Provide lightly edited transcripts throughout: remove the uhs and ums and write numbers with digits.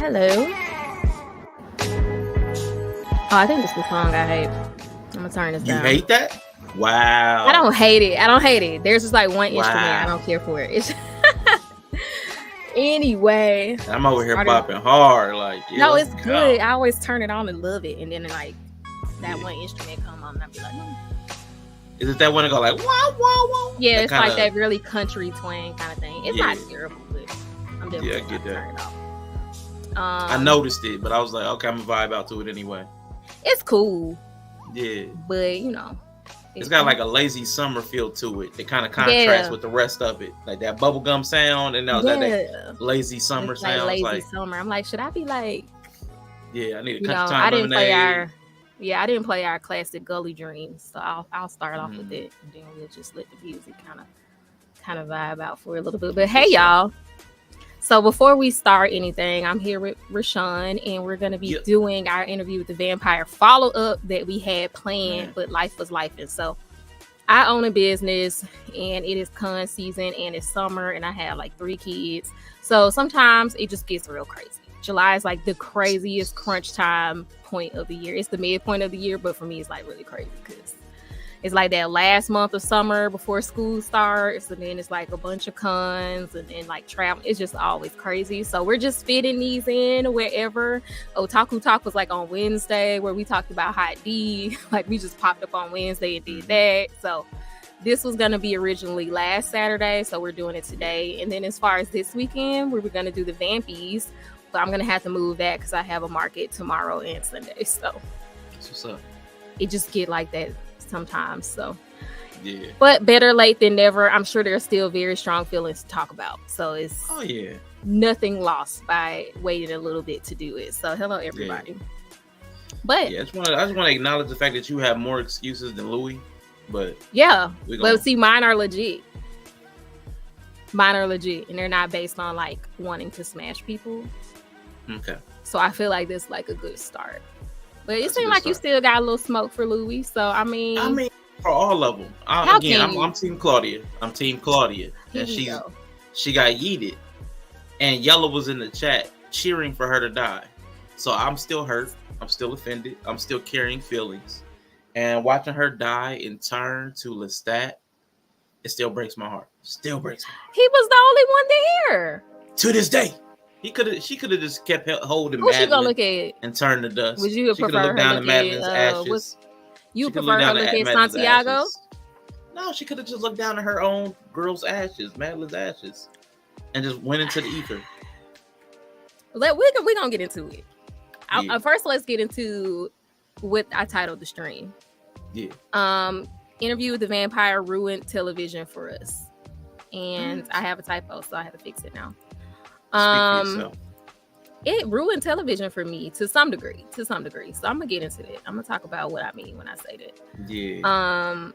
Hello. Oh, I think this is the song I hate. I'm gonna turn this down. You hate that? Wow. I don't hate it. There's just like one instrument I don't care for it. Anyway. I'm over here bopping hard. Like, yeah, no, it's good. I always turn it on and love it. And then like that one instrument come on and I'll be like, no. Is it that one that go like, wow, wow, wow? Yeah, it's like that really country twang kind of thing. It's not terrible, but I'm definitely I get that. Turn it off. I noticed it, but I was like, okay, I'm gonna vibe out to it anyway. It's cool. Yeah. But, you know. It's got like a lazy summer feel to it. It kind of contrasts with the rest of it. Like that bubblegum sound and that lazy summer sound. Like lazy summer. I'm like, should I be like... Yeah, I need a country time I didn't play our classic Gully Dreams. So I'll start off with it. And then we'll just let the music kind of vibe out for a little bit. But hey, y'all. So before we start anything, I'm here with Rshaun, and we're going to be doing our interview with the vampire follow-up that we had planned, but life was life. And so I own a business, and it is con season, and it's summer, and I have like 3 kids. So sometimes it just gets real crazy. July is like the craziest crunch time point of the year. It's the midpoint of the year, but for me, it's like really crazy because it's like that last month of summer before school starts, and then it's like a bunch of cons and like travel. It's just always crazy. So we're just fitting these in wherever. Otaku Talk was like on Wednesday where we talked about Hot D. Like we just popped up on Wednesday and did that. So this was going to be originally last Saturday. So we're doing it today. And then as far as this weekend, we were going to do the Vampies. But I'm going to have to move that because I have a market tomorrow and Sunday. So that's what's up. It just get like that sometimes. So yeah, but better late than never. I'm sure there's still very strong feelings to talk about, so it's nothing lost by waiting a little bit to do it. So hello everybody. But I just want to acknowledge the fact that you have more excuses than Louis, but but see, mine are legit, and they're not based on like wanting to smash people. Okay, so I feel like this is like a good start. But it seems like you still got a little smoke for Louis. So, I mean, for all of them. I'm Team Claudia. And she got yeeted. And Yellow was in the chat cheering for her to die. So I'm still hurt. I'm still offended. I'm still carrying feelings. And watching her die and turn to Lestat, it still breaks my heart. He was the only one there. To this day. She could have just kept holding Madeline and turned to dust. Would you prefer her down look to Madeline's ashes? You prefer her look at Santiago? Ashes. No, she could have just looked down at her own girl's ashes, Madeline's ashes, and just went into the ether. We're gonna get into it. First, let's get into what I titled the stream. Yeah. Interview with the vampire ruined television for us, and I have a typo, so I have to fix it now. It ruined television for me to some degree. So I'm gonna get into it. I'm gonna talk about what I mean when I say that. Yeah.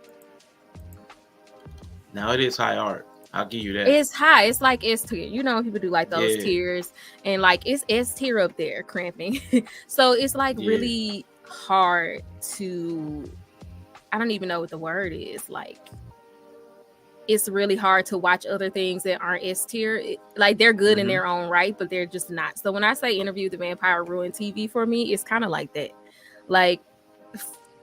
Now it is high art. I'll give you that. It's high. It's like S tier. You know, people do like those tiers, and like it's S tier up there, cramping. So it's like really hard to. I don't even know what the word is. Like, it's really hard to watch other things that aren't S tier. Like, they're good in their own right, but they're just not. So when I say Interview with the Vampire ruined TV for me, it's kind of like that. Like,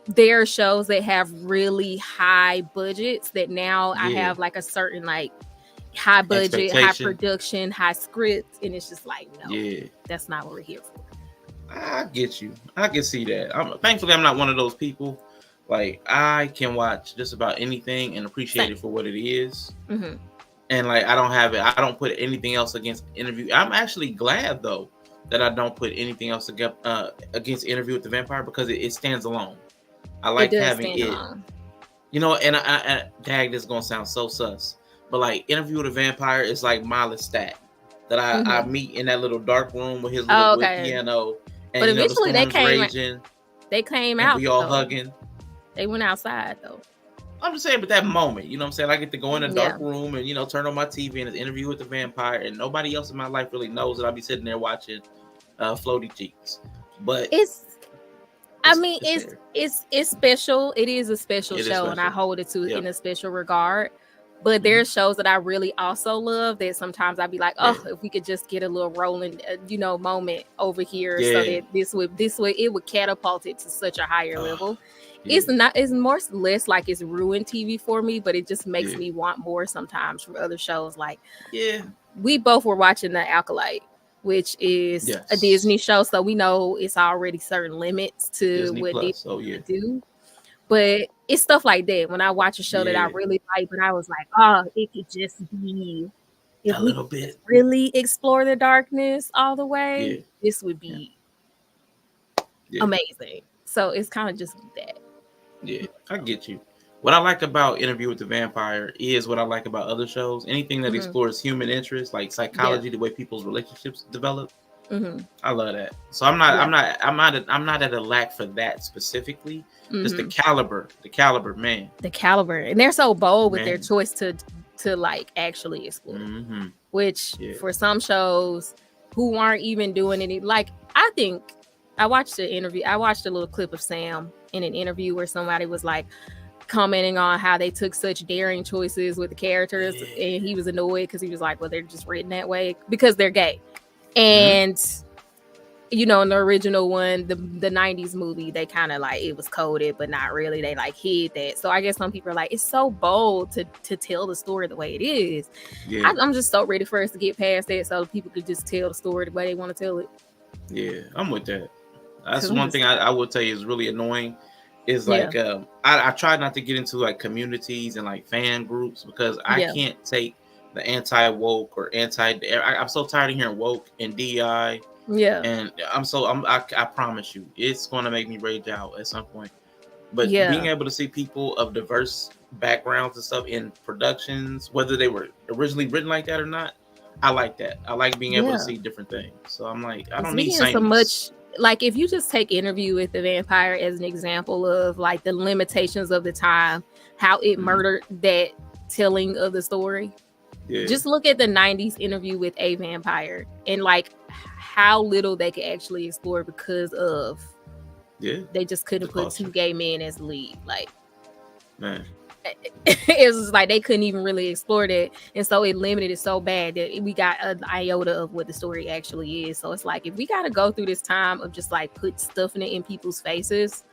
there are shows that have really high budgets that now I have like a certain like high budget, high production, high script, and it's just like, no, that's not what we're here for. I get you. I can see that. Thankfully, I'm not one of those people. Like, I can watch just about anything and appreciate it for what it is. Mm-hmm. And like, I don't put anything else against Interview. I'm actually glad though that I don't put anything else against Interview with the Vampire, because it stands alone. I like having it. Alone. You know, and I dag, this is gonna sound so sus, but like, Interview with a Vampire is like my Lestat that I meet in that little dark room with his little wood piano. And, but eventually the they came out. We all hugging. They went outside though. I'm just saying, but that moment, you know what I'm saying? I get to go in a dark room and, you know, turn on my TV and it's Interview with the Vampire, and nobody else in my life really knows that I'll be sitting there watching Floaty Cheeks. But it's special. It is a special show, and I hold it in a special regard. But there's shows that I really also love that sometimes I'd be like, oh, if we could just get a little rolling, moment over here, so that this way it would catapult it to such a higher level. It's more less like it's ruined TV for me, but it just makes me want more sometimes from other shows. Like, we both were watching The Acolyte, which is a Disney show, so we know it's already certain limits to Disney what Plus. Disney do. But it's stuff like that when I watch a show that I really like, but I was like, oh, it could just be if we could really explore the darkness all the way, this would be amazing. So it's kind of just that. Yeah, I get you. What I like about Interview with the Vampire is what I like about other shows. Anything that explores human interest, like psychology, the way people's relationships develop. I love that. So I'm not at a lack for that specifically. Just the caliber, man. The caliber, and they're so bold with their choice to like actually explore. Which for some shows who aren't even doing any, like, I think I watched a little clip of Sam in an interview where somebody was like commenting on how they took such daring choices with the characters, and he was annoyed because he was like, well, they're just written that way because they're gay. And in the original one, the 90s movie, they kind of like, it was coded but not really, they like hid that. So I guess some people are like, it's so bold to tell the story the way it is. I'm just so ready for us to get past that so people could just tell the story the way they want to tell it. I'm with that. That's one thing I will tell you is really annoying is like I try not to get into like communities and like fan groups because I can't take the anti-woke or I'm so tired of hearing woke and DEI. And I promise you, it's going to make me rage out at some point. But being able to see people of diverse backgrounds and stuff in productions, whether they were originally written like that or not, I like that. I like being able to see different things. So I'm like, I don't need so much. Like, if you just take Interview with the Vampire as an example of like the limitations of the time, how it murdered that telling of the story. Just look at the 90s Interview with a Vampire and like how little they could actually explore because of they just couldn't put two gay men as lead. Like, man, it was like they couldn't even really explore that, and so it limited it so bad that we got an iota of what the story actually is. So it's like, if we got to go through this time of just like put stuff in people's faces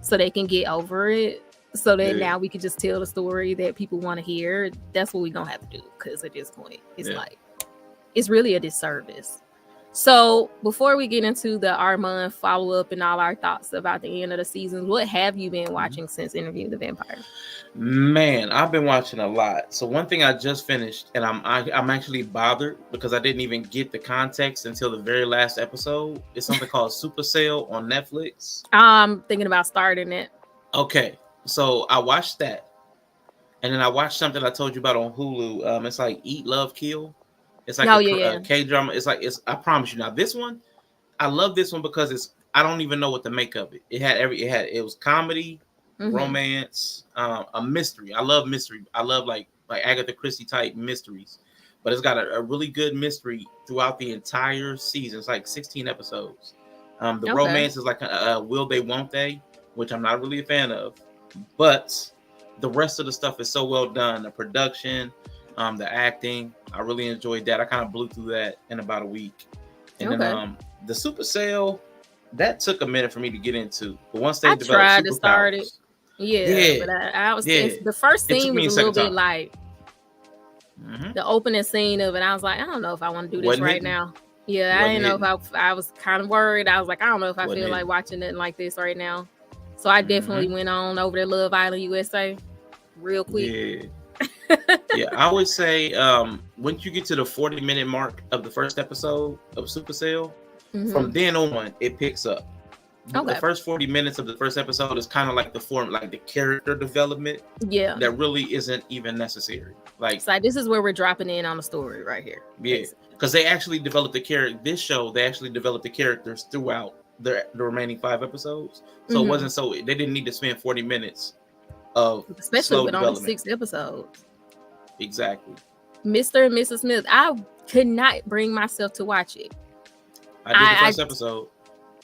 so they can get over it, so that now we can just tell the story that people want to hear, that's what we're gonna have to do, because at this point it's like, it's really a disservice. So before we get into the Armand follow-up and all our thoughts about the end of the season, what have you been watching since Interview with the Vampire? Man, I've been watching a lot. So one thing I just finished, and I'm actually bothered because I didn't even get the context until the very last episode. It's something called Super Sale on Netflix. I'm thinking about starting it. Okay, so I watched that, and then I watched something I told you about on Hulu. It's like Eat, Love, Kill. It's like a K-drama. I promise you. Now this one, I love this one because I don't even know what to make of it. It was comedy, romance, a mystery. I love mystery. I love like Agatha Christie type mysteries, but it's got a really good mystery throughout the entire season. It's like 16 episodes. The romance is like Will They, Won't They, which I'm not really a fan of, but the rest of the stuff is so well done. The production, the acting, I really enjoyed that. I kind of blew through that in about a week. And then the Super Sale, that took a minute for me to get into. But once they developed tried to start it. But I was the first scene was a little bit like the opening scene of it. I was like, I don't know if I want to do this right now. I didn't know if I was kind of worried. I was like, I don't know if I feel like watching it like this right now. So I definitely went on over to Love Island USA real quick. I would say once you get to the 40-minute mark of the first episode of Super Sale, from then on it picks up. The first 40 minutes of the first episode is kind of like the character development that really isn't even necessary. Like, so this is where we're dropping in on the story right here. Because they actually developed the character. This show, they actually developed the characters throughout the remaining 5 episodes. So it wasn't they didn't need to spend 40 minutes of especially with only 6 episodes. Exactly. Mr. and Mrs. Smith, I could not bring myself to watch it. I did the first episode.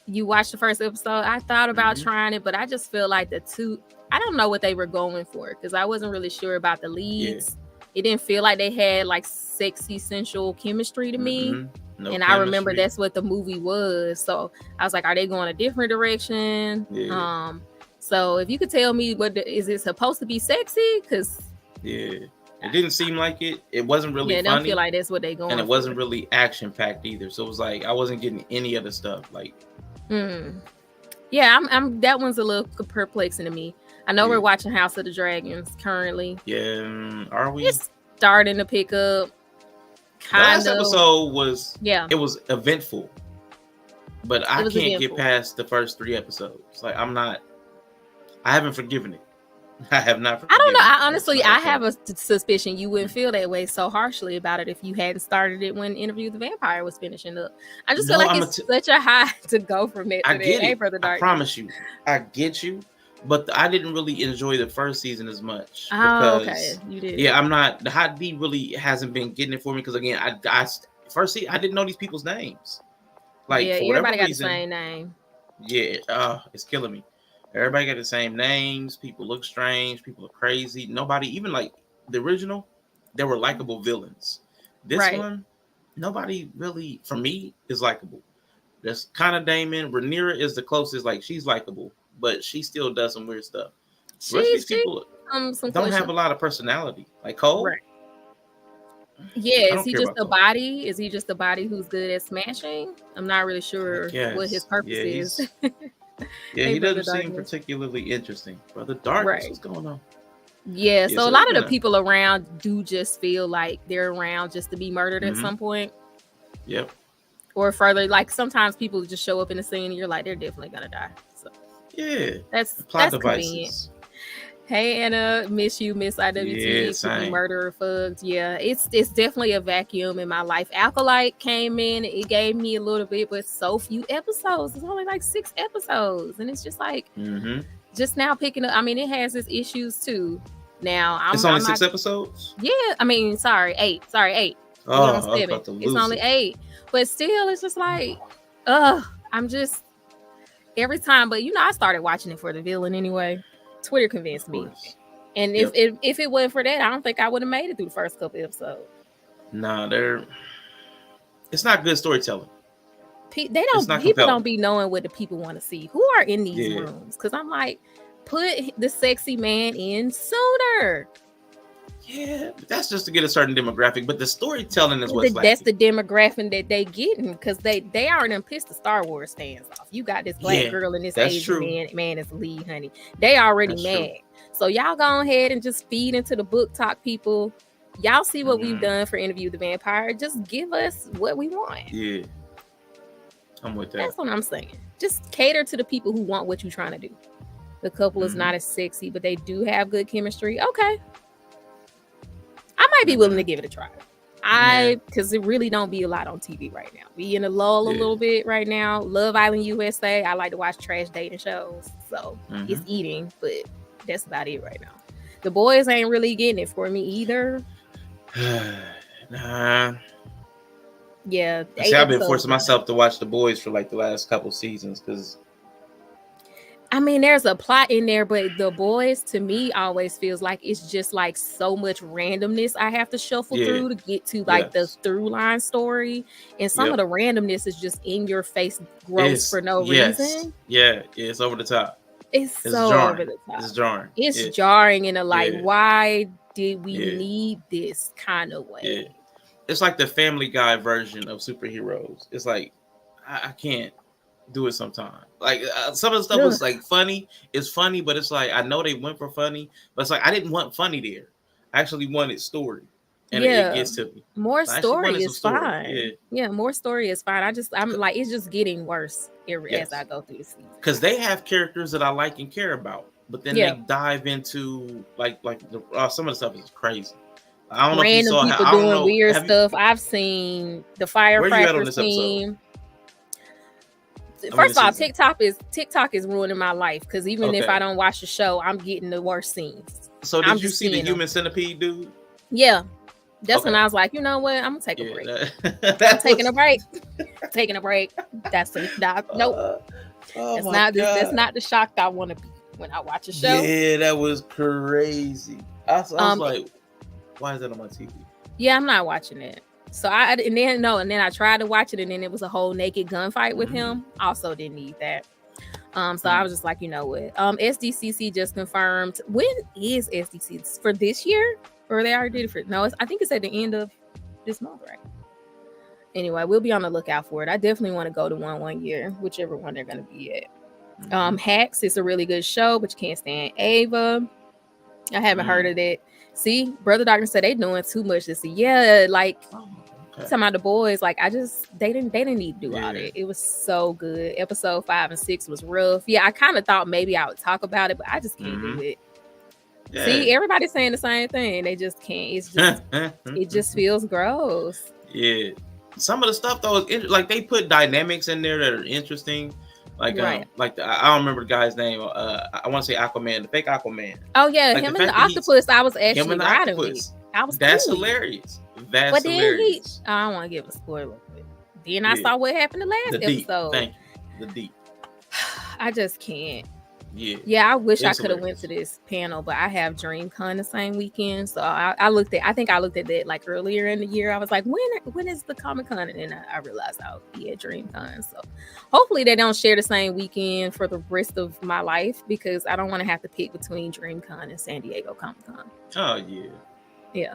You watched the first episode? I thought about trying it, but I just feel like I don't know what they were going for, because I wasn't really sure about the leads. It didn't feel like they had like sexy, sensual chemistry to me. No and chemistry. I remember that's what the movie was. So I was like, are they going a different direction? Yeah. So if you could tell me, is it supposed to be sexy? Because it didn't seem like it. It wasn't really funny. I don't feel like that's what they going. And it wasn't really action packed either. So it was like I wasn't getting any other stuff. Like, yeah, I'm. That one's a little perplexing to me. I know we're watching House of the Dragons currently. Yeah, are we? It's starting to pick up. Last episode was it was eventful, but I can't get past the first 3 episodes. Like I haven't forgiven it. I have not forgiven I don't know. I have a suspicion you wouldn't feel that way so harshly about it if you hadn't started it when Interview with the Vampire was finishing up. I just feel like it's such a high to go from it. I get it. I promise you. I get you. But I didn't really enjoy the first season as much. Oh, okay. You did. Yeah, I'm not. The Hot D really hasn't been getting it for me because again, I didn't know these people's names. Like, for everybody got reason, the same name. Yeah, it's killing me. Everybody got the same names. People look strange. People are crazy. Nobody, even like the original, there were likable villains. This one, nobody really, for me, is likable. There's kind of Damon. Rhaenyra is the closest. Like, she's likable, but she still does some weird stuff. The rest of these people don't have a lot of personality. Like Cole. Right. Yeah, is he just a body? Is he just a body who's good at smashing? I'm not really sure what his purpose is. Yeah, he doesn't seem particularly interesting. Brother Darkness, what's going on? Yeah, so a lot of the people around do just feel like they're around just to be murdered at some point. Yep. Or further, like sometimes people just show up in the scene and you're like, they're definitely gonna die. So yeah, that's plot devices. Convenient. Hey Anna, miss you, Miss IWT, murderer fugs. Yeah, it's definitely a vacuum in my life. Acolyte came in, it gave me a little bit, but so few episodes. It's only like 6 episodes, and it's just like just now picking up. I mean, it has its issues too. Now it's only 6 episodes. Yeah, I mean, 8. Sorry, 8. Oh, it's only 8, but still, it's just like, I'm just every time. But I started watching it for the villain anyway. Twitter convinced me, and if it wasn't for that, I don't think I would have made it through the first couple episodes. Nah, it's not good storytelling. People don't be knowing what the people want to see. Who are in these rooms? Because I'm like, put the sexy man in sooner. Yeah, that's just to get a certain demographic, but the storytelling is what's that's the demographic that they getting because they already pissed the Star Wars stands off. You got this black girl and this Asian man is the lead, honey. They already mad. So y'all go ahead and just feed into the book talk people. Y'all see what we've done for Interview with the Vampire. Just give us what we want. Yeah, I'm with that. That's what I'm saying. Just cater to the people who want what you're trying to do. The couple is not as sexy, but they do have good chemistry. Okay. I might be willing to give it a try. Because it really don't be a lot on TV right now. We in a lull a little bit right now. Love Island USA. I like to watch trash dating shows. So it's eating, but that's about it right now. The boys ain't really getting it for me either. Nah. Yeah. See, I've been forcing myself to watch The Boys for like the last couple seasons because I mean, there's a plot in there, but The Boys to me always feels like it's just like so much randomness I have to shuffle through to get to like the through line story. And some of the randomness is just in your face gross for no reason. Yeah, it's over the top. It's so jarring. Over the top. It's jarring. It's jarring in a like, why did we need this kind of way? Yeah. It's like the Family Guy version of superheroes. It's like, I can't do it sometimes. Like some of the stuff was like funny. It's funny, but it's like I know they went for funny, but it's like I didn't want funny there. I actually wanted story, and it gets to me. More story is fine. Yeah, more story is fine. I'm like it's just getting worse as I go through the season because they have characters that I like and care about, but then they dive into like some of the stuff is crazy. I don't know if you saw people doing weird stuff. I've seen the firecracker team. First of all, TikTok is ruining my life because even if I don't watch the show, I'm getting the worst scenes. So did you see the Human Centipede dude? Yeah, that's when I was like, you know what? I'm gonna take a break. I'm taking a break. Taking a break. That's nope. That's not the shock I want to be when I watch a show. Yeah, that was crazy. I was like, Why is that on my TV? Yeah, I'm not watching it. So and then I tried to watch it, and then it was a whole naked gunfight with him. Also didn't need that. So I was just like, you know what? SDCC just confirmed. When is SDCC for this year? Or they already did it for? No, I think it's at the end of this month, right? Anyway, we'll be on the lookout for it. I definitely want to go to one year, whichever one they're going to be at. Hacks is a really good show, but you can't stand Ava. I haven't heard of it. See, Brother Doctor said they doing too much this year. Yeah, like talking about the boys, like they didn't need to do all that. It was so good. Episode 5 and 6 was rough. Yeah, I kind of thought maybe I would talk about it, but I just can't do it. Yeah. See, everybody's saying the same thing. They just can't. It's just it just feels gross. Yeah. Some of the stuff though is like they put dynamics in there that are interesting. Like I don't remember the guy's name. I want to say Aquaman, the fake Aquaman. Oh yeah, like him and the octopus. I was actually riding with. That's hilarious. That's hilarious. I don't want to give a spoiler. But then I saw what happened the last episode. Thank you. The deep. I just can't. Yeah. I wish I could have went to this panel, but I have DreamCon the same weekend, so I looked at that like earlier in the year. I was like, when is the Comic-Con? And then I realized I'll be at DreamCon. So hopefully they don't share the same weekend for the rest of my life, because I don't want to have to pick between DreamCon and San Diego Comic-Con. Oh yeah. Yeah,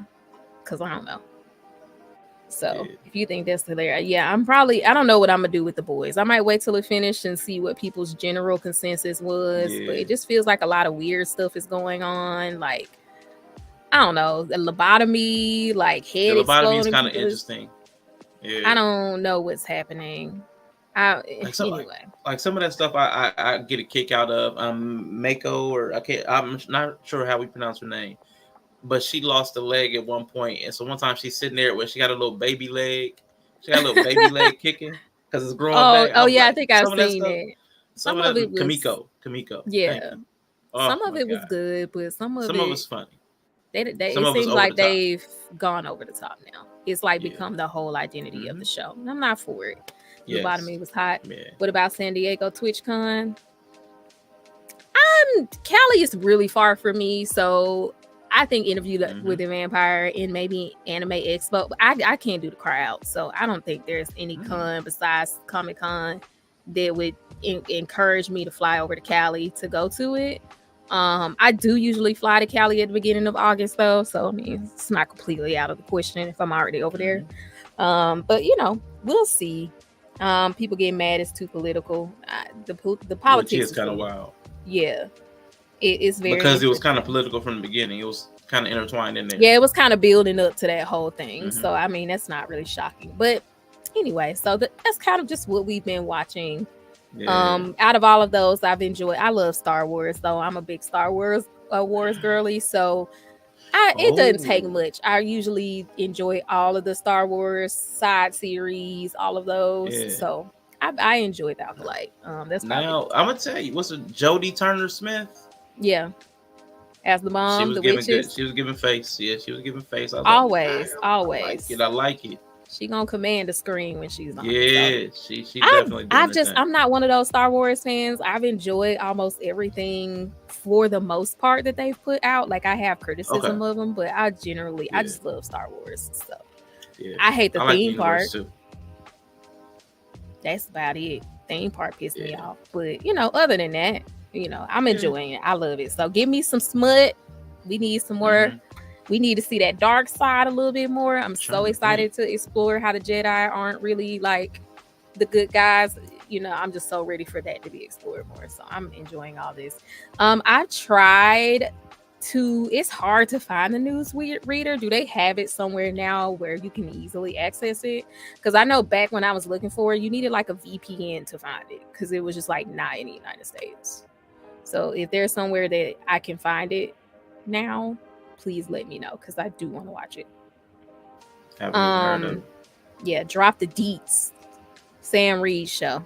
because I don't know. So if you think that's hilarious, I don't know what I'm gonna do with the boys. I might wait till it finished and see what people's general consensus was. But it just feels like a lot of weird stuff is going on. Like, I don't know, the lobotomy, like head exploding. The lobotomy is kind of interesting. Yeah, I don't know what's happening. Like some of that stuff, I get a kick out of. Mako, or I'm not sure how we pronounce her name. But she lost a leg at one point, and so one time she's sitting there where she got a little baby leg. She got a little baby leg kicking because it's growing back. I think I've seen it. Some of it was Kamiko. Yeah, some of it was good, but some of it was funny. It seems like they've gone over the top now. It's like become the whole identity of the show. I'm not for it. The lobotomy was hot. Yeah. What about San Diego TwitchCon? Cali is really far from me, so I think Interview with the Vampire and maybe Anime Expo. But I can't do the crowd, so I don't think there's any con besides Comic-Con that would encourage me to fly over to Cali to go to it. I do usually fly to Cali at the beginning of August, though, so I mean, it's not completely out of the question if I'm already over there. But we'll see. People get mad it's too political. The politics is kind of wild. Yeah. It's very because it was kind of political from the beginning. It was kind of intertwined in there. Yeah, it was kind of building up to that whole thing. So I mean, that's not really shocking. But anyway, so that's kind of just what we've been watching. Yeah. Out of all of those, I love Star Wars, though. I'm a big Star Wars girly, so it doesn't take much. I usually enjoy all of the Star Wars side series, all of those. Yeah. So I enjoyed the Acolyte. That's now I'm gonna tell you, what's it, Jodie Turner-Smith? Yeah, as the mom, she was giving witches. She was giving face. Yeah, she was giving face. Always. I like it. She gonna command the screen when she's on. Yeah, so. she definitely. I'm not one of those Star Wars fans. I've enjoyed almost everything for the most part that they've put out. Like, I have criticism of them, but I just love Star Wars. So I hate the theme park. That's about it. Theme park pissed me off, but other than that. I'm enjoying it. I love it. So give me some smut. We need some more. We need to see that dark side a little bit more. I'm so excited to explore how the Jedi aren't really like the good guys. I'm just so ready for that to be explored more. So I'm enjoying all this. I've tried to. It's hard to find the news reader. Do they have it somewhere now where you can easily access it? Because I know back when I was looking for it, you needed like a VPN to find it because it was just like not in the United States. So if there's somewhere that I can find it now, please let me know because I do want to watch it. Yeah, Drop the Deets, Sam Reed's show,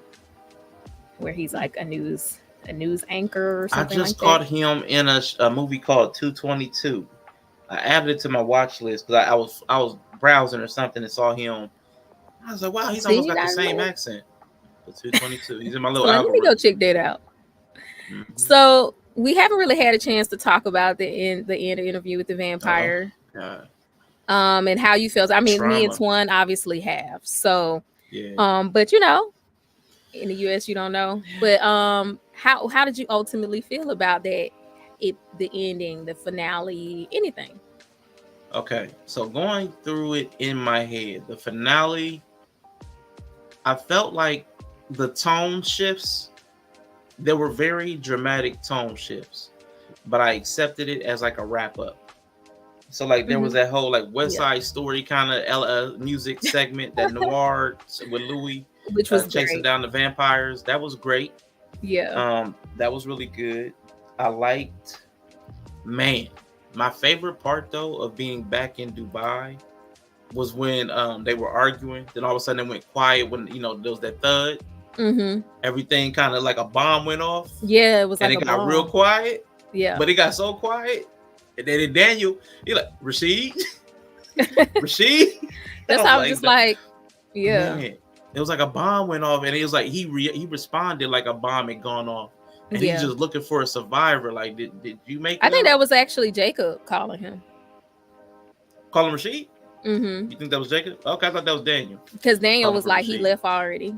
where he's like a news anchor or something. I just caught him in a movie called 222. I added it to my watch list because I was browsing or something and saw him. I was like, wow, he's almost got the same accent. The 222. He's in my little algorithm. Let me go check that out. So we haven't really had a chance to talk about the end of Interview with the Vampire. And how you felt. I mean, Trauma. me and Twan obviously have. So, yeah. But in the US, you don't know. But how did you ultimately feel about that? The ending, the finale, anything? Okay, so going through it in my head, the finale, I felt like the tone shifts. There were very dramatic tone shifts, but I accepted it as like a wrap up. So like there was that whole like West Side Story kind of music segment, that noir with Louis, which was chasing great. down the vampires. That was great. Yeah. That was really good. I liked, man, my favorite part though of being back in Dubai was when they were arguing. Then all of a sudden it went quiet when there was that thud. Everything kind of like a bomb went off. Yeah, it was and like it got bomb. real quiet. Yeah, but it got so quiet. And then Daniel, he like, Rashid. That's how I was just like, yeah. Man, it was like a bomb went off, and it was like he responded like a bomb had gone off, and he's just looking for a survivor. Like, did you make it? I think that was actually Jacob calling him. Call him Rashid? You think that was Jacob? Okay, I thought that was Daniel. Because Daniel was like, Rashid. He left already.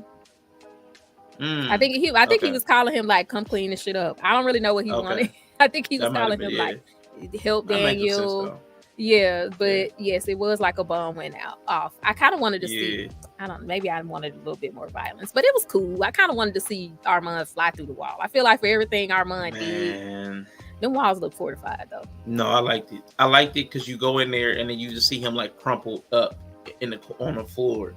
I think he was calling him like, come clean this shit up. I don't really know what he wanted. I think he was calling him like, help Daniel. Yeah, but yes, it was like a bomb went off. I kind of wanted to see, maybe I wanted a little bit more violence, but it was cool. I kind of wanted to see Armand fly through the wall. I feel like for everything Armand did, them walls look fortified though. No, I liked it. I liked it because you go in there and then you just see him like crumpled up on the floor,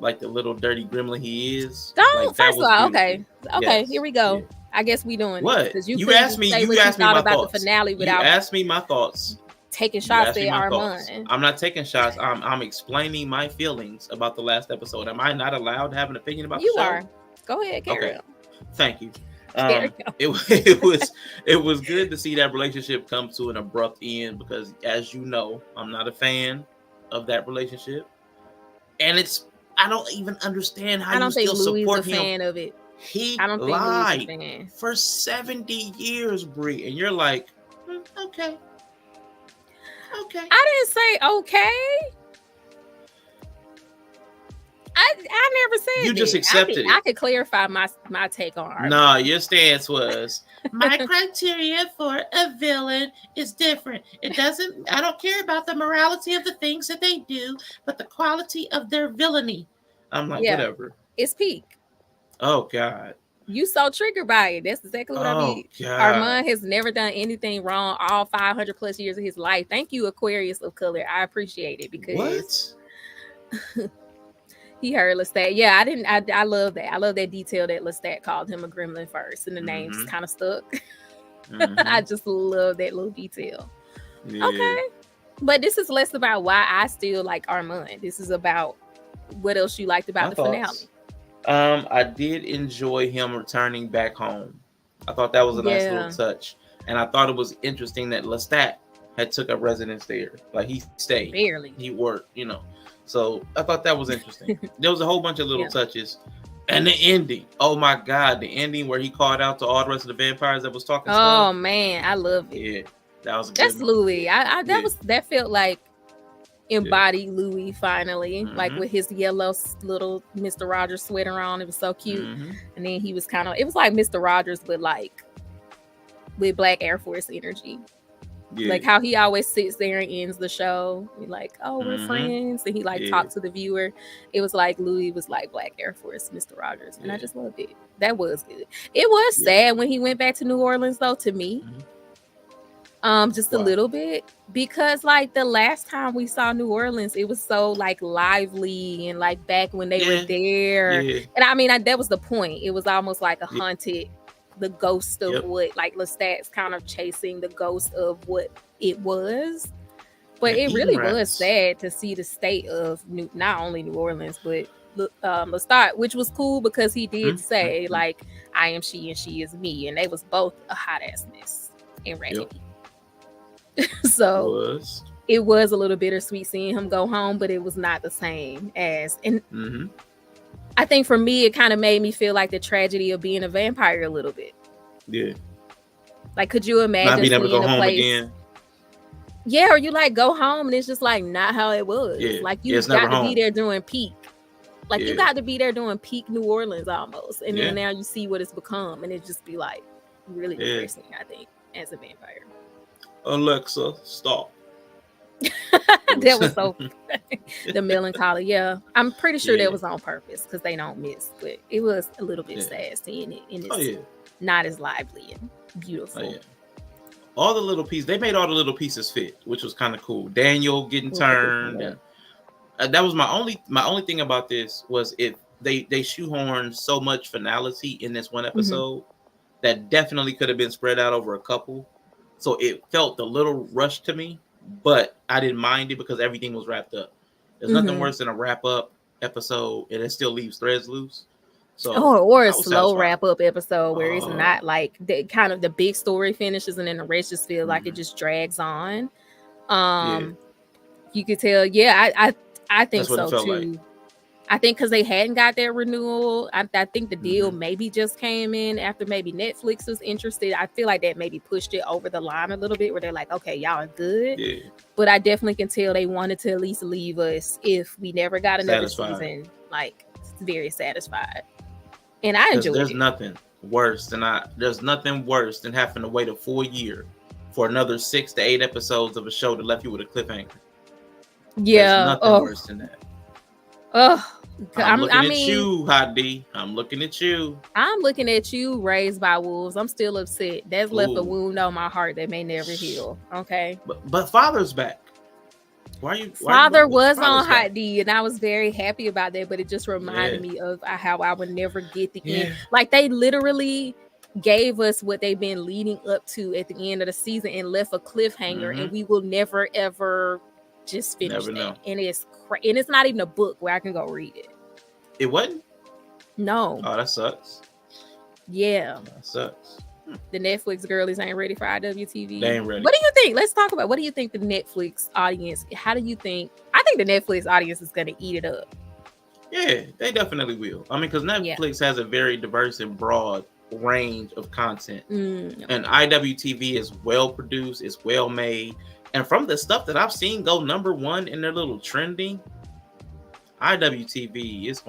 like the little dirty gremlin he is. Don't. Like, first of all, okay, yes. Here we go. Yeah. I guess we doing what? Because you asked me. You asked me my about thoughts. The finale without you asked me my thoughts. Taking shots at Armand. I'm not taking shots. I'm explaining my feelings about the last episode. Am I not allowed to have an opinion about the show? You are. Go ahead, carry on. Thank you. It was good to see that relationship come to an abrupt end because, as you know, I'm not a fan of that relationship, and I don't even understand how you still support him. Fan of it. He lied for 70 years, Brie, and you're like, okay. I didn't say okay. I never said you just accepted it. I could clarify my take on art. No, your stance was my criteria for a villain is different. I don't care about the morality of the things that they do, but the quality of their villainy. I'm like, whatever. It's peak. Oh God. You so triggered by it. That's exactly what I mean. God. Armand has never done anything wrong all 500 plus years of his life. Thank you, Aquarius of color. I appreciate it because he heard Lestat. Yeah, I love that. I love that detail that Lestat called him a gremlin first, and the name's kind of stuck. I just love that little detail. Yeah. Okay, but this is less about why I still like Armand. This is about what else you liked about the finale. I did enjoy him returning back home. I thought that was a nice little touch. And I thought it was interesting that Lestat had took up residence there. Like he stayed. Barely. He worked, So I thought that was interesting. There was a whole bunch of little touches. And the ending. Oh my God. The ending where he called out to all the rest of the vampires that was talking stuff. Oh man, I love it. Yeah. That was That's Louis. That felt like embodied Louis finally, like with his yellow little Mr. Rogers sweater on. It was so cute. And then he was it was like Mr. Rogers, but like with Black Air Force energy. Like how he always sits there and ends the show. He like, oh, we're friends. And he talked to the viewer. It was like Louis was like Black Air Force, Mr. Rogers. And I just loved it. That was good. It was sad when he went back to New Orleans though, to me. Just a little bit, because like the last time we saw New Orleans, it was so like lively and like back when they were there. And I mean, that was the point. It was almost like a haunted, the ghost of what like Lestat's kind of chasing the ghost of what it was. But it really was sad to see the state of not only New Orleans, but Lestat, which was cool because he did say like, I am she and she is me. And they was both a hot ass mess and raggedy. So it was a little bittersweet seeing him go home, but it was not the same as. And I think for me, it kind of made me feel like the tragedy of being a vampire a little bit. Yeah. Like, could you imagine not being able to go home again? Yeah, or you like go home and it's just like not how it was. Yeah. Like you got to be there doing peak. Like you got to be there doing peak New Orleans almost. And then now you see what it's become and it just be like really depressing, I think, as a vampire. Alexa, stop. That was so the melancholy. Yeah, I'm pretty sure that was on purpose because they don't miss, but it was a little bit sad seeing it, and it's not as lively and beautiful. All the little pieces, they made all the little pieces fit, which was kind of cool. Daniel getting turned, and that was my only thing about this was they shoehorned so much finality in this one episode that definitely could have been spread out over a couple, so it felt a little rushed to me. But I didn't mind it because everything was wrapped up. There's nothing worse than a wrap up episode and it still leaves threads loose. So or a slow wrap up episode where it's not like the kind of the big story finishes and then the rest just feel like it just drags on. You could tell. I think so too. Like. I think because they hadn't got their renewal. I think the deal maybe just came in after maybe Netflix was interested. I feel like that maybe pushed it over the line a little bit where they're like, okay, y'all are good. Yeah. But I definitely can tell they wanted to at least leave us if we never got another season. Like, very satisfied. And I enjoyed it. There's nothing worse than having to wait a full year for another 6 to 8 episodes of a show that left you with a cliffhanger. Yeah. There's nothing worse than that. I'm looking at you, Hot D. I'm looking at you. I'm looking at you, Raised by Wolves. I'm still upset. That's left a wound on my heart that may never heal. Okay. But Father's back. Father was on Hot D, and I was very happy about that. But it just reminded me of how I would never get the end. Like they literally gave us what they've been leading up to at the end of the season and left a cliffhanger, and we will never ever just finish that. And it's not even a book where I can go read it. It wasn't? No. Oh, that sucks. Yeah. That sucks. The Netflix girlies ain't ready for IWTV. They ain't ready. What do you think? Let's talk about what do you think the Netflix audience, how do you think? I think the Netflix audience is going to eat it up. Yeah, they definitely will. I mean, because Netflix has a very diverse and broad range of content. And IWTV is well produced, it's well made. And from the stuff that I've seen go number one in their little trending, IWTV is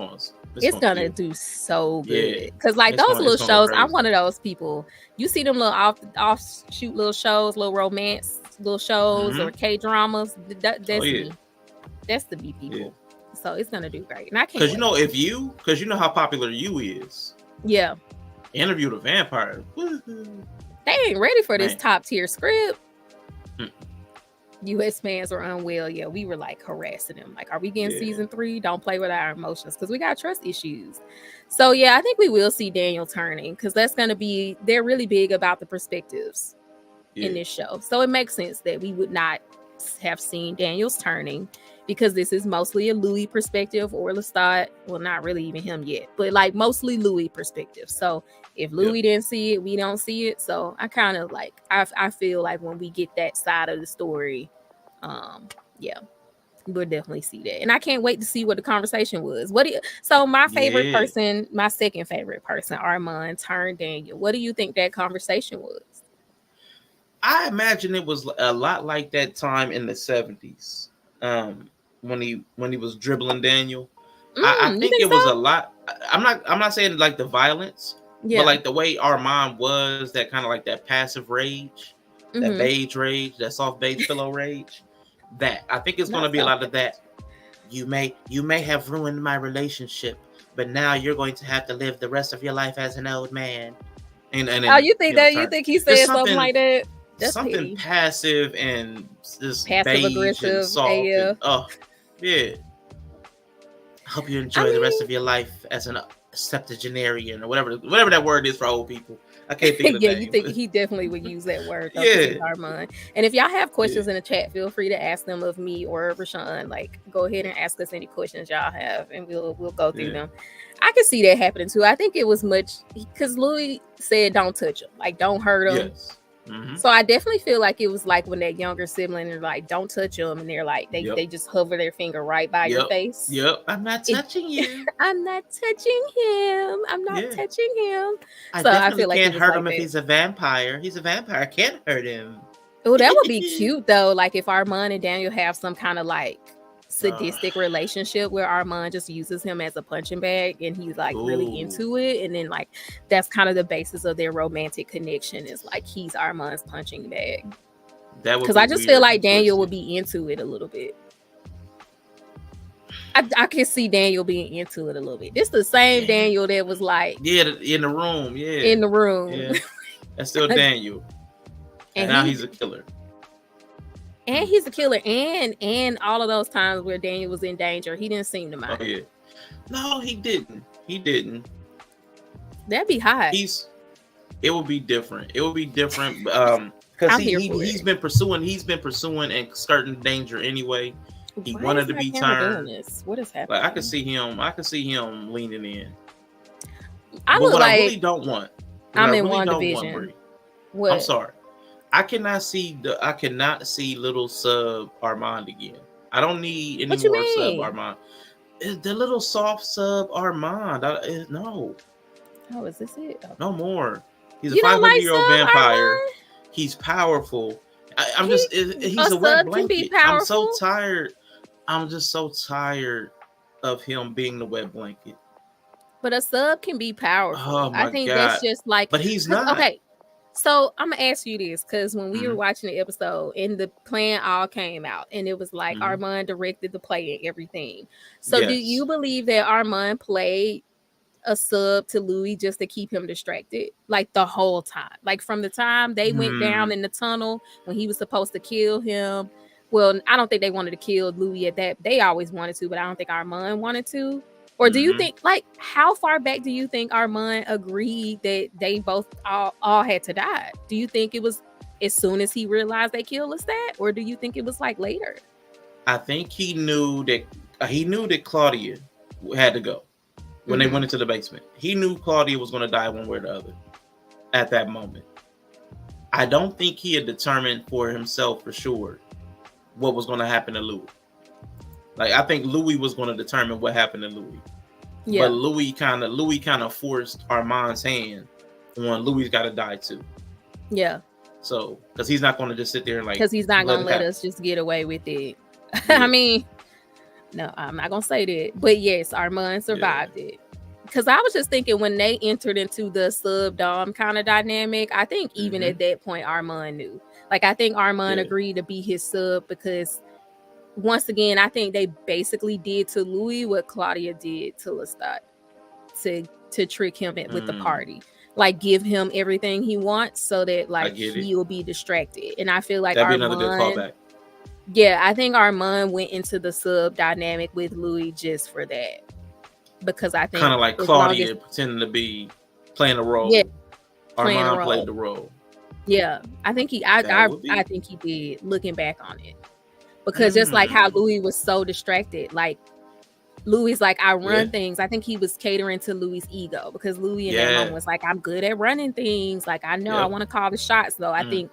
it's gonna do so good. Because like those little shows, I'm one of those people. You see them little offshoot little shows, little romance little shows or K-dramas. That's me. That's the B people. Yeah. So it's gonna do great. And I can't because you know how popular you is. Yeah. Interview the Vampire. They ain't ready for this top tier script. US fans were unwell. Yeah, we were like harassing them. Like, are we getting season 3? Don't play with our emotions because we got trust issues. So yeah, I think we will see Daniel turning because they're really big about the perspectives in this show. So it makes sense that we would not have seen Daniel's turning because this is mostly a Louis perspective or Lestat. Well, not really even him yet, but like mostly Louis perspective. So if Louis didn't see it, we don't see it. So I kind of like, I feel like when we get that side of the story, we'll definitely see that. And I can't wait to see what the conversation was. So my favorite person, my second favorite person, Armand turned Daniel. What do you think that conversation was? I imagine it was a lot like that time in the 70s when he was dribbling Daniel. I think it was a lot. I'm not saying like the violence, but like the way Armand was, that kind of like that passive rage, that beige rage, that soft beige pillow rage. That I think it's going to be a lot of that. You may have ruined my relationship, but now you're going to have to live the rest of your life as an old man. And you think you think he said something like that? That's something petty. Passive and just passive aggressive. Soft and, I hope you enjoy the rest of your life as an septuagenarian or whatever that word is for old people. I can't think of the name. You think he definitely would use that word. Armand. And if y'all have questions in the chat, feel free to ask them of me or Rshaun. Like, go ahead and ask us any questions y'all have, and we'll go through them. I can see that happening too. I think it was much because Louis said, "Don't touch him, like don't hurt him." Yes. So I definitely feel like it was like when that younger sibling are like, "Don't touch him," and they're like, they just hover their finger right by your face. Yep, I'm not touching you. I'm not touching him. I'm not touching him. I feel like can't hurt him if he's a vampire. He's a vampire. I can't hurt him. Oh, that would be cute though. Like if Armand and Daniel have some kind of like sadistic relationship where Armand just uses him as a punching bag and he's like really into it, and then like that's kind of the basis of their romantic connection is like he's Armand's punching bag. That would because I just feel like Daniel would be into it a little bit. I can see Daniel being into it a little bit. It's the same Daniel that was like in the room, in the room. Yeah. That's still Daniel, and now he's a killer. And he's a killer, and all of those times where Daniel was in danger, he didn't seem to mind. Oh yeah, no, he didn't. He didn't. That'd be hot. It would be different. It would be different because he's been pursuing and starting danger anyway. He wanted to be turned. What is happening? Like I could see him leaning in. I really don't want. I'm in WandaVision. What? I'm sorry. I cannot see little sub Armand again. I don't need any more sub Armand. The little soft sub Armand. No. Oh, is this it? Okay. No more. He's a 500-year-old vampire. Armand? He's powerful. He's a wet blanket. I'm so tired. I'm just so tired of him being the wet blanket. But a sub can be powerful. Oh my I think God. That's just like. But he's not. Okay. So I'm gonna ask you this because when we were watching the episode and the plan all came out and it was like Armand directed the play and everything. So do you believe that Armand played a sub to Louis just to keep him distracted like the whole time? Like from the time they went down in the tunnel when he was supposed to kill him. Well, I don't think they wanted to kill Louis at that. They always wanted to, but I don't think Armand wanted to. Or do you think, like, how far back do you think Armand agreed that they both all had to die? Do you think it was as soon as he realized they killed Lestat? Or do you think it was like later? I think he knew that Claudia had to go when they went into the basement. He knew Claudia was going to die one way or the other at that moment. I don't think he had determined for himself for sure what was going to happen to Louis. Like I think Louis was going to determine what happened to Louis. Yeah. But Louis kind of forced Armand's hand on Louis got to die too. Yeah. So because he's not going to just sit there and like because he's not going to let us just get away with it. Yeah. I mean, no, I'm not going to say that. But yes, Armand survived it. Because I was just thinking when they entered into the sub-dom kind of dynamic, I think even at that point Armand knew. Like I think Armand agreed to be his sub because once again, I think they basically did to Louis what Claudia did to Lestat to trick him with the party. Like give him everything he wants so that like he will be distracted. And I feel like that'd be another good callback. Yeah, I think Armand went into the sub dynamic with Louis just for that. Because I think kind of like Claudia pretending to be playing a role. Yeah, Armand played the role. Yeah, I think I think he did. Looking back on it, because just like how Louis was so distracted, like Louis like I run things. I think he was catering to Louis' ego because Louis in that moment was like, I'm good at running things. Like I know I want to call the shots though. I think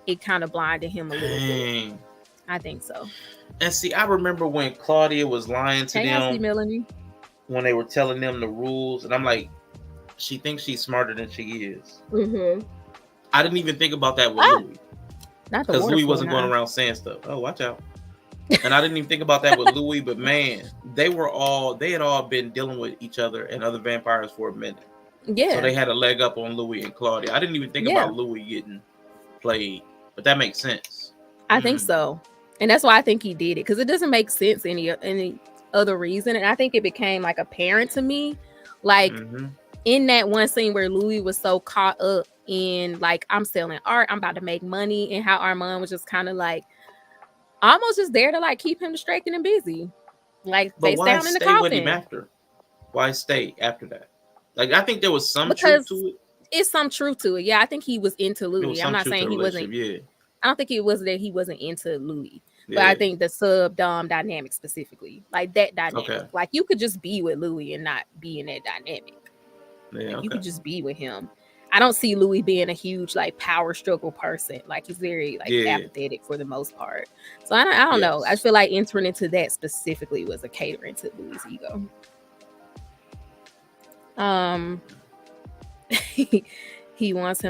it kind of blinded him a little bit. I think so. And see, I remember when Claudia was lying to them. I see Melanie. When they were telling them the rules, and I'm like, she thinks she's smarter than she is. I didn't even think about that with Louis. Because Louis wasn't going around saying stuff. Oh, watch out. And I didn't even think about that with Louis, but man, they had all been dealing with each other and other vampires for a minute. Yeah. So they had a leg up on Louis and Claudia. I didn't even think about Louis getting played, but that makes sense. I think so. And that's why I think he did it. Because it doesn't make sense any other reason. And I think it became like apparent to me. Like in that one scene where Louis was so caught up in like, I'm selling art, I'm about to make money, and how Armand was just kind of like almost just there to like keep him distracted and busy. Like face down in the coffin. With him after? Why stay after that? Like I think there was some truth to it. It's some truth to it. Yeah, I think he was into Louis. I'm not saying he wasn't. Yeah. I don't think it was that he wasn't into Louis. But I think the sub-dom dynamic specifically, like that dynamic, like you could just be with Louis and not be in that dynamic. Yeah, you could just be with him. I don't see Louis being a huge like power struggle person. Like he's very like apathetic for the most part. So I don't know. I feel like entering into that specifically was a catering to Louis' ego. He wants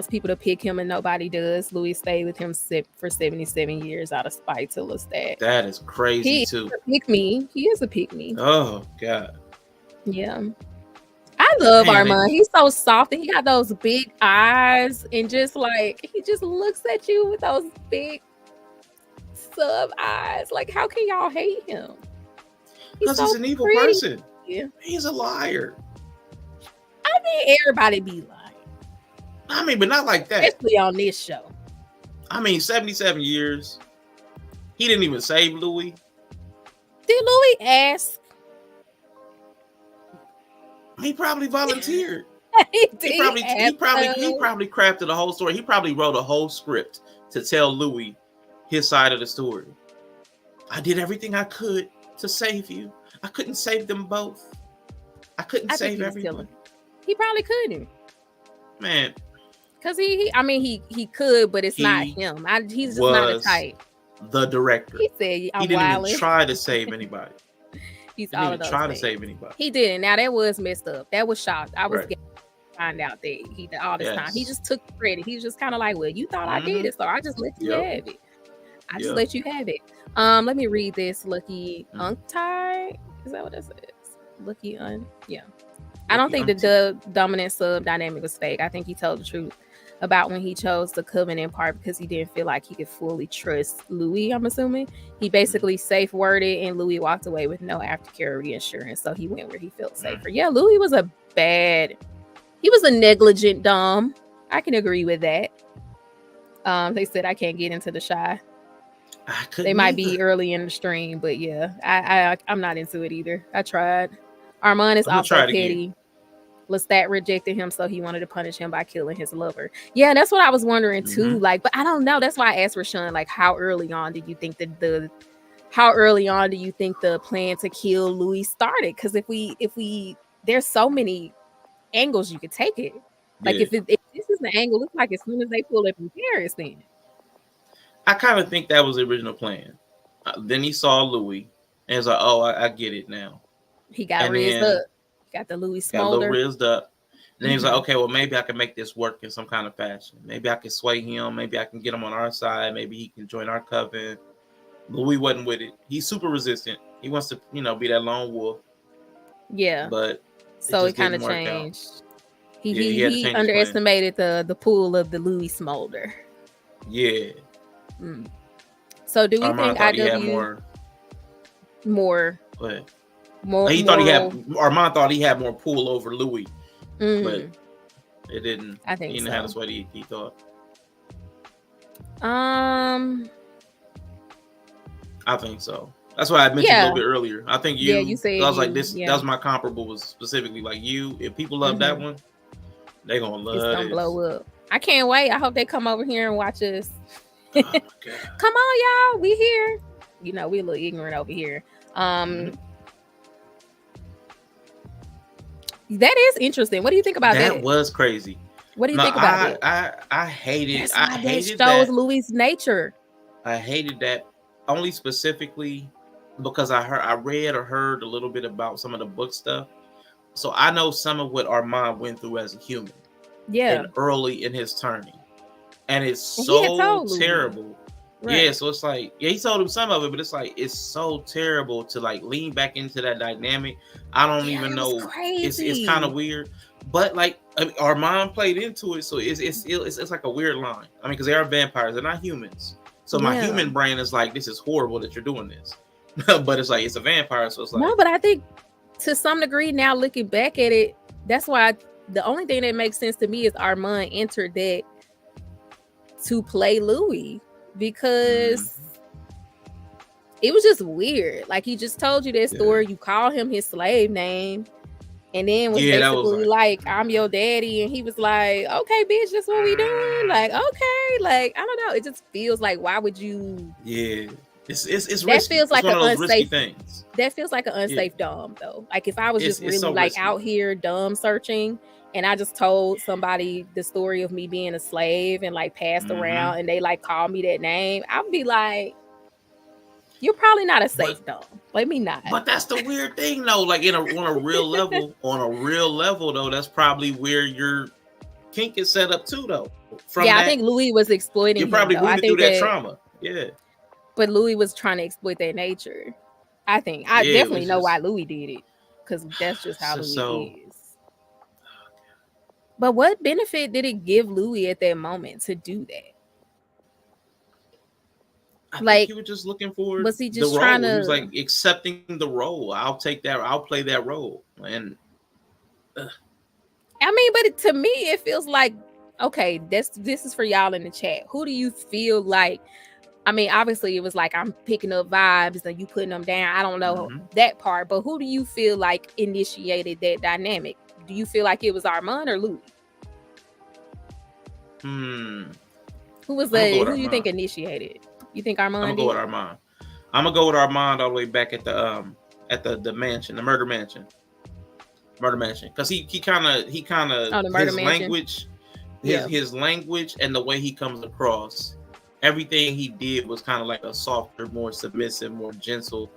people to pick him and nobody does. Louis stayed with him for 77 years out of spite to Lestat. That is crazy too. He is a pick me. Oh God. Yeah. I love Armand. He's so soft and he got those big eyes and just like he just looks at you with those big sub eyes. Like, how can y'all hate him? Because he's an evil person. Yeah. He's a liar. I mean, everybody be lying. I mean, but not like that. Especially on this show. I mean, 77 years. He didn't even save Louis. Did Louis ask? He probably volunteered. He probably crafted a whole story. He probably wrote a whole script to tell Louis his side of the story. I did everything I could to save you. I couldn't save them both. I couldn't save everyone. He probably couldn't. Man. Because he could, but it's not him. He's just not a type. The director. He said, he didn't even try to save anybody. He didn't even try to save anybody. He didn't. Now that was messed up. That was shocked. I was getting to find out that he did all this time. He just took credit. He was just kind of like, well, you thought I did it, so I just let you have it. I just let you have it. Let me read this. Lucky Unktie. Is that what it says? Lucky yeah. I don't think the dominant sub dynamic was fake. I think he told the truth about when he chose the coven in part because he didn't feel like he could fully trust Louis, I'm assuming. He basically safe worded and Louis walked away with no aftercare reinsurance. So he went where he felt safer. Yeah, Louis was a negligent dom. I can agree with that. They said I can't get into the shy. They might be early in the stream, but yeah, I'm not into it either. I tried. Armand is also petty. Lestat rejected him, so he wanted to punish him by killing his lover. Yeah, that's what I was wondering too. Like, but I don't know. That's why I asked Rshaun, like, how early on do you think the plan to kill Louis started? Because if we there's so many angles you could take it. Like if this is the angle, it's like as soon as they pull up in Paris, then I kind of think that was the original plan. Then he saw Louis and was like, "Oh, I get it now." He got raised up. Got the Louis smolder. Got a little rizzed up. Then he was like, okay, well, maybe I can make this work in some kind of fashion. Maybe I can sway him. Maybe I can get him on our side. Maybe he can join our coven. Louis wasn't with it. He's super resistant. He wants to, be that lone wolf. Yeah. But so it kind of changed. He underestimated the pool of the Louis smolder. Yeah. So do we think IW more? What? Armand thought he had more pull over Louis, but it didn't. I think he didn't have the sweat he thought. I think so. That's why I mentioned a little bit earlier. I think you said I was like this. That was my comparable. Was specifically like you. If people love that one, they're gonna love it. It's gonna blow up. I can't wait. I hope they come over here and watch us. Oh my God. Come on, y'all. We here. We a little ignorant over here. That is interesting. What do you think about that? That was crazy. What do you think about it? I hated. I hated that. Shows Louis' nature. I hated that only specifically because I read or heard a little bit about some of the book stuff, so I know some of what Armand went through as a human. Yeah. And early in his turning, and it's so terrible. Right. Yeah, so it's like, he told him some of it, but it's like, it's so terrible to like lean back into that dynamic. I don't even know. It's kind of weird, but like Armand played into it, so it's like a weird line. I mean, because they are vampires, they're not humans. So my human brain is like, this is horrible that you're doing this, but it's like it's a vampire, so it's like no. But I think to some degree now, looking back at it, that's why the only thing that makes sense to me is Armand entered that to play Louis. Because it was just weird. Like he just told you that story. You call him his slave name, and then was basically like, "I'm your daddy," and he was like, "Okay, bitch, that's what we doing." Like, okay, like I don't know. It just feels like, why would you? Yeah, it's risky. That feels like an unsafe things. That feels like an unsafe dom though. Like if I was just really so like risky. Out here dom searching. And I just told somebody the story of me being a slave and like passed around and they like called me that name, I'd be like, you're probably not a safe dog. Let me not. But that's the weird thing though. Like on a real level though, that's probably where you're kink is set up too, though. I think Louis was exploiting. You probably rooted through that trauma. Yeah. But Louis was trying to exploit their nature. I think I definitely know why Louis did it, because that's just how Louis is. But what benefit did it give Louis at that moment to do that? I think he was just looking for was he just trying to? He was like accepting the role. I'll take that. I'll play that role. And I mean, but to me, it feels like, okay, this is for y'all in the chat. Who do you feel like? I mean, obviously, it was like I'm picking up vibes and you putting them down. I don't know that part, but who do you feel like initiated that dynamic? Do you feel like it was Armand or Louis? Who was the? Who do you think initiated? You think Armand? I'm gonna go with Armand. I'm gonna go with Armand all the way back at the mansion, the murder mansion, because he kind of his language, his language and the way he comes across, everything he did was kind of like a softer, more submissive, more gentle.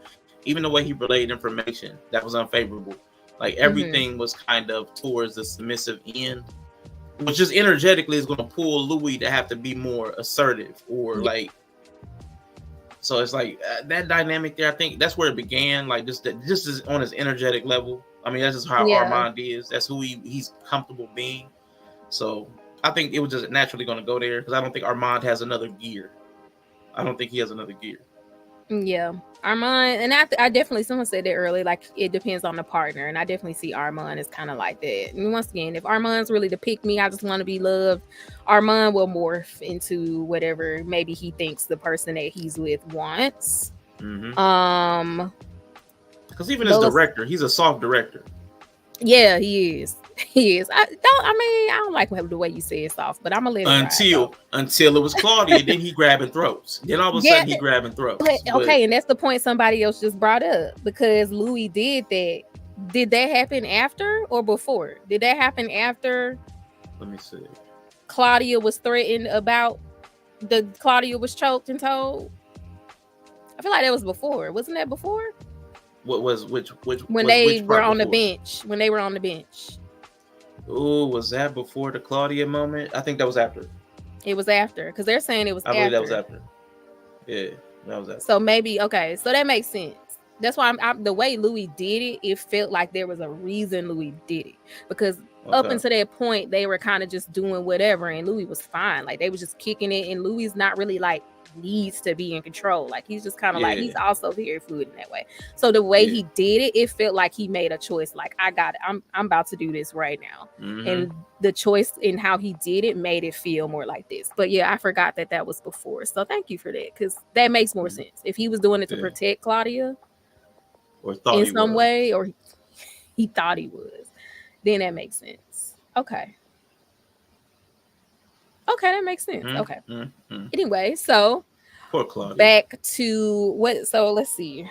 Even the way he relayed information that was unfavorable, like everything was kind of towards the submissive end, which just energetically is going to pull Louis to have to be more assertive or like. So it's like that dynamic there. I think that's where it began. Like just is on his energetic level. I mean, that's just how Armand is. That's who he's comfortable being. So I think it was just naturally going to go there because I don't think Armand has another gear. I don't think he has another gear. Yeah, Armand, and I definitely, someone said that earlier, like it depends on the partner, and I definitely see Armand as kind of like that. And once again, if Armand's really to pick me, I just want to be loved, Armand will morph into whatever maybe he thinks the person that he's with wants. Because even as director, he's a soft director. Yeah, he is. He is. I don't like the way you say it soft, but I'm gonna let it until it was Claudia. Then he grabbing throats. Then all of a sudden he grabbing throats. Okay, and that's the point somebody else just brought up, because Louis did that. Did that happen after or before? Did that happen after? Let me see. Claudia was threatened about Claudia was choked and told. I feel like that was before. Wasn't that before? What was which? When they were on the bench. When they were on the bench. Oh, was that before the Claudia moment? I think that was after. It was after, because they're saying it was after. I believe that was after. Yeah, that was after. So maybe, okay, so that makes sense. That's why the way Louis did it, it felt like there was a reason Louis did it. Because up until that point, they were kind of just doing whatever, and Louis was fine. Like, they was just kicking it, and Louis not really, like, needs to be in control. Like, he's just kind of like, he's also very fluid in that way. So the way he did it, it felt like he made a choice. Like, I got it. I'm about to do this right now. And the choice in how he did it made it feel more like this. But yeah, I forgot that was before. So thank you for that, because that makes more sense. If he was doing it to protect Claudia or thought in some way, or he thought he was, then that makes sense. Okay, that makes sense. Okay. Anyway, so poor Claudia. Back to what? So let's see.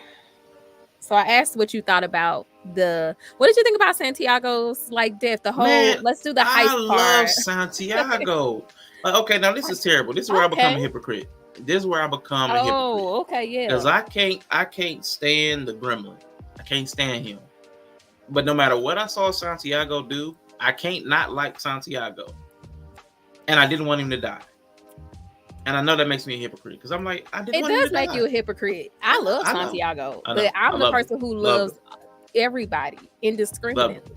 So I asked what you thought about what did you think about Santiago's like death? The whole let's do the heist part. I love Santiago. Okay, now this is terrible. This is where I become a hypocrite. This is where I become a hypocrite. Oh, okay, yeah. Because I can't stand the gremlin. I can't stand him. But no matter what I saw Santiago do, I can't not like Santiago. And I didn't want him to die. And I know that makes me a hypocrite, because I'm like, I didn't want him to die. It does make you a hypocrite. I love Santiago, but I'm the person who loves everybody indiscriminately.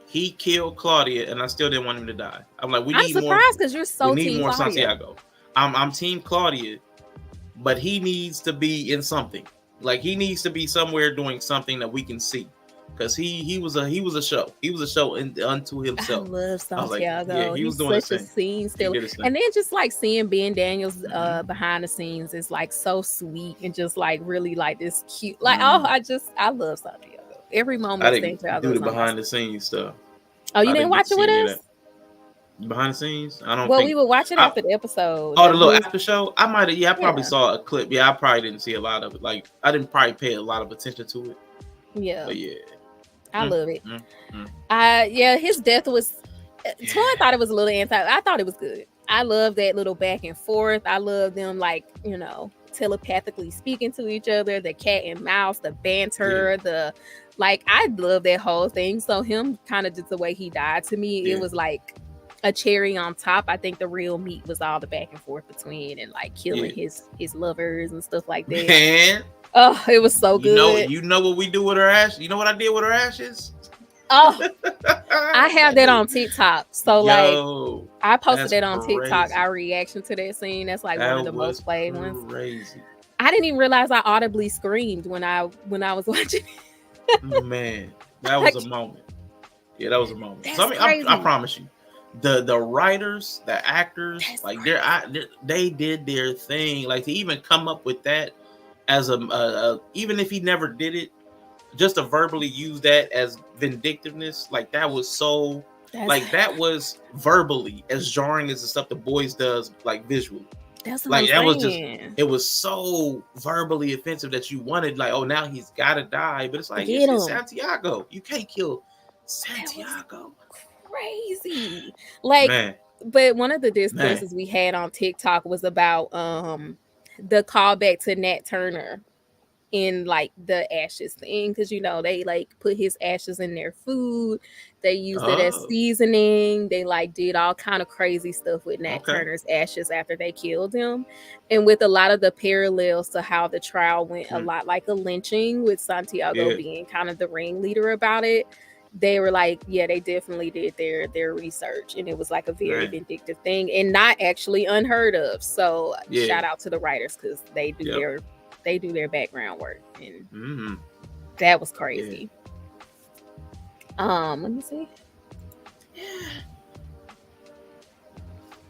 He killed Claudia, and I still didn't want him to die. I'm like, I'm surprised because you're so we need more Claudia. Santiago. I'm team Claudia, but he needs to be in something. Like, he needs to be somewhere doing something that we can see. Because he was a show. He was a show unto himself. I love Santiago. Like, he was doing such a scene still. And then just like seeing Ben Daniels behind the scenes is like so sweet and just like really like this cute. Like I love Santiago. Every moment. I didn't do the behind the scenes stuff. Oh, you didn't watch it with us? Behind the scenes? I don't. Well, we would watch it after the episode. Oh, the little after show. I might have. Yeah, I probably saw a clip. Yeah, I probably didn't see a lot of it. Like, I didn't probably pay a lot of attention to it. Yeah. But yeah. I love it. His death was. Twan thought it was a little I thought it was good. I love that little back and forth. I love them, like, telepathically speaking to each other. The cat and mouse, the banter, I love that whole thing. So him kind of just the way he died to me, it was like, a cherry on top. I think the real meat was all the back and forth between and like killing his lovers and stuff like that. Man, oh, it was so good. You know what we do with her ashes? You know what I did with her ashes? Oh, I have that on TikTok. So like, I posted that on TikTok. Our reaction to that scene. That's like one of the most played ones. Crazy. I didn't even realize I audibly screamed when I was watching. Man, that was a moment. Yeah, that was a moment. So, I promise you, the writers, the actors, that's like they did their thing. Like to even come up with that as a even if he never did it, just to verbally use that as vindictiveness, like that was so that was verbally as jarring as the stuff the boys does, like visually. That's what I'm was saying. It was so verbally offensive that you wanted, like, oh, now he's gotta die. But it's like, it's Santiago. You can't kill Santiago. Crazy. Like, man. But one of the discourses we had on TikTok was about the callback to Nat Turner in like the ashes thing, because you know they like put his ashes in their food, they used it as seasoning, they like did all kind of crazy stuff with Nat Turner's ashes after they killed him. And with a lot of the parallels to how the trial went, a lot like a lynching, with Santiago being kind of the ringleader about it, they were like, yeah, they definitely did their research, and it was like a very vindictive thing and not actually unheard of. So shout out to the writers, because they do their background work, and that was crazy. Let me see.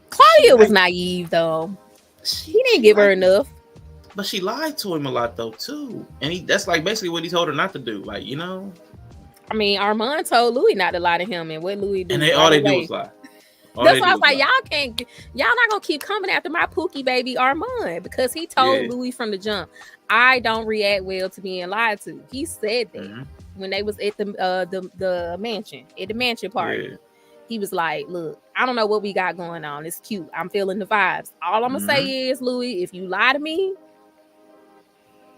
Claudia was naive though. He didn't give her enough. But she lied to him a lot though too, and that's like basically what he told her not to do. Like, you know. I mean, Armand told Louis not to lie to him, and what Louis do? And all they do is lie. That's why I was like, y'all not gonna keep coming after my Pookie baby Armand, because he told Louis from the jump, I don't react well to being lied to. He said that when they was at the mansion party. Yeah. He was like, look, I don't know what we got going on. It's cute. I'm feeling the vibes. All I'm gonna say is, Louis, if you lie to me,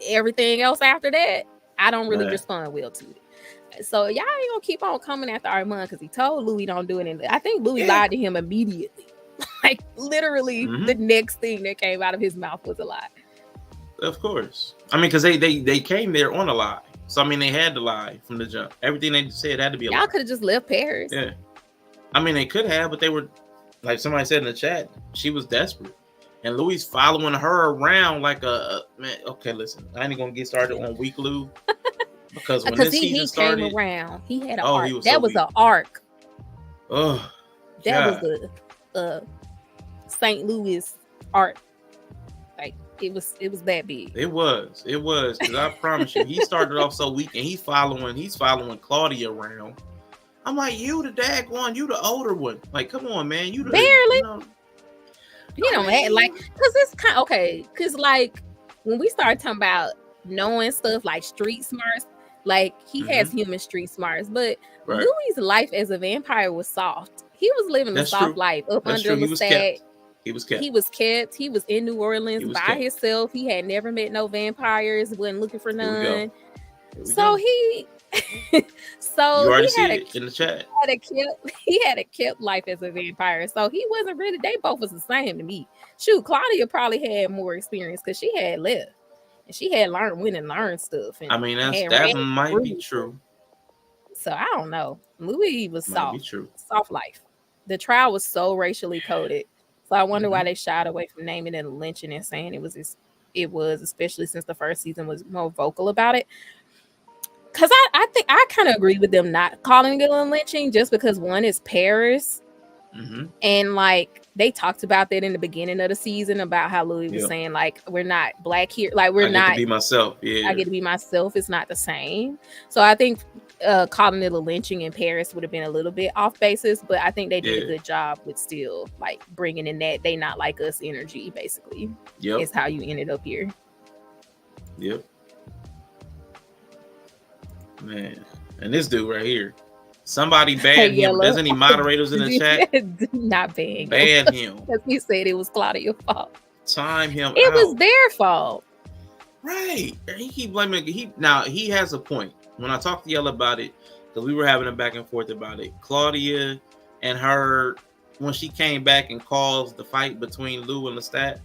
everything else after that, I don't really respond well to it. So y'all ain't gonna keep on coming after Armand, because he told Louis don't do it. And I think Louis lied to him immediately. Like literally the next thing that came out of his mouth was a lie. Of course. I mean, because they came there on a lie. So I mean, they had to lie from the jump. Everything they said had to be a lie. Y'all could have just left Paris. Yeah. I mean, they could have, but they were, like somebody said in the chat, she was desperate. And Louis following her around like a man. Okay, listen, I ain't gonna get started on Weak Lou. Because when this season started, came around, he had an arc. That was an arc. Oh, that was a St. Louis arc. Like it was that big. It was. Because I promise you, he started off so weak, and he's following Claudia around. I'm like, you the dag one, you the older one. Like, come on, man, you the barely. You don't act like, because it's kind of okay. Because like when we start talking about knowing stuff like street smarts. Like he has human street smarts, but Louis' life as a vampire was soft. He was living a soft life up under Lestat. He was kept. He was in New Orleans by himself. He had never met no vampires. Wasn't looking for none. So he, so you already see it in the chat. He had a kept life as a vampire. So he wasn't really. They both was the same to me. Shoot, Claudia probably had more experience because she had left. And she had went and learned stuff. And I mean, that might be true. So I don't know. Louis was soft. Soft life. The trial was so racially coded. So I wonder why they shied away from naming it a lynching and saying it was, especially since the first season was more vocal about it. Because I think I kind of agree with them not calling it a lynching, just because one is Paris. And like they talked about that in the beginning of the season about how Louis was saying like we're not black here, like I get to be myself. I get to be myself. It's not the same. So I think calling it a lynching in Paris would have been a little bit off basis, but I think they did a good job with still like bringing in that they not like us energy. Basically, is how you ended up here. Yep, man, and this dude right here. Somebody ban him. There's any moderators in the chat? Do not ban him. Because he said it was Claudia's fault. Time him It out. was their fault. Right. And he keep blaming. He has a point. When I talked to y'all about it, because we were having a back and forth about it, Claudia and her when she came back and caused the fight between Lou and Lestat,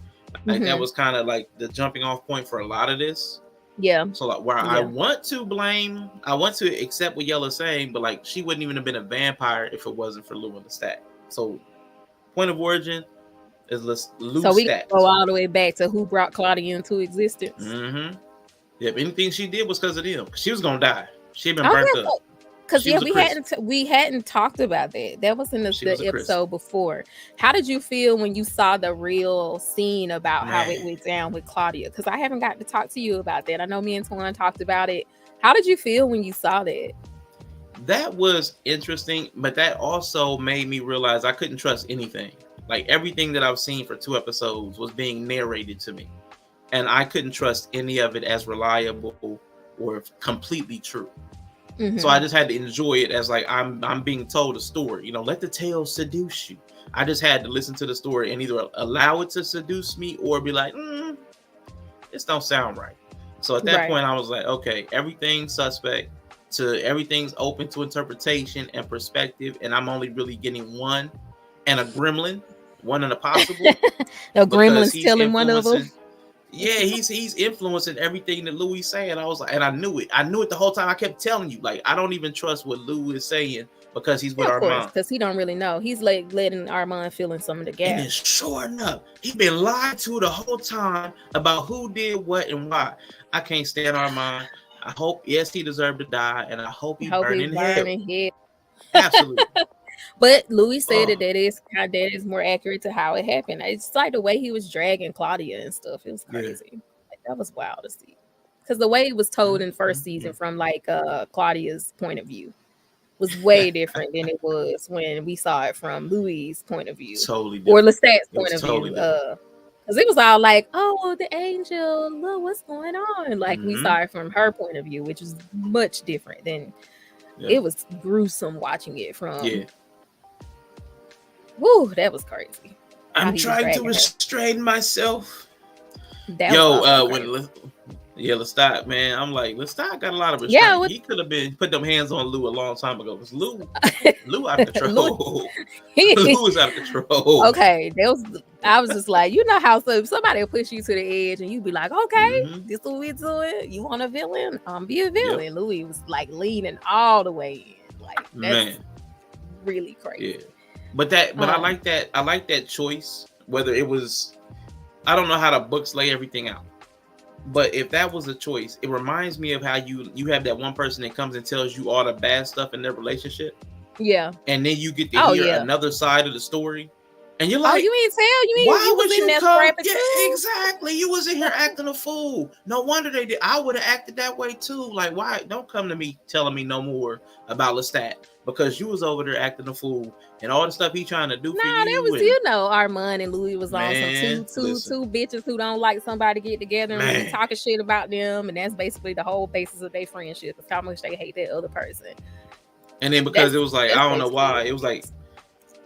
like that was kind of like the jumping off point for a lot of this. Yeah. So like where I want to accept what Yella's saying, but like she wouldn't even have been a vampire if it wasn't for Lou and Lestat. So point of origin is Lou. So we go all the way back to who brought Claudia into existence. Mm-hmm. Yep. Anything she did was because of them. She was gonna die. She had been burnt up. Because we hadn't talked about that. That was in the episode before. How did you feel when you saw the real scene about how it went down with Claudia? Because I haven't got to talk to you about that. I know me and Twan talked about it. How did you feel when you saw that? That was interesting, but that also made me realize I couldn't trust anything. Like everything that I've seen for 2 episodes was being narrated to me, and I couldn't trust any of it as reliable or completely true. So I just had to enjoy it as like I'm being told a story. You know, let the tale seduce you. I just had to listen to the story and either allow it to seduce me or be like, this don't sound right. So at that point, I was like, okay, everything's suspect. Everything's open to interpretation and perspective, and I'm only really getting one and a gremlin, one and a possible. The gremlin's telling one of them. Yeah, he's influencing everything that Louis saying. I was like, and I knew it the whole time. I kept telling you, like, I don't even trust what Lou is saying because he's with Armand. Because he don't really know. He's like letting Armand fill in some of the gaps. And then sure enough, he been lied to the whole time about who did what and why. I can't stand Armand. I hope, yes, he deserved to die, and I hope he burn in hell. Absolutely. But Louis said that is more accurate to how it happened. It's like the way he was dragging Claudia and stuff. It was crazy. Yeah. Like, that was wild to see. Because the way it was told in first season from like Claudia's point of view was way different than it was when we saw it from Louis' point of view. Totally different. Or Lestat's point of view. Because it was all like, oh, the angel, look, what's going on? Like we saw it from her point of view, which was much different than it was gruesome watching it from. Yeah. Woo, that was crazy. I'm trying to restrain myself. Lestat, man, I'm like, Lestat got a lot of restraint. Yeah, he could have been put them hands on Lou a long time ago. Because Lou out of control. Lou is out of control. Okay, I was just like, you know how somebody will push you to the edge and you be like, okay, this is what we doing. You want a villain? Be a villain. Yep. Louis was like leaning all the way in. Like that's really crazy. Yeah. But I like that. I like that choice. Whether it was, I don't know how the books lay everything out. But if that was a choice, it reminds me of how you have that one person that comes and tells you all the bad stuff in their relationship. Yeah. And then you get to hear another side of the story. And you're like, you ain't tell? You mean you was in that scrapping too? Exactly. You was in here acting a fool. No wonder they did. I would have acted that way too. Like, why? Don't come to me telling me no more about Lestat. Because you was over there acting a fool and all the stuff he trying to do for you. That was, Armand and Louis was on some two bitches who don't like somebody get together and be talking shit about them. And that's basically the whole basis of their friendship. Is how much they hate that other person. And then because it was like, I don't know why. It was like,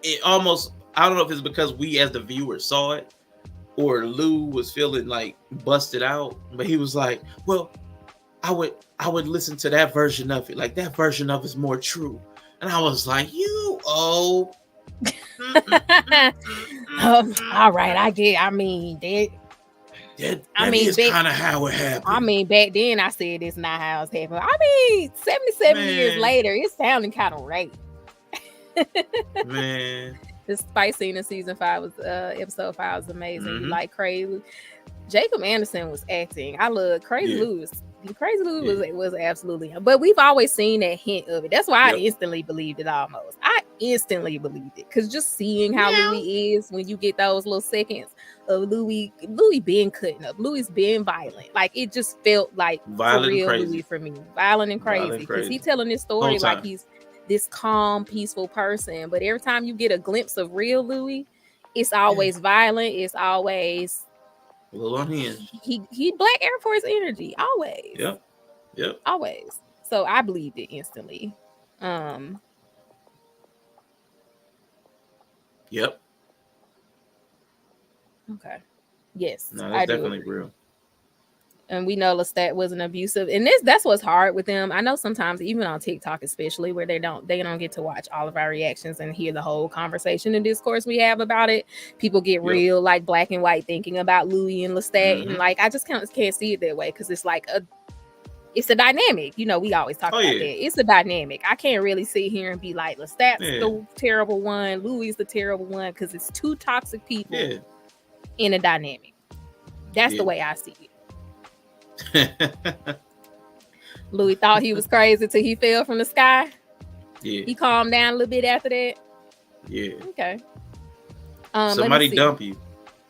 it almost, I don't know if it's because we as the viewer saw it or Lou was feeling like busted out. But he was like, well, I would listen to that version of it. Like that version of it's more true. And I was like, all right, I get. I mean, that is kind of how it happened. I mean, back then I said it's not how it's happened. I mean, 77 years later, it's sounding kind of right. Man, the fight scene in season 5 was episode 5 was amazing. Like crazy. Jacob Anderson was acting. I love Crazy Lou. Crazy Lou was absolutely him. But we've always seen that hint of it. That's why I instantly believed it almost. I instantly believed it. Because just seeing how Louis is when you get those little seconds of Louis being cutting up. Louis being violent. Like it just felt like violent, for real Louis for me. Violent and crazy. Because he's telling this story like he's this calm, peaceful person. But every time you get a glimpse of real Louis, it's always violent. It's always a little unhinged. He Black Air Force energy always. Yep. Always. So I believed it instantly. Yep. Okay. Yes. No, that's definitely real. And we know Lestat wasn't abusive. And that's what's hard with them. I know sometimes even on TikTok, especially where they don't get to watch all of our reactions and hear the whole conversation and discourse we have about it. People get real like black and white thinking about Louis and Lestat. And like I just can't see it that way because it's like it's a dynamic. You know, we always talk about that. It's a dynamic. I can't really sit here and be like, Lestat's the terrible one, Louis is the terrible one, because it's two toxic people in a dynamic. That's the way I see it. Louis thought he was crazy till he fell from the sky. He calmed down a little bit after that. Okay. Somebody dump you.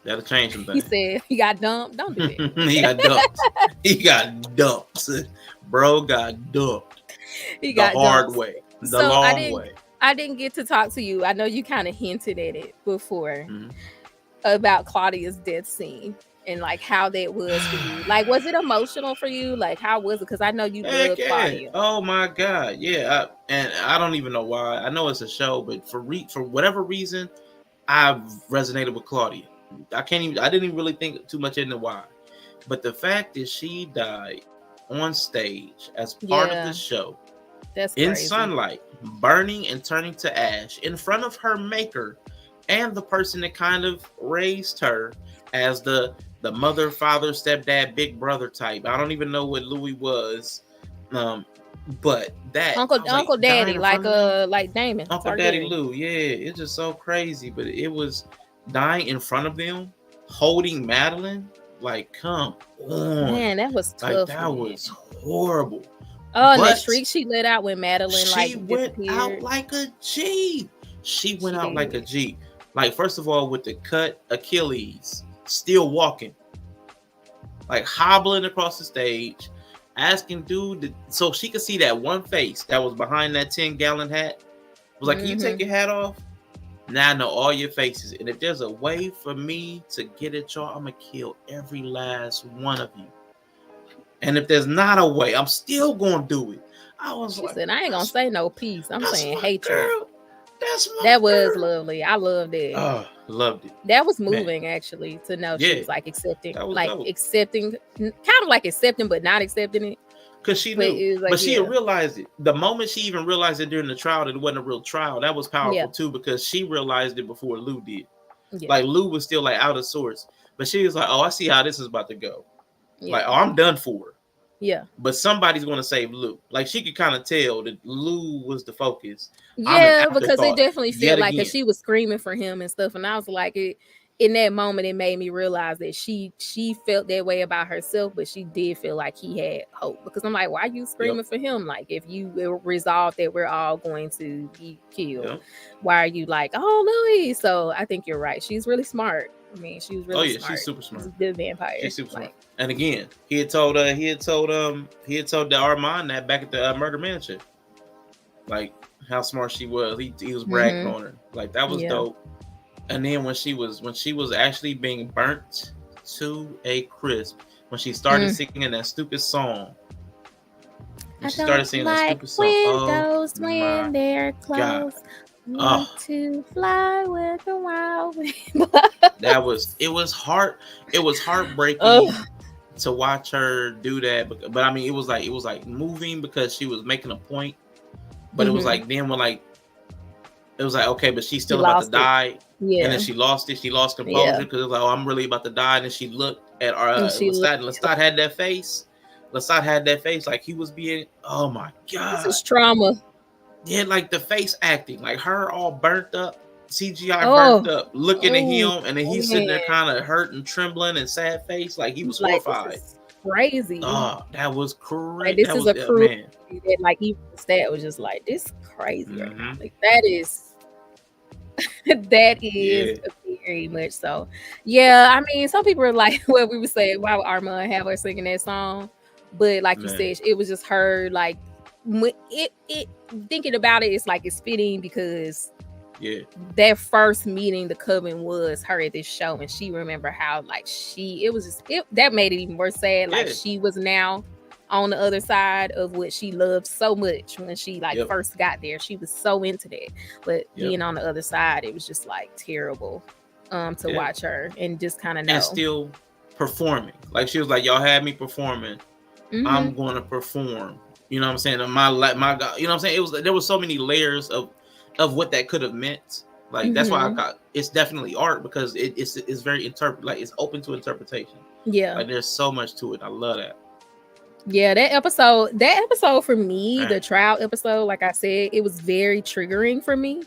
That'll change some things. He said he got dumped. Don't do it. He got dumped. He got dumped. Bro got dumped. He got the hard way. The long way. I didn't get to talk to you. I know you kind of hinted at it before about Claudia's death scene. And like how that was for you. Like, was it emotional for you? Like, how was it? Because I know you love Claudia. Oh my God, yeah. And I don't even know why. I know it's a show, but for whatever reason, I've resonated with Claudia. I didn't even really think too much into why. But the fact is, she died on stage as part of the show. That's in crazy. Sunlight, burning and turning to ash in front of her maker and the person that kind of raised her as the mother, father, stepdad, big brother type. I don't even know what Louis was, but that Uncle Daddy, like Damon, Uncle Daddy Lou. Yeah, it's just so crazy. But it was dying in front of them, holding Madeline. Like, come on, man, that was tough. Like, that was horrible. Oh, and that shriek she let out when Madeline went out like a G. She went out like a G. Like, first of all, with the cut Achilles, still walking, like hobbling across the stage, asking dude so she could see that one face that was behind that 10-gallon hat. Was like, can you take your hat off? Now I know all your faces, and if there's a way for me to get at y'all, I'm gonna kill every last one of you. And if there's not a way, I'm still gonna do it. She said, I ain't gonna say no peace. I'm saying hatred. Girl. That was lovely. I loved it. Oh, loved it. That was moving, actually, to know she was like accepting, kind of like accepting, but not accepting it. Because she knew, but she realized it. The moment she even realized it during the trial, that it wasn't a real trial. That was powerful too, because she realized it before Lou did. Like, Lou was still like out of sorts, but she was like, "Oh, I see how this is about to go." Like, "Oh, I'm done for her." Yeah. But somebody's going to save Lou. Like, she could kind of tell that Lou was the focus. Yeah, because it definitely felt like that she was screaming for him and stuff. And I was like, in that moment, it made me realize that she felt that way about herself, but she did feel like he had hope. Because I'm like, why are you screaming for him? Like, if you resolve that we're all going to be killed, why are you like, oh, Louis? So I think you're right. She's really smart. I mean, she was really smart. She's super smart. She's a good vampire. She's super smart. And again, he had told the Armand that back at the murder mansion, like how smart she was. He was bragging on her. Like, that was dope. And then when she was actually being burnt to a crisp, when she started singing that stupid song. When she started singing that stupid song. Windows when they're closed. Want to fly with the wild wind. It was heartbreaking to watch her do that. But I mean, it was like moving because she was making a point. But it was like, then when it was like, okay, but she's still about to die. Yeah. And then she lost it. She lost composure because it was like, oh, I'm really about to die. And then she looked at Lestat. Lestat had that face. Lestat had that face like he was being, oh my God. This is trauma. Yeah, like the face acting, like her all burnt up, CGI burnt up, looking at him, and then he's sitting there kind of hurt and trembling and sad face, like he was horrified. This is crazy. Oh, that was crazy. Like, this is a crew that, like, even Stat was just like, this is crazy right now. Like, that is very much so. Yeah, I mean, some people are like, well, we would say, why would Armand have her singing that song? But like you said, it was just her, like, it thinking about it, it's like it's fitting because that first meeting the coven was her at this show, and she remember how like that made it even more sad. Like, she was now on the other side of what she loved so much when she first got there. She was so into that, but being on the other side, it was just like terrible to watch her and just kind of know. performing. Like she was like, y'all had me performing. I'm going to perform. You know what I'm saying? And my God, you know what I'm saying? It was, there was so many layers of what that could have meant. Like that's why I got, it's definitely art, because it's very like it's open to interpretation. Yeah. Like there's so much to it. I love that. Yeah, that episode for me, the trial episode, like I said, it was very triggering for me.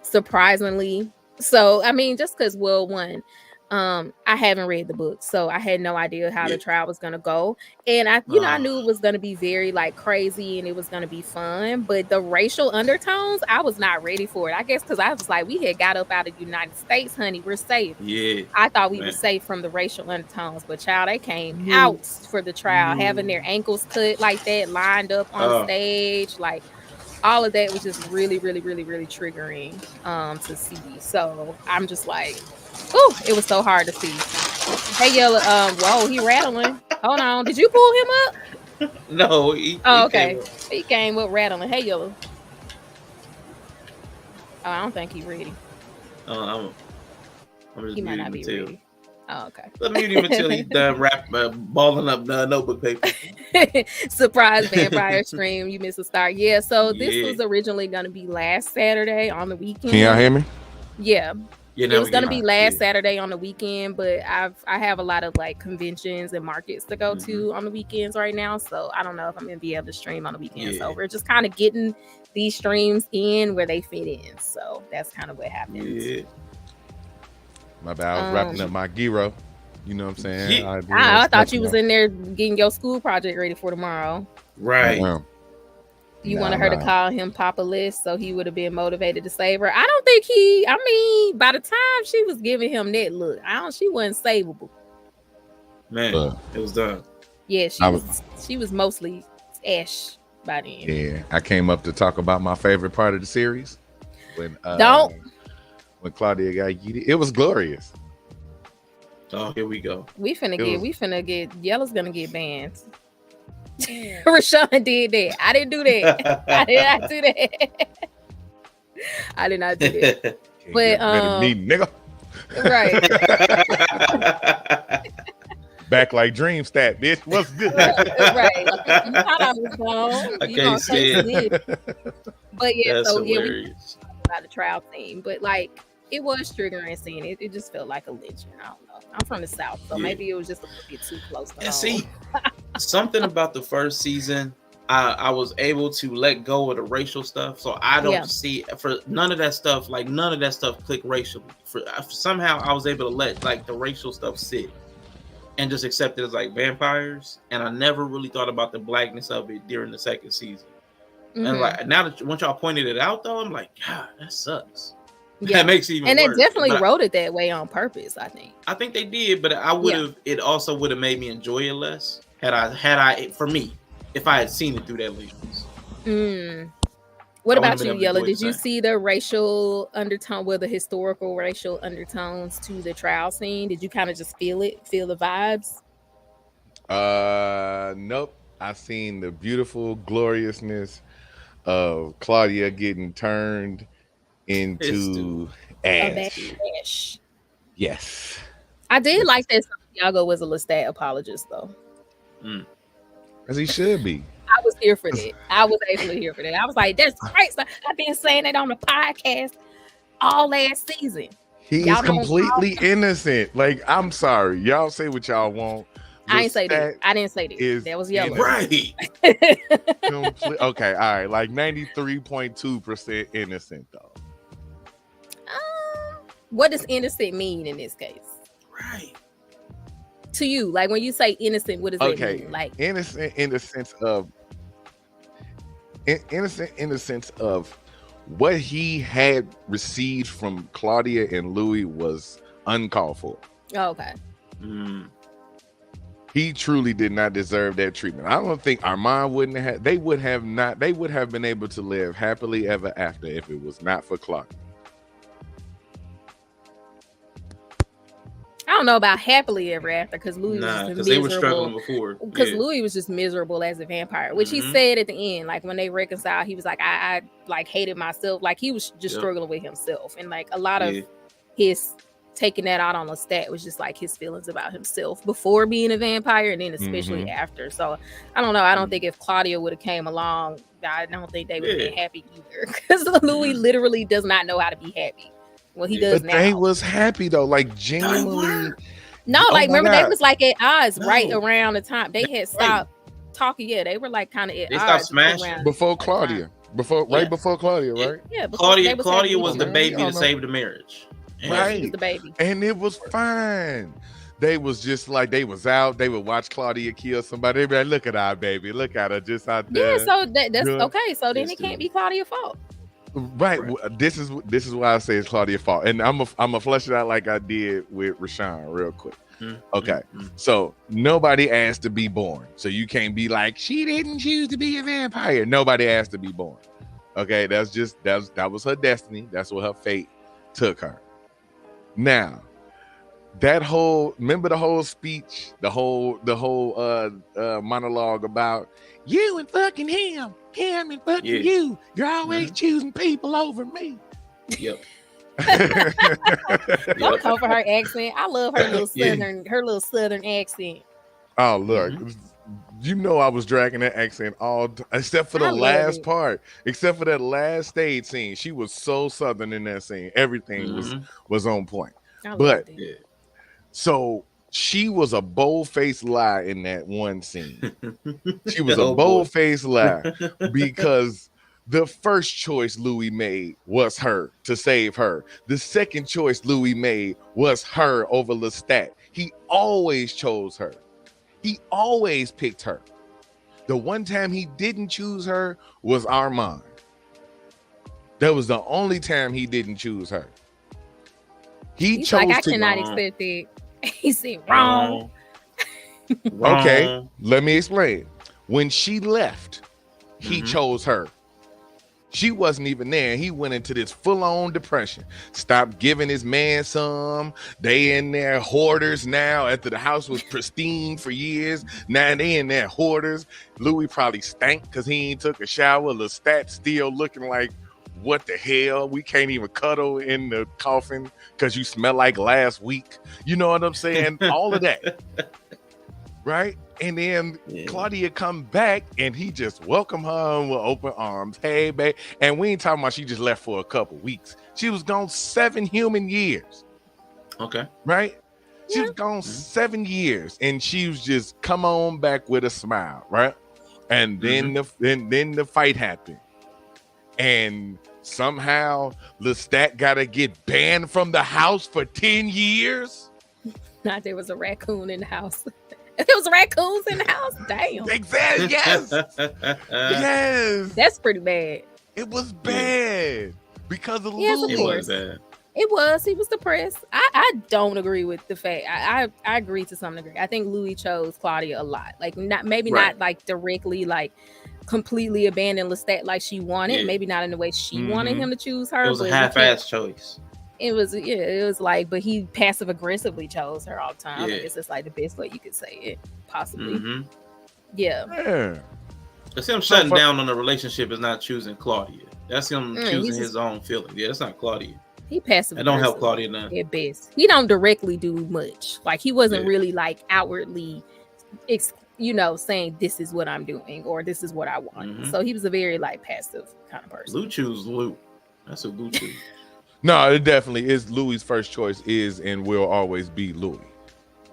Surprisingly. So, I mean, just because, well, one, I haven't read the book, so I had no idea how the trial was gonna go, and I knew it was gonna be very like crazy and it was gonna be fun, but the racial undertones, I was not ready for it. I guess because I was like, we had got up out of the United States, honey, we're safe. Yeah, I thought we were safe from the racial undertones, but child, they came out for the trial, having their ankles cut like that, lined up on stage, like all of that was just really, really, really, really triggering to see. So I'm just like, ooh, it was so hard to see. Hey, Yellow, whoa, he rattling. Hold on. Did you pull him up? No. Okay. He came up rattling. Hey, Yellow. Oh, I don't think he's ready. I'm just he might not be ready. Oh, okay. Let me mute him until he's done balling up the notebook paper. Surprise vampire stream. You missed a start. Yeah, so this was originally going to be last Saturday on the weekend. Can y'all hear me? Yeah. It was going to be last Saturday on the weekend, but I have a lot of like conventions and markets to go to on the weekends right now, so I don't know if I'm going to be able to stream on the weekend. So we're just kind of getting these streams in where they fit in. So that's kind of what happened. Yeah. My bad. I was wrapping up my gyro. You know what I'm saying? I thought you was in there getting your school project ready for tomorrow. Right. You wanted her to call him Papa List so he would have been motivated to save her. I don't think by the time she was giving him that look, she wasn't savable. Man, it was done. Yeah, she was mostly ash by then. Yeah, I came up to talk about my favorite part of the series. When Claudia got yeeted. It was glorious. Oh, here we go. We finna get Yellow's gonna get banned. Rshaun did that. I didn't do that. I did not do that. I did not do that. But me, nigga. Right. Back like dream stat, bitch. What's good? Right. You thought I was gone. I can't say it. But yeah, that's so hilarious. We about the trial thing, but like it was triggering seeing it. It just felt like a lynching. I don't know. I'm from the South, so maybe it was just a little bit too close to home. See, something about the first season, I was able to let go of the racial stuff, so I don't see for none of that stuff. Like none of that stuff clicked racially. Somehow I was able to let like the racial stuff sit and just accept it as like vampires. And I never really thought about the blackness of it during the second season. And like now that once y'all pointed it out, though, I'm like, God, that sucks. Yeah, that makes it even worse. And they definitely wrote it that way on purpose. I think they did, but I would have. It also would have made me enjoy it less had I for me if I had seen it through that lens. What about you, Yellow? Did you see the racial undertone, the historical racial undertones to the trial scene? Did you kind of just feel the vibes? Nope. I seen the beautiful gloriousness of Claudia getting turned into ash. Yes. I did like that Santiago was a Lestat apologist, though. As he should be. I was here for that. I was actually here for that. I was like, that's great. I've been saying that on the podcast all last season. He's completely innocent. Like, I'm sorry. Y'all say what y'all want. I didn't say that. I didn't say that. That was Yellow. Right. Okay. All right. Like 93.2% innocent, though. What does innocent mean in this case? Right. To you, like when you say innocent, what does that mean? Like innocent in the sense of what he had received from Claudia and Louis was uncalled for. Oh, okay. He truly did not deserve that treatment. I don't think Armand wouldn't have. They would have been able to live happily ever after if it was not for Claudia. I don't know about happily ever after because Louis was miserable. They were struggling before. Because Louis was just miserable as a vampire, which he said at the end, like when they reconciled, he was like, I like hated myself. Like he was just struggling with himself, and like a lot of his taking that out on Lestat was just like his feelings about himself before being a vampire, and then especially after. So I don't know. I don't think if Claudia would have came along, I don't think they would have been happy either, because Louis literally does not know how to be happy. Well, he does now. They was happy though, like genuinely. No, like remember they was like at odds right around the time they had stopped talking. Yeah, they were like kind of at odds. Stopped smashing before Claudia. Before Claudia, right? Yeah, Claudia was the baby to save the marriage. Right. She was the baby. And it was fine. They was just like, they was out. They would watch Claudia kill somebody. They'd be like, look at our baby. Look at her just out there. Yeah, so that's okay. So then it can't be Claudia's fault. Right. This is why I say it's Claudia's fault. And I'm a flush it out like I did with Rshaun real quick. Okay. So nobody asked to be born. So you can't be like, she didn't choose to be a vampire. Nobody asked to be born. Okay. That was her destiny. That's what her fate took her. Now, remember the whole speech, the whole monologue about you and fucking him and fucking you. You're always choosing people over me. Yep. Don't come for her accent. I love her little southern accent. Oh, look. You know I was dragging that accent except for the last part, except for that last stage scene. She was so southern in that scene. Everything was on point. But so she was a bold-faced lie in that one scene. She was a bold-faced lie because the first choice Louis made was her to save her. The second choice Louis made was her over Lestat. He always chose her. He always picked her. The one time he didn't choose her was Armand. That was the only time he didn't choose her. He's chose like, I cannot accept it. He said wrong. Okay, let me explain. When she left, he chose her. She wasn't even there. He went into this full-on depression. Stopped giving his man some. They in there hoarders now. After the house was pristine for years, now they in there hoarders. Louis probably stank because he ain't took a shower. Lestat still looking like, what the hell? We can't even cuddle in the coffin because you smell like last week. You know what I'm saying? All of that. Right? And then Claudia come back and he just welcomed her with open arms. Hey, babe. And we ain't talking about she just left for a couple weeks. She was gone 7 human years. Okay. Right? She was gone 7 years and she was just come on back with a smile. Right? And then the fight happened. And somehow Lestat got to get banned from the house for 10 years. Not there was a raccoon in the house. There was raccoons in the house. Damn. Exactly. Yes. Yes. That's pretty bad. It was bad because of yes, Louis. Of course. It was. He was depressed. I don't agree with the fact. I agree to some degree. I think Louis chose Claudia a lot. Like not like directly like completely abandoned Lestat like she wanted. Maybe not in the way she wanted him to choose her. It was a half-ass choice. It was like, but he passive aggressively chose her all the time. I guess it's like the best way you could say it, possibly. Yeah. It's him shutting down on the relationship is not choosing Claudia. That's him choosing his own feelings. Yeah, it's not Claudia. He passive. I don't help Claudia none. At best, he don't directly do much. Like he wasn't really like outwardly, saying this is what I'm doing or this is what I want. So he was a very like passive kind of person. Lou choose Lou. That's what Lou choose. No, it definitely is. Louis' first choice is and will always be Louis.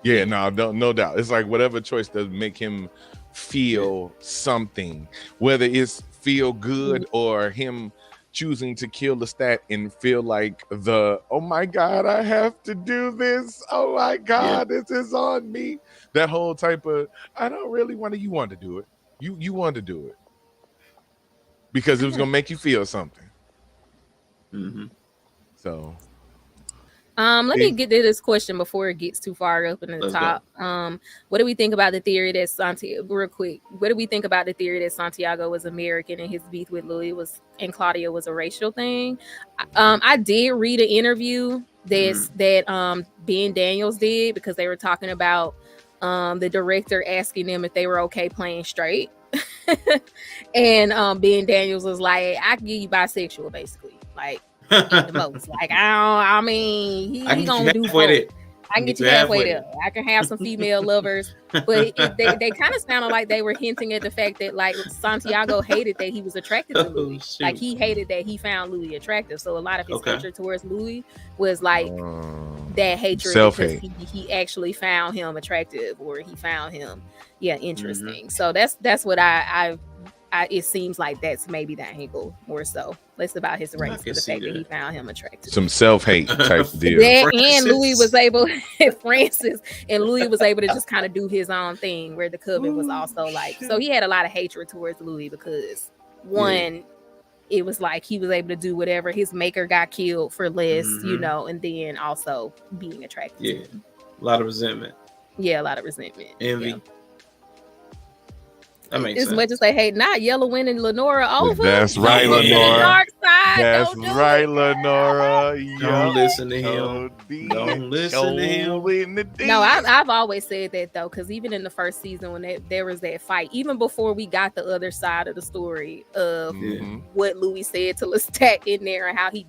Yeah, no doubt. It's like whatever choice does make him feel something, whether it's feel good or him choosing to kill Lestat and feel like oh my God, I have to do this. Oh my God, this is on me. That whole type of, I don't really want to, you want to do it. You want to do it because it was going to make you feel something. So, let me get to this question before it gets too far up in the top. What do we think about the theory that Santiago? Real quick, what do we think about the theory that Santiago was American and his beef with Louis and Claudia was a racial thing? I did read an interview that Ben Daniels did because they were talking about the director asking them if they were okay playing straight, and Ben Daniels was like, "I can give you bisexual, basically, like." at the most. Like I mean, he gonna do both. I can get you halfway there. I can have some female lovers, but they kind of sounded like they were hinting at the fact that like Santiago hated that he was attracted to Louis. Like he hated that he found Louis attractive. So a lot of his hatred towards Louis was like that hatred because he actually found him attractive or he found him interesting. So that's what I it seems like that's maybe that angle more so. Less about his race, but the fact that he found him attractive. Some self-hate type deal. And Louis was able, Francis, and Louis was able to just kind of do his own thing where the coven was also like, so he had a lot of hatred towards Louis because one, it was like he was able to do whatever. His maker got killed for less, you know, and then also being attracted to him. A lot of resentment. Yeah, a lot of resentment. Envy. Yeah. That makes sense. Much as they hate not Yellow winning Lenora over. That's right, Lenora. Dark side. That's right, Lenora. Don't listen to him. Don't listen to him. No, I've always said that though, because even in the first season when there was that fight, even before we got the other side of the story of what Louis said to Lestat in there and how he,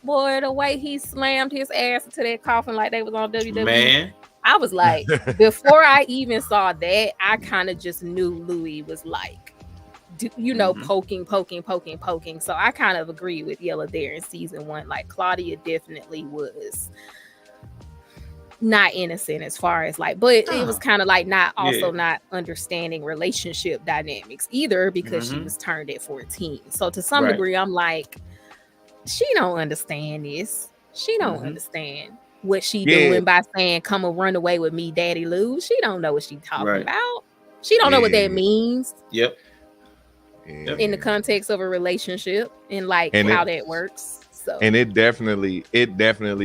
boy, the way he slammed his ass into that coffin like they was on WWE. Man. I was like, before I even saw that, I kind of just knew Louis was like, you know, poking. So I kind of agree with Yella there in season 1. Like Claudia definitely was not innocent as far as like, but it was kind of like not understanding relationship dynamics either because she was turned at 14. So to some degree, I'm like, she don't understand this. She don't understand what she doing by saying come and run away with me, Daddy Lou. She don't know what she talking about. She don't know what that means. In the context of a relationship and like how that works. So and it definitely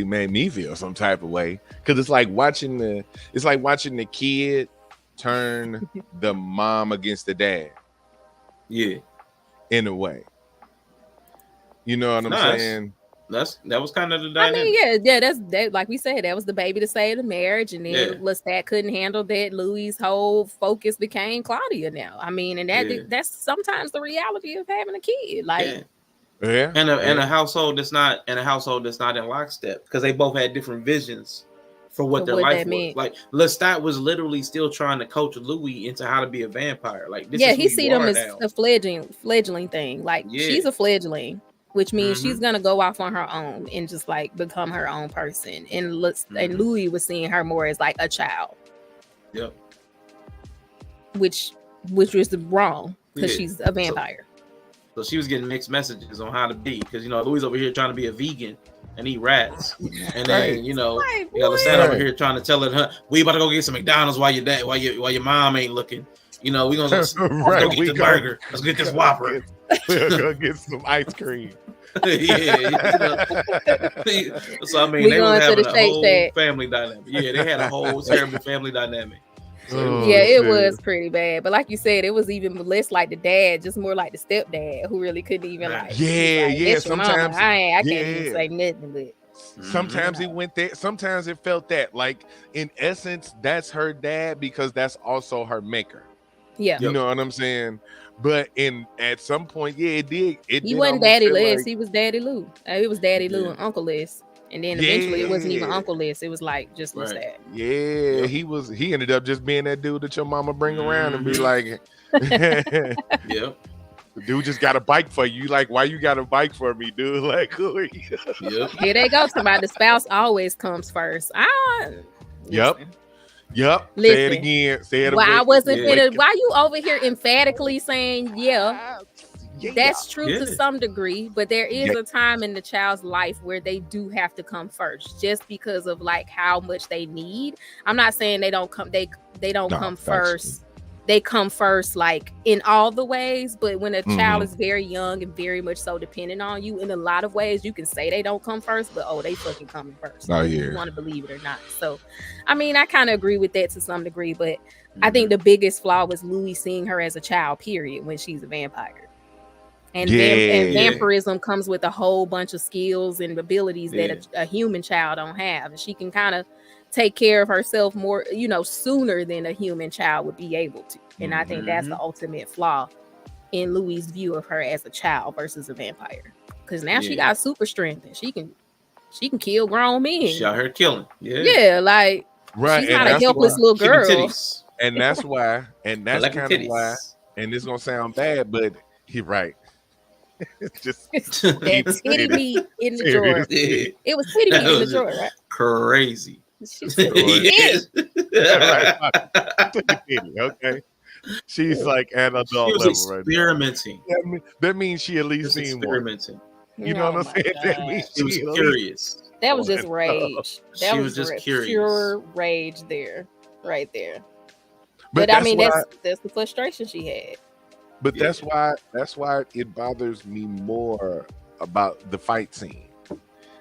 made me feel some type of way because it's like watching the kid turn the mom against the dad. In a way. You know what I'm saying? That was kind of the dynamic. I mean, that's like we said, that was the baby to save the marriage, and then Lestat couldn't handle that. Louis' whole focus became Claudia now. I mean, and that's sometimes the reality of having a kid. Like, and a household that's not in lockstep because they both had different visions for what their life was. Like Lestat was literally still trying to coach Louis into how to be a vampire. Like, this is he see them as a fledgling thing. Like, she's a fledgling. Which means she's gonna go off on her own and just like become her own person. And and Louis was seeing her more as like a child. Which was wrong because she's a vampire. So she was getting mixed messages on how to be because Louis over here trying to be a vegan and eat rats, and then Lestat over here trying to tell her, we about to go get some McDonald's while your mom ain't looking. We gonna go get this burger. Let's get this Whopper. We'll go get some ice cream. So I mean, they were having a whole family dynamic. Yeah, they had a whole terrible family dynamic. So, it was pretty bad. But like you said, it was even less like the dad, just more like the stepdad who really couldn't even like. Sometimes I can't even say nothing, but. Sometimes it went there. Sometimes it felt that. Like in essence, that's her dad because that's also her maker. Yeah, you know what I'm saying. But at some point, it did. He wasn't Daddy Les. He was Daddy Lou. It was Daddy Lou and Uncle Les. And then eventually, it wasn't even Uncle Les. It was like just Lestat. Yeah, he ended up just being that dude that your mama bring around and be like, the dude just got a bike for you. Like, why you got a bike for me, dude? Like, who are you? Here they go. Somebody, the spouse always comes first. Yep. Listen, say it again. Say it. I wasn't finna. Why you over here emphatically saying that's true to some degree, but there is a time in the child's life where they do have to come first, just because of like how much they need. I'm not saying they don't come. They don't come first. They come first, like in all the ways. But when a child is very young and very much so dependent on you, in a lot of ways, you can say they don't come first, but they fucking coming first. You want to believe it or not. So, I mean, I kind of agree with that to some degree, but I think the biggest flaw was Louis seeing her as a child, period, when she's a vampire. And vampirism comes with a whole bunch of skills and abilities that a human child don't have, and she can kind of take care of herself more, sooner than a human child would be able to. And I think that's the ultimate flaw in Louis' view of her as a child versus a vampire. because now she got super strength and she can kill grown men. She out here killing. Yeah, like right. she's not a helpless little girl. And that's why, and that's kind of why, and it's gonna sound bad, but he's right. Just that titty meat in the drawer. It was titty meat in the drawer, right? Crazy. She said, okay. She's like at adult level right now. Experimenting. That means she at least seen experimenting. One. You know what I'm saying? That means she was curious. That was just rage. That was just curious. Pure rage there, right there. But I mean, that's the frustration she had. But that's why it bothers me more about the fight scene,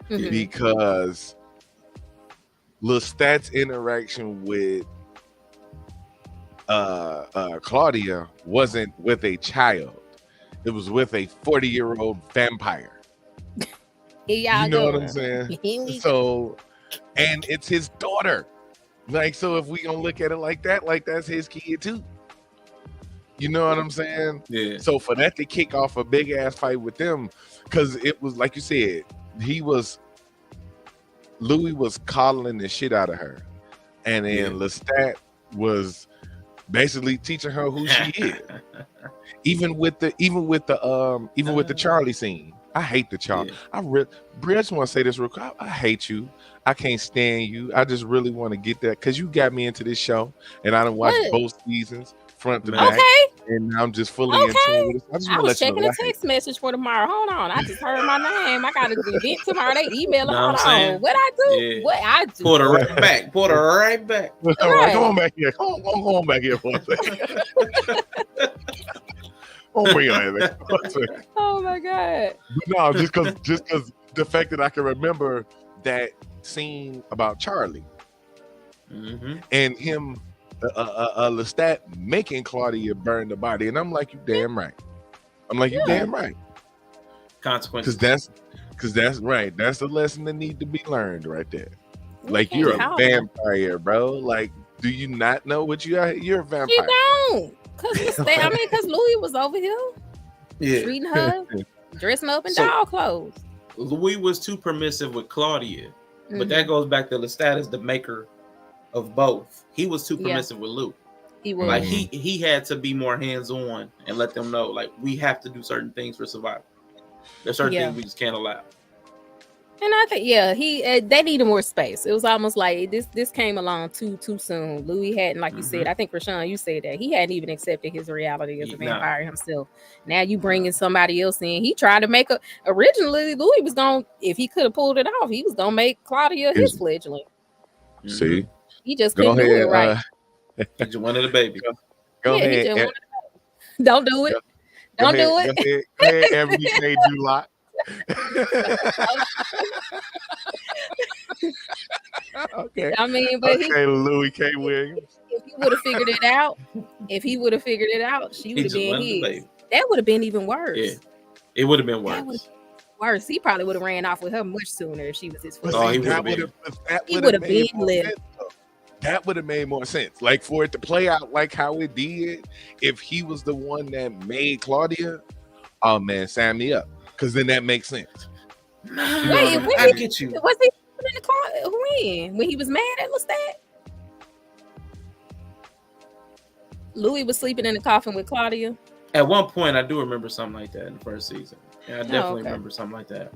because Lestat's interaction with Claudia wasn't with a child; it was with a 40-year-old vampire. You know what I'm saying? So, and it's his daughter. Like, so if we gonna look at it like that, like that's his kid too. You know what I'm saying? Yeah. So for that to kick off a big ass fight with them, because it was like you said, Louis was coddling the shit out of her, and then Lestat was basically teaching her who she is. Even with the Charlie scene. I hate the Charlie. I just want to say this real quick. I hate you. I can't stand you. I just really want to get that because you got me into this show, and I done watched both seasons front to back. And now I'm just fully in tune with it. I was checking a text message for tomorrow. Hold on. I just heard my name. I got to event tomorrow. They emailing. Hold on. What I do? Yeah. What I do? Put her right back. Put her right back. All right. Come on back here. Come on back here for a second. Oh my God. No, just because the fact that I can remember that scene about Charlie and him Lestat making Claudia burn the body, and I'm like, you damn right. You damn right. Consequences. Because that's right. That's the lesson that need to be learned right there. Like, you're a vampire, bro. Like, do you not know what you are? You're a vampire. You don't. Because Louis was over here treating her, dressing up in doll clothes. Louis was too permissive with Claudia, but that goes back to Lestat as the maker of both. He was too permissive with Lou. He was. Like he had to be more hands-on and let them know, like, we have to do certain things for survival. There's certain things we just can't allow. And I think, they needed more space. It was almost like this came along too soon. Louis hadn't, like you said, I think Rshaun, you said that he hadn't even accepted his reality as a vampire himself. Now you bringing somebody else in. He tried to make originally Louis was going, if he could have pulled it off, he was going to make Claudia his fledgling. See? He just couldn't do it right. He just wanted a baby. Go ahead. Don't do it. Don't do it. Go ahead, everyday July. Okay. I mean, but Louis K. Williams. If he would have figured it out, she would have been his. That would have been even worse. Yeah, it would have been worse. He probably would have ran off with her much sooner if she was his first. Oh, he would have been. He would have been lit. That would have made more sense. Like, for it to play out like how it did, if he was the one that made Claudia, oh man, sign me up. Because then that makes sense. Wait, I get you. Was he in the car when he was mad at Lestat? Louis was sleeping in the coffin with Claudia. At one point, I do remember something like that in the first season. Yeah, I definitely remember something like that.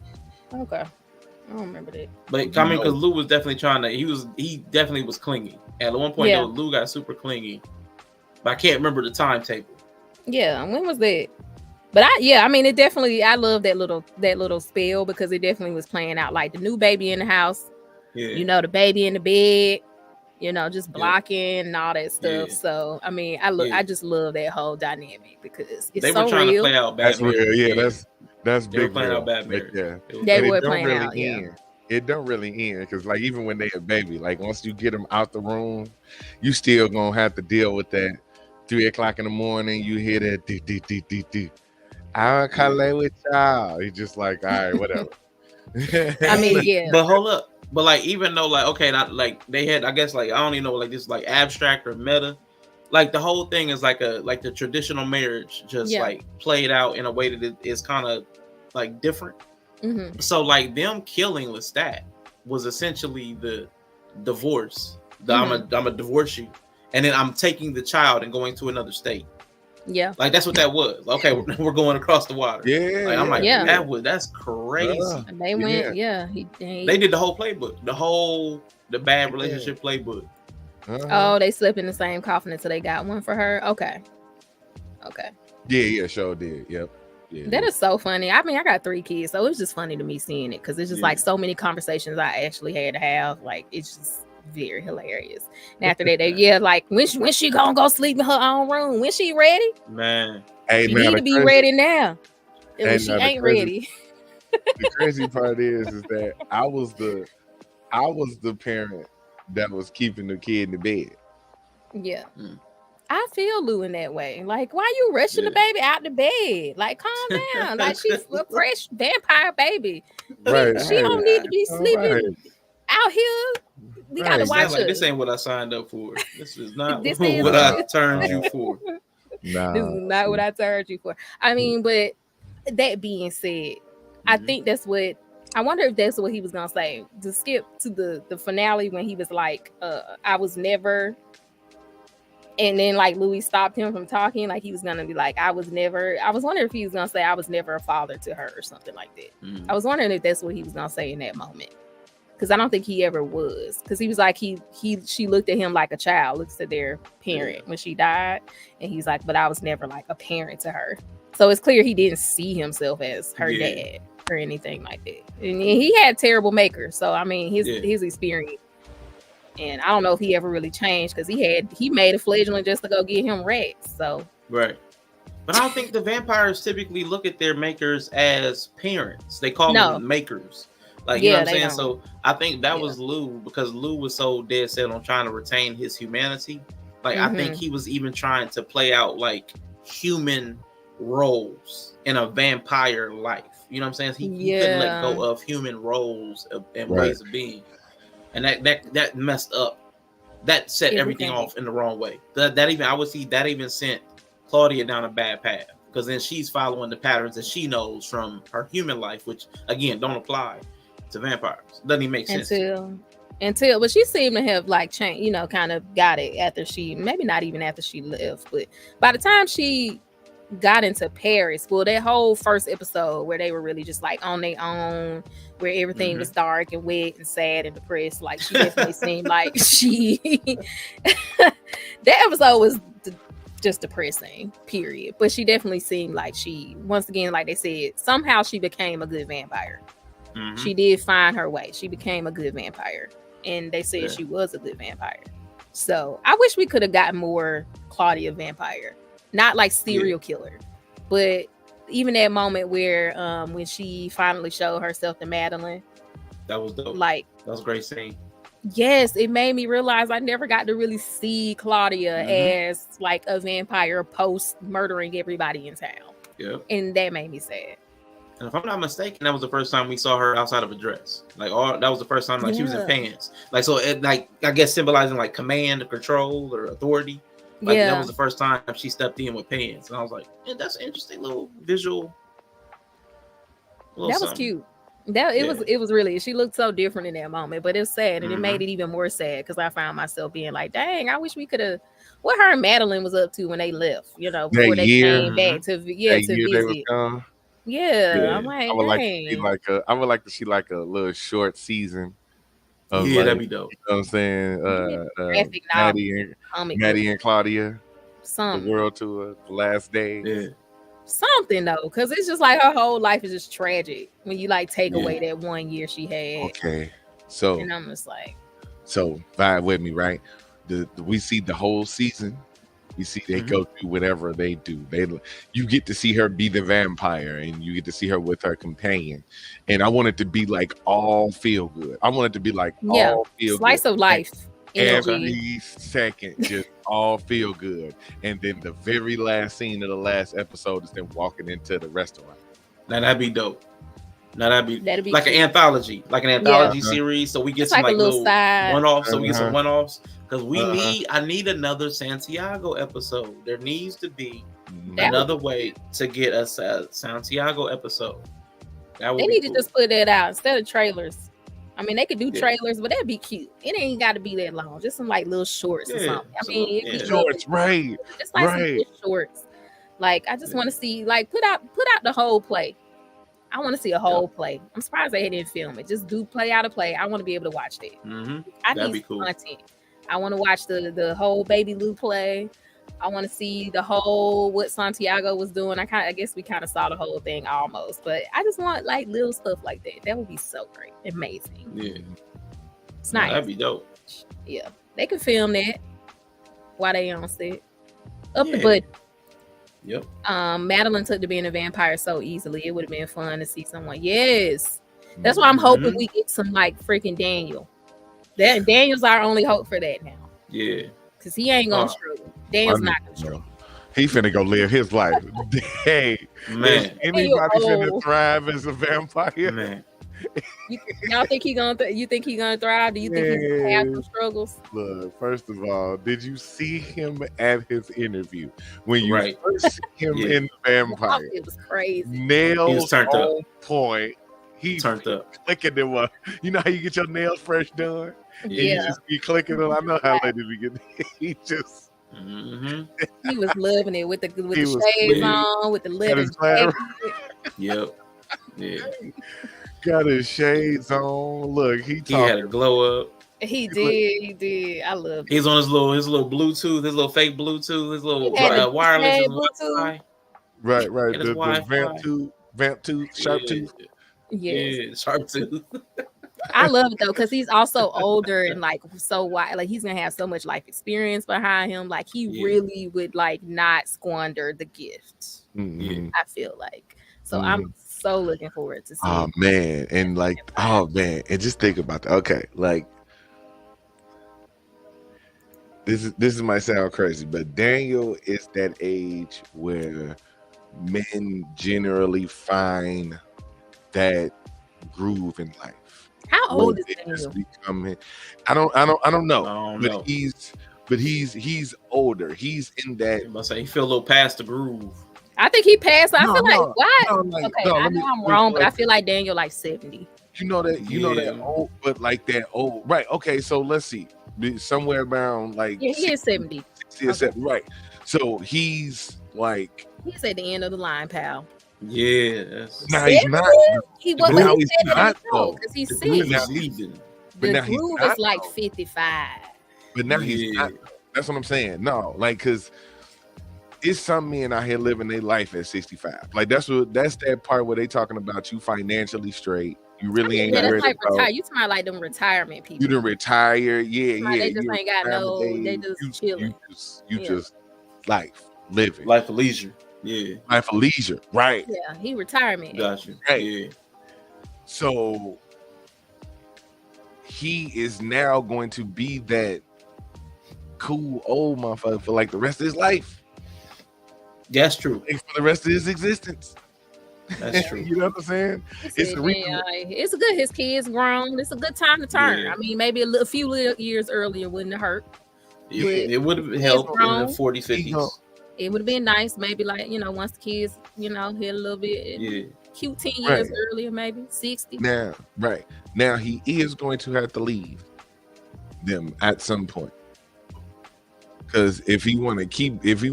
Okay, I don't remember that. But I mean, because Lou was definitely trying to. He definitely was clingy. At one point, though, Lou got super clingy. But I can't remember the timetable. Yeah, when was that? But I mean, it definitely, I love that little spell because it definitely was playing out like the new baby in the house, the baby in the bed, just blocking and all that stuff. Yeah. So, I mean, I just love that whole dynamic because it's they were trying to play out bad. That's real. Yeah, that's big. They were playing out bad. They were playing out. It don't really end because, like, even when they a baby, like, once you get them out the room, you still gonna have to deal with that. 3 o'clock in the morning, you hear that do. I'll collect with y'all. He's just like, all right, whatever. I mean, But hold up. But like, even though like, okay, not like they had, I guess like, I don't even know, like this like abstract or meta. Like the whole thing is like the traditional marriage just like played out in a way that is kind of like different. Mm-hmm. So like them killing Lestat was essentially the divorce. I'm a divorce you, and then I'm taking the child and going to another state. Yeah, like that's what that was. Okay, we're going across the water. Yeah, like, I'm like, yeah. that's crazy. And they went, They did the whole playbook, the bad relationship playbook. Oh, they slept in the same coffin until they got one for her. Okay. Yeah, sure did. Yep. Yeah, that is so funny. I mean, I got 3 kids, so it's just funny to me seeing it because it's just like so many conversations I actually had to have. Like, it's just very hilarious. And after that, like when she gonna go sleep in her own room? When she ready? Man, hey, she need to be ready now. And when she ain't ready. The crazy part is that I was the parent that was keeping the kid in the bed. Yeah. I feel Lou in that way. Like, why you rushing the baby out the bed? Like, calm down. Like, she's a fresh vampire baby. Right. She don't need to be sleeping out here. We gotta watch her. This ain't what I signed up for. This is not what I turned you for. Nah. This is not what I turned you for. I mean, but that being said, I think that's what I wonder if that's what he was gonna say. To skip to the finale when he was like, I was never. And then like Louis stopped him from talking, like he was gonna be like, I was wondering if he was gonna say I was never a father to her or something like that. I was wondering if that's what he was gonna say in that moment. Because I don't think he ever was. Because he was like, she looked at him like a child looks at their parent when she died. And he's like, but I was never like a parent to her. So it's clear he didn't see himself as her dad or anything like that. And he had terrible makers. So I mean his experience. And I don't know if he ever really changed because he made a fledgling just to go get him rats. So right. But I don't think the vampires typically look at their makers as parents. They call them makers. Like, you know what I'm saying? Don't. So I think that was Lou, because Lou was so dead set on trying to retain his humanity. Like, I think he was even trying to play out like human roles in a vampire life. You know what I'm saying? He couldn't let go of human roles and ways of being. And that messed up. That set everything off in the wrong way. I would see that even sent Claudia down a bad path, because then she's following the patterns that she knows from her human life, which again don't apply to vampires. Doesn't even make sense. But she seemed to have like changed, kind of got it after maybe not even after she left, but by the time she got into Paris, well, that whole first episode where they were really just like on their own, where everything was dark and wet and sad and depressed, like she definitely seemed like that episode was just depressing, period. But she definitely seemed like she, once again, like they said, somehow she became a good vampire. She did find her way. She became a good vampire, and they said she was a good vampire. So I wish we could have gotten more Claudia vampire. Not like serial killer, but even that moment where when she finally showed herself to Madeline. That was dope. Like, that was a great scene. Yes, it made me realize I never got to really see Claudia as like a vampire post murdering everybody in town. Yeah. And that made me sad. And if I'm not mistaken, that was the first time we saw her outside of a dress. Like, that was the first time like she was in pants. Like, so it, like, I guess symbolizing like command or control or authority. Like, that was the first time she stepped in with pants. And I was like, that's an interesting little visual. That was cute. It was really, she looked so different in that moment, but it's sad, and it made it even more sad because I found myself being like, dang, I wish we could have what her and Madeline was up to when they left, before they came back to visit. I'm like, I would like to see like a little short season of that'd be dope. You know what I'm saying? Maddie and Claudia, the world tour, the last day. Yeah. Something though, because it's just like her whole life is just tragic when you like take away that 1 year she had. Okay, so and I'm just like, so vibe with me, right? We see the whole season. We see they go through whatever they do. You get to see her be the vampire, and you get to see her with her companion. And I want it to be like all feel good. I want it to be like all feel slice good. Of life. Every second, just all feel good. And then the very last scene of the last episode is them walking into the restaurant. Now that'd be dope. That'd be like an anthology, series. So we get some like little one-offs. So we get some one-offs because I need another Santiago episode. There needs to be another way to get us a Santiago episode. They need to just put that out instead of trailers. I mean, they could do trailers, but that'd be cute. It ain't got to be that long. Just some like little shorts or something. I mean, it'd be shorts, right? Just like some little shorts. Like I just want to see, like put out the whole play. I want to see a whole play. I'm surprised they didn't film it. Just do play out a play. I want to be able to watch that. I need content. I want to watch the whole Baby Lou play. I want to see the whole what Santiago was doing. I guess we kind of saw the whole thing almost, but I just want like little stuff like that. That would be so great, amazing. Yeah, it's nice. That'd be dope. Yeah, they could film that while they on set. Up the budget. Yep. Madeline took to being a vampire so easily. It would have been fun to see someone. Yes, that's why I'm hoping we get some like freaking Daniel. Daniel's our only hope for that now. Yeah. Because he ain't gonna struggle. Daniel's not gonna struggle. He finna go live his life. Hey, man, anybody finna thrive as a vampire? Man, y'all think he gonna? You think he gonna thrive? Do you think he's gonna have some struggles? Look, first of all, did you see him at his interview when you first see him in the vampire? It was crazy. Nails on point. He turned up, clicking them up. You know how you get your nails fresh done? Yeah, you just be clicking them. I know how ladies be getting. He just. He was loving it with the shades on, with the leather jacket. Yep. Yeah. Got his shades on. Look, he had a glow up. He did. I love it. He's on his little Bluetooth, his little fake Bluetooth, his little wireless Bluetooth. Right. The vamp tooth, sharp tooth. Yeah, sharp tooth. I love it though, because he's also older and like so wide. Like he's gonna have so much life experience behind him. Like he really would like not squander the gift. I feel like. So I'm so looking forward to seeing. Oh man, and like and just think about that. Okay, like this might sound crazy, but Daniel is that age where men generally find that groove in life. How old is Daniel? I don't know. But he's older. He's in that. I must say he feel a little past the groove. I think he passed. I feel like what? I know I'm wrong, but I feel like Daniel like 70. You know that old, but like that old, right? Okay, so let's see, somewhere around like he is 70. 60 or 70, right? So he's like he's at the end of the line, pal. Yeah, now he's not. He was now he's not because he's 60. The groove is like 55. But now he's not. That's what I'm saying. No, like because it's some men out here living their life at 65. Like that's that part where they talking about you financially straight. You really ain't that's like retire. You talking about like them retirement people. You done retire, yeah. They just ain't got no. They just chilling. You just life living. Life of leisure. Yeah. Life of leisure. Right. Yeah. He retirement. Got you. Right. Yeah. So he is now going to be that cool old motherfucker for like the rest of his life. That's true. Like for the rest of his existence. That's true. You know what I'm saying? It's good. His kids grown. It's a good time to turn. Yeah. I mean, maybe a few years earlier wouldn't hurt. It would have helped in the 40s, 50s. It would have been nice, maybe like, once the kids, hit a little bit. Cute 10 years earlier, maybe 60. Now he is going to have to leave them at some point. Because if he want to keep, if he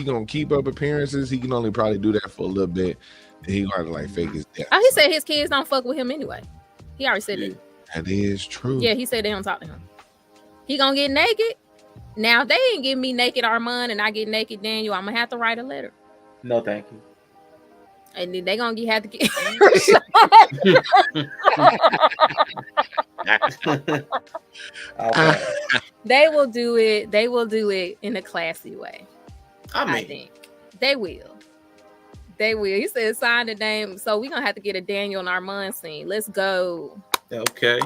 gonna keep up appearances, he can only probably do that for a little bit. And he gonna like fake his death. Oh, he said his kids don't fuck with him anyway. He already said that. That is true. Yeah, he said they don't talk to him. He gonna get naked. Now, if they ain't give me naked Armand and I get naked Daniel, I'm gonna have to write a letter. No, thank you. And then they gonna have to get. They will do it. They will do it in a classy way. I think they will. They will. He said sign the name. So we're gonna have to get a Daniel and Armand scene. Let's go. Okay.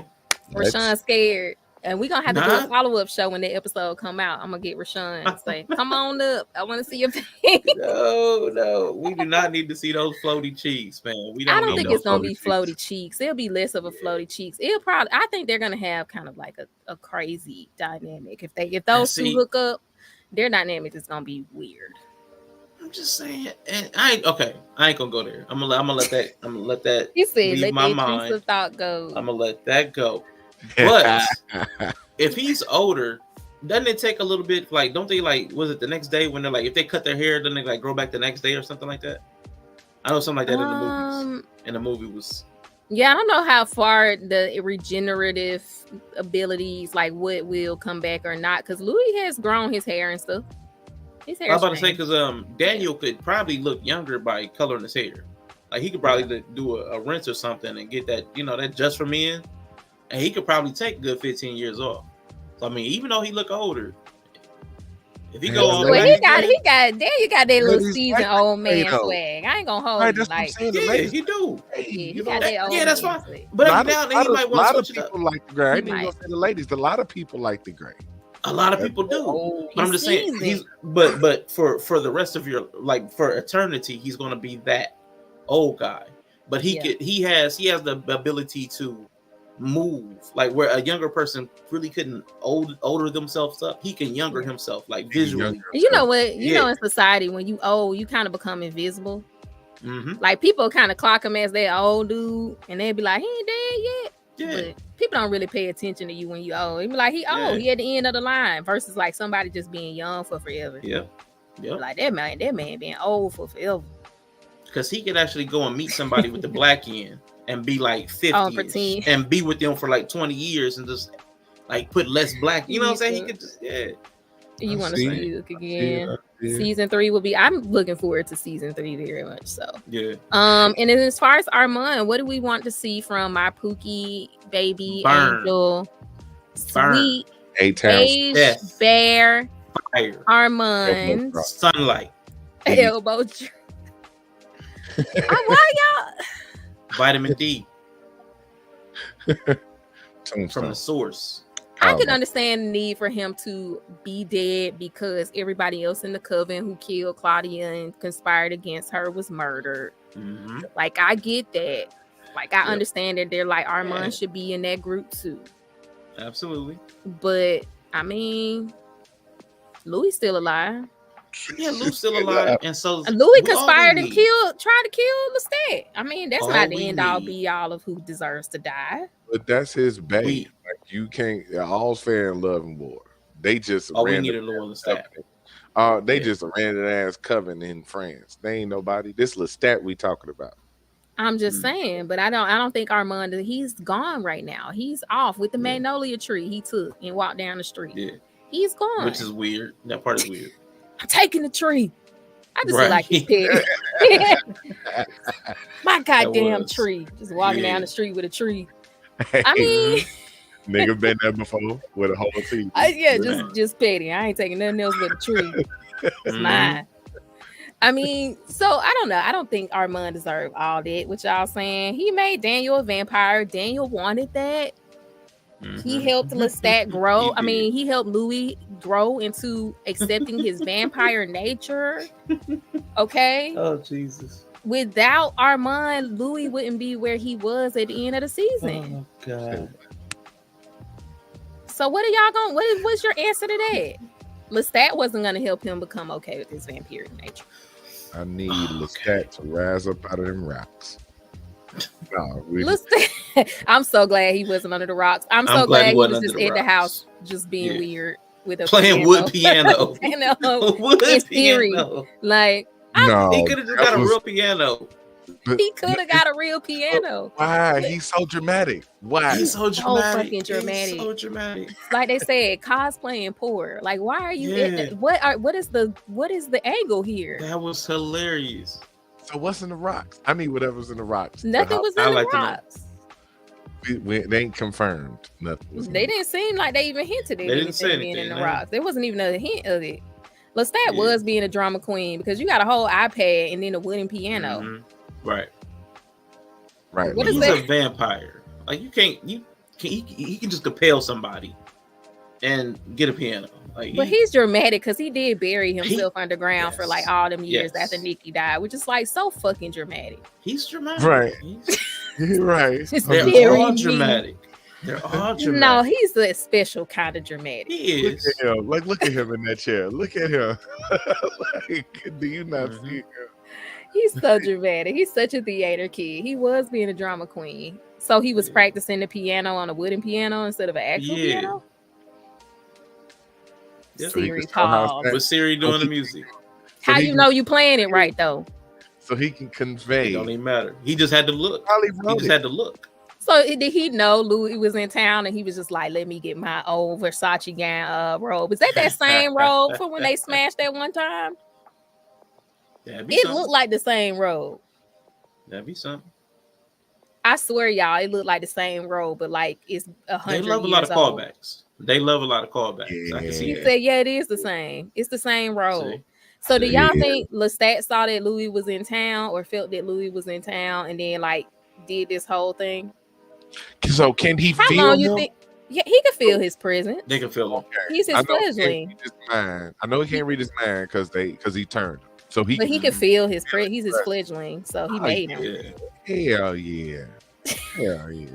Rshaun scared. And we're gonna have to do a follow-up show when the episode come out. I'm gonna get Rshaun and say, come on up. I want to see your face. No. We do not need to see those floaty cheeks, man. I don't think it's gonna be floaty cheeks. It'll be less of a floaty cheeks. I think they're gonna have kind of like a crazy dynamic. If those two hook up, their dynamic is gonna be weird. I'm just saying, and I ain't gonna go there. I'm gonna let that. He said, leave "Let my that mind. intrusive thought go." I'm gonna let that go. But if he's older, doesn't it take a little bit? Like, don't they like? Was it the next day when they're like, if they cut their hair, then they like grow back the next day or something like that? I know something like that in the movies. And the movie was. Yeah, I don't know how far the regenerative abilities, like what will come back or not, because Louis has grown his hair and stuff. His hair. I was about to say because Daniel could probably look younger by coloring his hair. Like he could probably do a rinse or something and get that that just for men, and he could probably take a good 15 years off. So I mean, even though he look older, if he go all he got Daniel got that little seasoned old man swag. I ain't gonna hold you like. Yeah, he do. He got that old that's fine. swag. But now he might want to switch it up. People like the gray. I ain't even gonna say the ladies. A lot of people like the gray. A lot of people do. But I'm just saying, but for the rest of your for eternity, he's gonna be that old guy. But he has the ability to move, like where a younger person really couldn't older themselves up. He can younger himself, like visually. You know what? You know, in society, when you old, you kind of become invisible. Mm-hmm. Like people kind of clock him as their old dude, and they'd be like, he ain't dead yet. Yeah. But people don't really pay attention to you when you old. They be like, he old. He at the end of the line. Versus like somebody just being young for forever. Yeah. Like that man being old for forever. Because he could actually go and meet somebody with the black end and be like 50 and be with them for like 20 years and just like put less black. You know what I'm saying? He could just You want to see it again? Yeah. Season 3 will be. I'm looking forward to season 3 very much. So and then as far as Armand, what do we want to see from my Pookie baby angel, sweet beige bear, fire, Armand, sunlight, elbow. Why y'all? Vitamin D from the source. I can understand the need for him to be dead because everybody else in the coven who killed Claudia and conspired against her was murdered. Mm-hmm. Like, I get that. Like, I understand that they're like, Armand should be in that group too. Absolutely. But, I mean, Louis still alive. Yeah, Louis still alive. And so Louis conspired and tried to kill Lestat. I mean, that's not the end all be all of who deserves to die. But that's his baby. Like, you can't. All's fair in love and war. They just we need a little Lestat. They just a random ass coven in France. They ain't nobody. This Lestat we talking about. I'm just saying, but I don't think Armand. He's gone right now. He's off with the magnolia tree he took and walked down the street. Yeah, he's gone, which is weird. That part is weird. I'm taking the tree. I just feel like he's pissed. My goddamn tree. Just walking down the street with a tree. I mean, nigga been there before with a whole team. Just petty. I ain't taking nothing else but a tree. It's mine. I mean, so I don't know. I don't think Armand deserved all that. What y'all saying? He made Daniel a vampire. Daniel wanted that. Mm-hmm. He helped Lestat grow. He helped Louis grow into accepting his vampire nature. Okay. Oh, Jesus. Without Armand, Louis wouldn't be where he was at the end of the season. Oh, God. So what are y'all going? What's your answer to that? Lestat wasn't going to help him become okay with his vampiric nature. I need Lestat to rise up out of them rocks. No, I'm so glad he wasn't under the rocks. I'm so glad he was just in the house, just being weird with a playing wood piano. Wood piano. Like, he could have just got a real piano. He could have got a real piano. Why? He's so dramatic. Why? He's so dramatic. So fucking dramatic. He's so dramatic. Like they said, cosplaying poor. Like, why are you? What is the angle here? That was hilarious. So what's in the rocks? I mean, whatever's in the rocks. Nothing was in the rocks. They ain't confirmed. Nothing. They didn't seem like they even hinted at anything being in the rocks. There wasn't even a hint of it. Lestat was being a drama queen because you got a whole iPad and then a wooden piano. Mm-hmm. Right. What is He's that? a vampire. Like he can just compel somebody and get a piano. But he's dramatic because he did bury himself underground for like all them years after Nikki died, which is like so fucking dramatic. He's dramatic. Right. You're right. Just They're all dramatic. They're all dramatic. No, he's a special kind of dramatic. He is. Look at him. Like, look at him in that chair. Look at him. Like, do you not see him? He's so dramatic. He's such a theater kid. He was being a drama queen. So he was practicing the piano on a wooden piano instead of an actual piano. Yep. Siri calls. With Siri doing the music. How you know you playing it right though? So he can convey. It don't even matter. He just had to look. He just had to look. So did he know Louis was in town and he was just like, let me get my old Versace gown robe? Is that same robe from when they smashed that one time? It looked like the same robe. That'd be something. I swear, y'all, it looked like the same robe, but like it's 100 years old. They love a lot of callbacks. They love a lot of callbacks. Yeah. I can see He that. said, yeah, it is the same. It's the same robe. So do y'all think Lestat saw that Louis was in town or felt that Louis was in town and then like did this whole thing? So can he How feel long you him? think? Yeah, he can feel his presence. They can feel him. He's his fledgling. I know he can't read his mind because he turned him. So he, but he can feel his he's his fledgling, so he made him. Hell yeah. Hell yeah.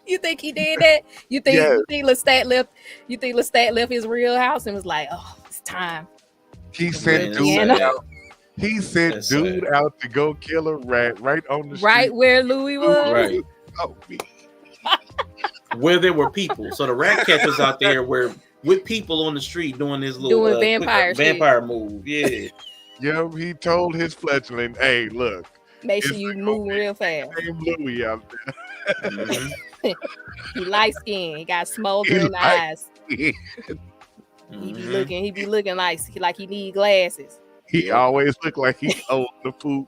You think he did that? You think Lestat left? You think Lestat left his real house and was like, "Oh, it's time." He sent dude out. He sent dude out to go kill a rat right on the street. Right where Louis was. Right. Oh, where there were people. So the rat catchers out there were with people on the street doing this little vampire move. Yeah. Yep, he told his fledgling, hey, look. Make sure you move real fast. Louis out there. Mm-hmm. He light skinned. He got smoldering eyes. He be looking like he need glasses. He always look like he's old the poop.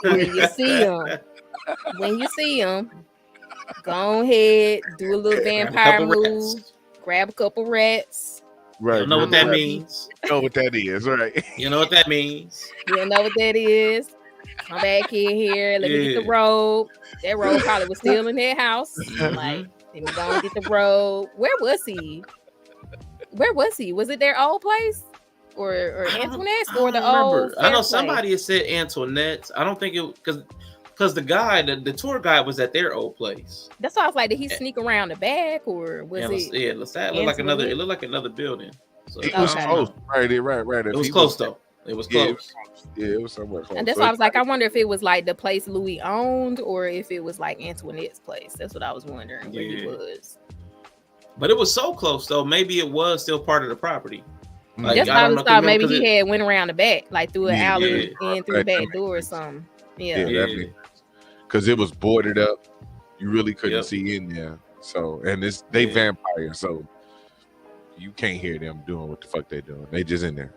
When you see him, go ahead, do a little vampire move, grab a couple rats. Right. You know what that means. You know what that is, right? You know what that means. You know what that is. Come back in here. Let me get the robe. That robe probably was still in that house. Like, let me go and get the robe. Where was he? Was it their old place? Or Antoinette's or the old? I know somebody had said Antoinette's. I don't think it because the guy, the tour guide was at their old place. That's why I was like, did he sneak around the back or was it? Yeah, it looked like another. It looked like another building. So it was close. Right. It was close though. It was close. It was somewhere close. And that's why I was like, I wonder if it was like the place Louis owned or if it was like Antoinette's place. That's what I was wondering where he was. But it was so close though. Maybe it was still part of the property. Like, that's why I thought maybe he had went around the back, like through an alley and through the back door or something. Yeah. Because it was boarded up. You really couldn't see in there. So, and they vampires, so you can't hear them doing what the fuck they're doing. They just in there.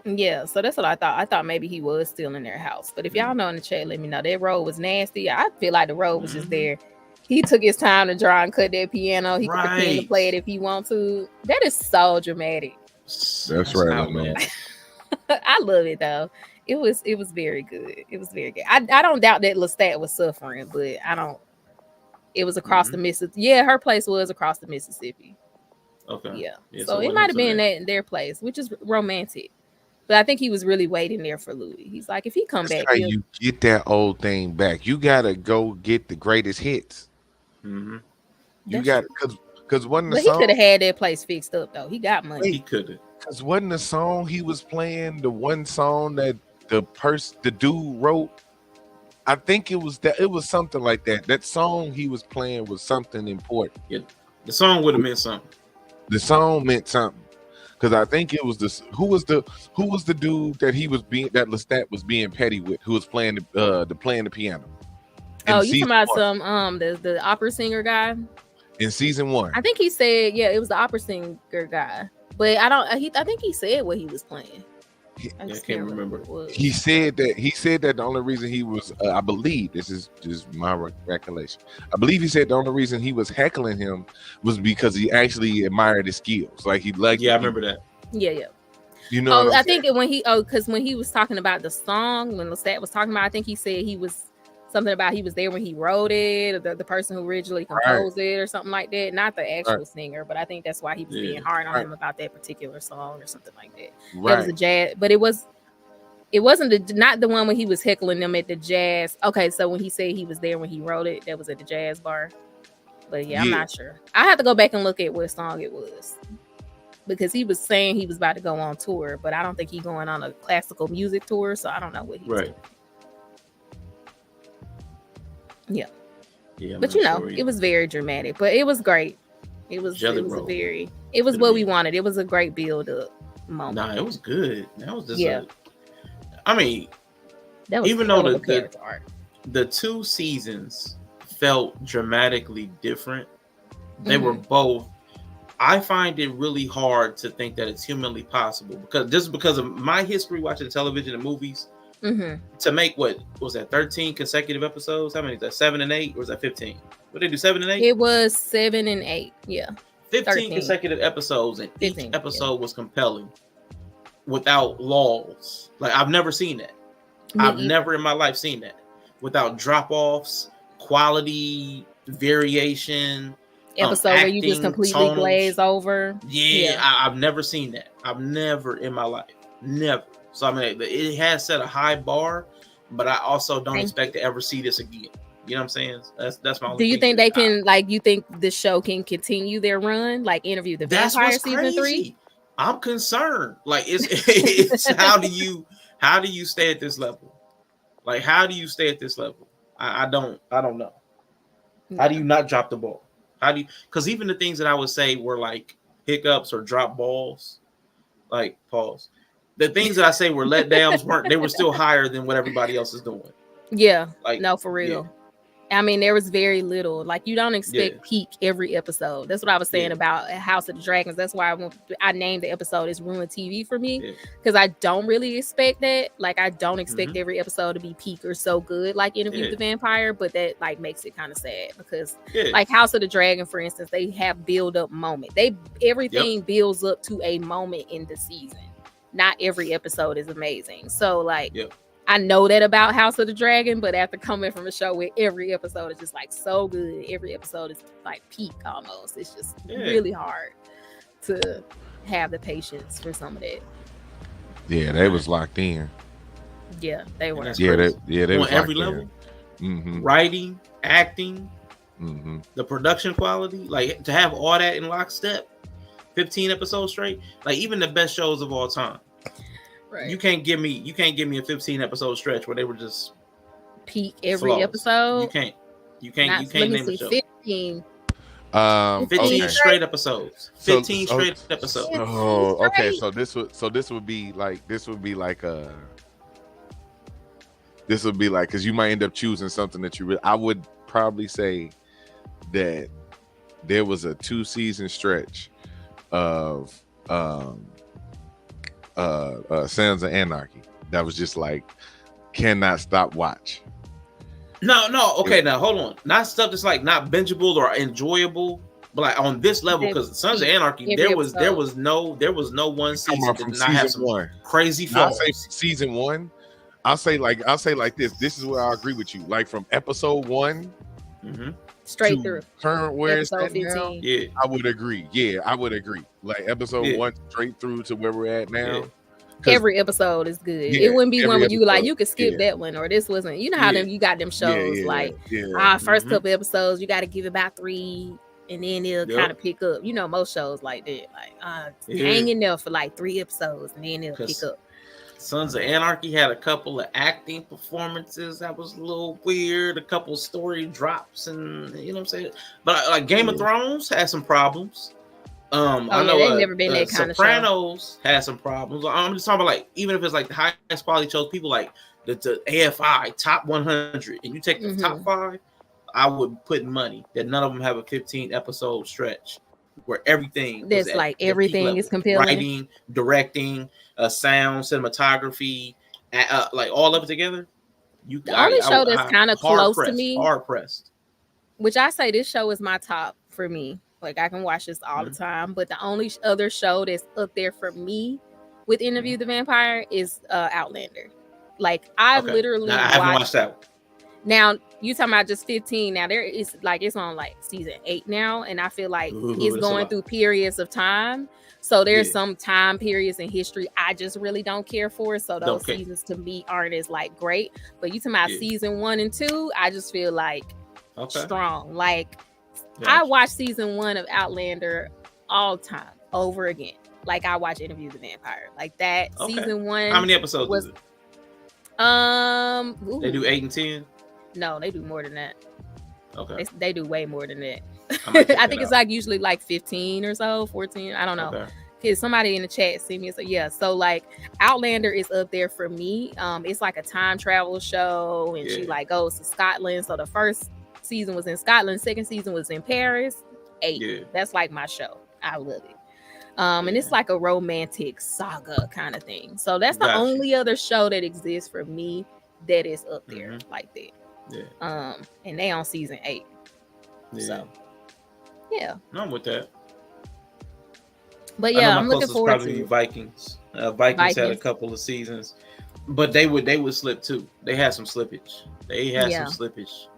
Yeah, so that's what I thought. I thought maybe he was still in their house. But if y'all know in the chat, let me know. That road was nasty. I feel like the road was just there. He took his time to draw and cut that piano. He could pretend to play it if he wants to. That is so dramatic. That's right, man. I love it though. It was very good. It was very good. I don't doubt that Lestat was suffering, but I don't. It was across the Mississippi. Yeah, her place was across the Mississippi. Okay. Yeah. So it might have been their place, which is romantic. But I think he was really waiting there for Louis. He's like, if he come back, how you get that old thing back. You gotta go get the greatest hits. Mm-hmm. You got because wasn't the but song, he could have had that place fixed up though. He got money. He could have. Because wasn't the song he was playing the one song that the dude wrote? I think it was something like that. That song he was playing was something important. Yeah, the song would have meant something. The song meant something. Because I think it was who was the dude that Lestat was being petty with, who was playing the piano. Oh, you talking about some the opera singer guy? In season 1. I think he said, it was the opera singer guy. But I think he said what he was playing. I can't remember. He said that the only reason he was I believe this is just my recollection. I believe he said the only reason he was heckling him was because he actually admired his skills. Like he liked. Yeah, I remember that. Yeah. You know. I think because when he was talking about the song, when Lestat was talking about, I think he said he was something about he was there when he wrote it, or the person who originally composed it, or something like that. Not the actual singer, but I think that's why he was being hard on him about that particular song or something like that. Right. That was a jazz, but it was It wasn't not the one when he was heckling them at the jazz. Okay, so when he said he was there when he wrote it, that was at the jazz bar. But yeah, I'm not sure. I have to go back and look at what song it was. Because he was saying he was about to go on tour, but I don't think he's going on a classical music tour, so I don't know what he's doing. Yeah. Yeah, but you know, it was very dramatic, but it was great. It was what we wanted. It was a great build up moment. Nah, it was good. That was just I mean, that was even though the 2 seasons felt dramatically different, they were both. I find it really hard to think that it's humanly possible because of my history watching television and movies. To make what was that 13 consecutive episodes? How many is that? 7 and 8, or was that 15? What did they do? 7 and 8? It was 7 and 8. Yeah. 15 13. Consecutive episodes, and 15, each episode was compelling without lulls. Like I've never seen that. I've never in my life seen that without drop-offs, quality variation. Episode where you just completely glaze over. I've never seen that. I've never in my life. Never. So I mean, it has set a high bar, but I also don't expect to ever see this again. You know what I'm saying? That's my only. Do you think they can you think the show can continue their run, like Interview the Vampire season 3? I'm concerned. Like it's how do you stay at this level? Like how do you stay at this level? I don't know. How do you not drop the ball? How do you? Because even the things that I would say were like hiccups or drop balls, like pause. The things that I say were letdowns they were still higher than what everybody else is doing. Yeah, like no, for real. Yeah. I mean, there was very little. Like you don't expect peak every episode. That's what I was saying about House of the Dragons. That's why I named the episode as Ruined TV for me, because I don't really expect that. Like I don't expect every episode to be peak or so good like Interview with the Vampire, but that like makes it kind of sad because like House of the Dragon, for instance, they have build up moment. Everything builds up to a moment in the season. Not every episode is amazing. So like I know that about House of the Dragon, but after coming from a show where every episode is just like so good, every episode is like peak almost. It's just really hard to have the patience for some of that. Yeah, they was locked in. Yeah, they were. They on every level. Writing, acting, the production quality, like to have all that in lockstep, 15 episodes straight, like even the best shows of all time. Right. You can't give me a 15 episode stretch where they were just peak every episode. You can't name a show. 15. 15 straight episodes. 15 straight episodes. Oh, okay. So this would be like because you might end up choosing something that I would probably say that there was a 2-season stretch of Sons of Anarchy that was just like cannot stop watch. No, okay, now hold on. Not stuff that's like not bingeable or enjoyable, but like on this level, because Sons of Anarchy, there was no one season that did not have some crazy flaws. I'll say season 1. I'll say like this. This is where I agree with you. Like from episode 1 straight through current where it's at 15. now. Yeah, I would agree. Like episode 1 straight through to where we're at now. Every episode is good. It wouldn't be one where you like you could skip that one or this wasn't. You know how you got them shows first couple episodes you got to give it about 3 and then it'll kind of pick up. You know most shows like that, like hang in there for like 3 episodes and then it'll pick up. Sons of Anarchy had a couple of acting performances that was a little weird, a couple story drops, and you know what I'm saying. But like Game of Thrones had some problems. I know they've never been that kind Sopranos of show. Had some problems. I'm just talking about like even if it's like the highest quality shows, people like the AFI top 100, and you take the top 5, I would put money that none of them have a 15 episode stretch where everything that's like everything is compelling. Writing, directing, sound, cinematography, like all of it together. The only show that's kind of close to me, hard pressed. Which I say this show is my top for me. Like I can watch this all the time, but the only other show that's up there for me with Interview the Vampire is Outlander. Like I've literally I haven't watched that one. Now you talking about just 15. Now there is like it's on like season 8 now, and I feel like it's going through periods of time. So there's some time periods in history I just really don't care for. So those seasons to me aren't as like great. But you talking about season 1 and 2, I just feel like strong. Like I watched season 1 of Outlander all time over again. Like I watch Interview with the Vampire. Like that season 1. How many episodes was it? They do 8 and 10. No, they do more than that. Okay, they do way more than that. I think it's like usually like 15 or so, 14. I don't know. Because somebody in the chat sent me. So like Outlander is up there for me. It's like a time travel show, and she like goes to Scotland. So the first season was in Scotland, second season was in Paris. 8. That's like my show. I love it. And it's like a romantic saga kind of thing. So that's the only other show that exists for me that is up there like that. Yeah. And they on season 8. Yeah. So yeah. No, I'm with that. But yeah, I'm looking forward to Vikings. Vikings had a couple of seasons, but they would slip too. They had some slippage. Some slippage.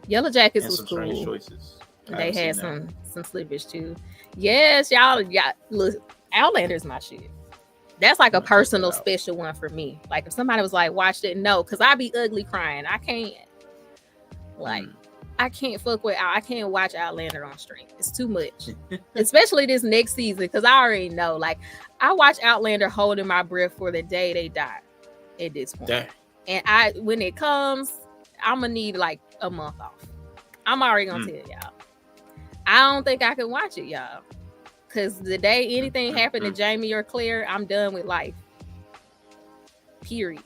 Yellow Jackets was cool. Strange choices. They had some slippage too. Yes, y'all. Yeah, look, Outlander's my shit. That's like a personal special one for me. Like if somebody was like, watch it, no, because I be ugly crying. I can't. Like, I can't fuck with. I can't watch Outlander on stream. It's too much, especially this next season. Because I already know. Like, I watch Outlander holding my breath for the day they die. At this point, and when it comes, I'm gonna need like a month off. I'm already gonna tell y'all. I don't think I can watch it, y'all. Because the day anything happened to Jamie or Claire, I'm done with life. Period.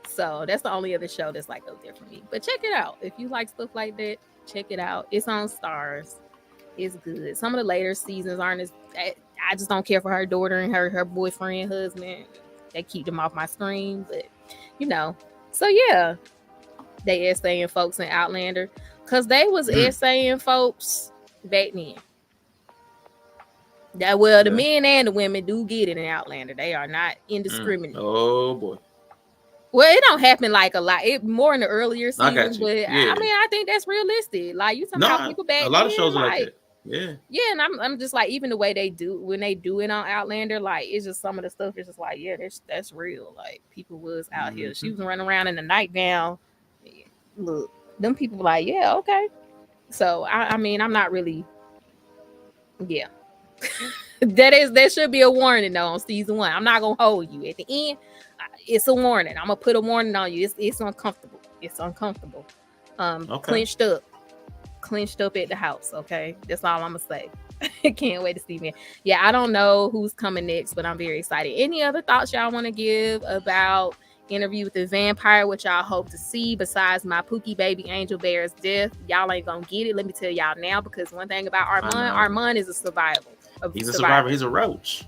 So that's the only other show that's like up there for me. But check it out. If you like stuff like that, check it out. It's on Stars. It's good. Some of the later seasons aren't as... I just don't care for her daughter and her boyfriend, husband. They keep them off my screen. But, you know. So, yeah. They essaying folks in Outlander. Because they was essaying folks back then. The men and the women do get it in Outlander. They are not indiscriminate. Oh, boy. Well, it don't happen like a lot. It more in the earlier seasons, but I mean, I think that's realistic. Like you talking about people back. A lot of shows are like that. Yeah. Yeah, and I'm just like, even the way they do when they do it on Outlander, like it's just some of the stuff is just like, yeah, that's real. Like people was out here. She was running around in the nightgown. Look, them people like, yeah, okay. So I mean, I'm not really. Yeah. That should be a warning though on season 1. I'm not gonna hold you at the end. It's a warning. I'm gonna put a warning on you. It's uncomfortable. It's uncomfortable. Clenched up at the house. Okay, that's all I'm gonna say. Can't wait to see me. Yeah, I don't know who's coming next, but I'm very excited. Any other thoughts y'all want to give about Interview with the Vampire? What y'all hope to see besides my Pookie baby Angel Bear's death? Y'all ain't gonna get it. Let me tell y'all now, because one thing about Armand is a survivor. He's a survivor. He's a roach.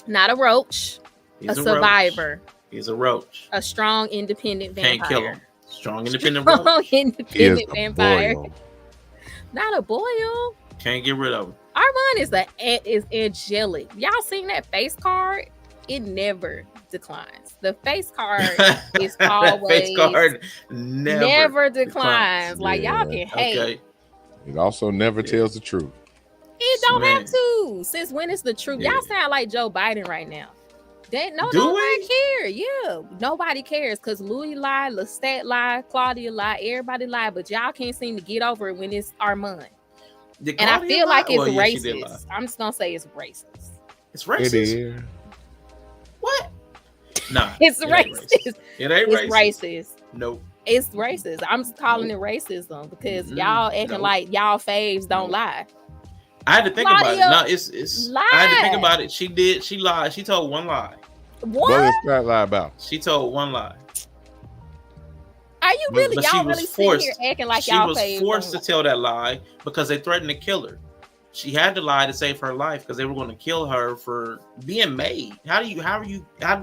Not a roach. He's a survivor. He's a roach. A strong, independent vampire. Can't kill him. Strong, independent roach. Independent vampire. Not a boil. Can't get rid of him. Armand is angelic. Y'all seen that face card? It never declines. The face card is always face card never declines. Like y'all can hate. Okay. It also never tells the truth. It don't have to. Since when is the truth? Y'all sound like Joe Biden right now. Nobody care. Yeah, nobody cares because Louis lied, Lestat lied, Claudia lied, everybody lied, but y'all can't seem to get over it when it's Armand. And I feel like it's racist. I'm just gonna say it's racist. It's racist. It is. What? Nah, it's racist. It ain't racist. It's racist. Nope. It's racist. I'm just calling it racism because y'all acting like y'all faves don't lie. I had to think about it. No, it's. I had to think about it. She did. She lied. She told one lie. What is that lie about? She told one lie. Are you really? But y'all really sitting here acting like y'all faves? She was forced to tell that lie because they threatened to kill her. She had to lie to save her life because they were going to kill her for being made. How did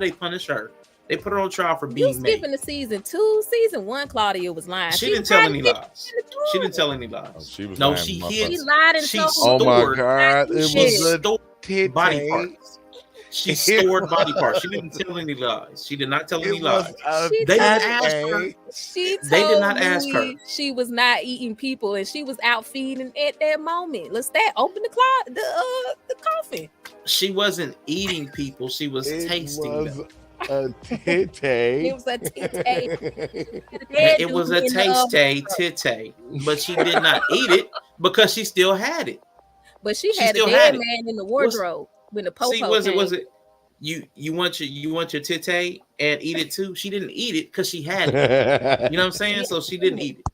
they punish her? They put her on trial for being made. You skipping to season 2. Season 1, Claudia was lying. She didn't tell any lies. She didn't tell any lies. Oh, she was no, she hid. She lied and she stored. Oh my God! It was a body parts. She stored body parts. She didn't tell any lies. She did not tell any lies. They didn't ask her. They did not ask her. She was not eating people, and she was out feeding at that moment. Lestat, open the coffin. She wasn't eating people. She was tasting them. A tite. It was a tite. It was a tite, but she did not eat it because she still had it. But she had a dead man in the wardrobe when the popo came. Was it you want your tite and eat it too? She didn't eat it because she had it. You know what I'm saying? So she didn't eat it.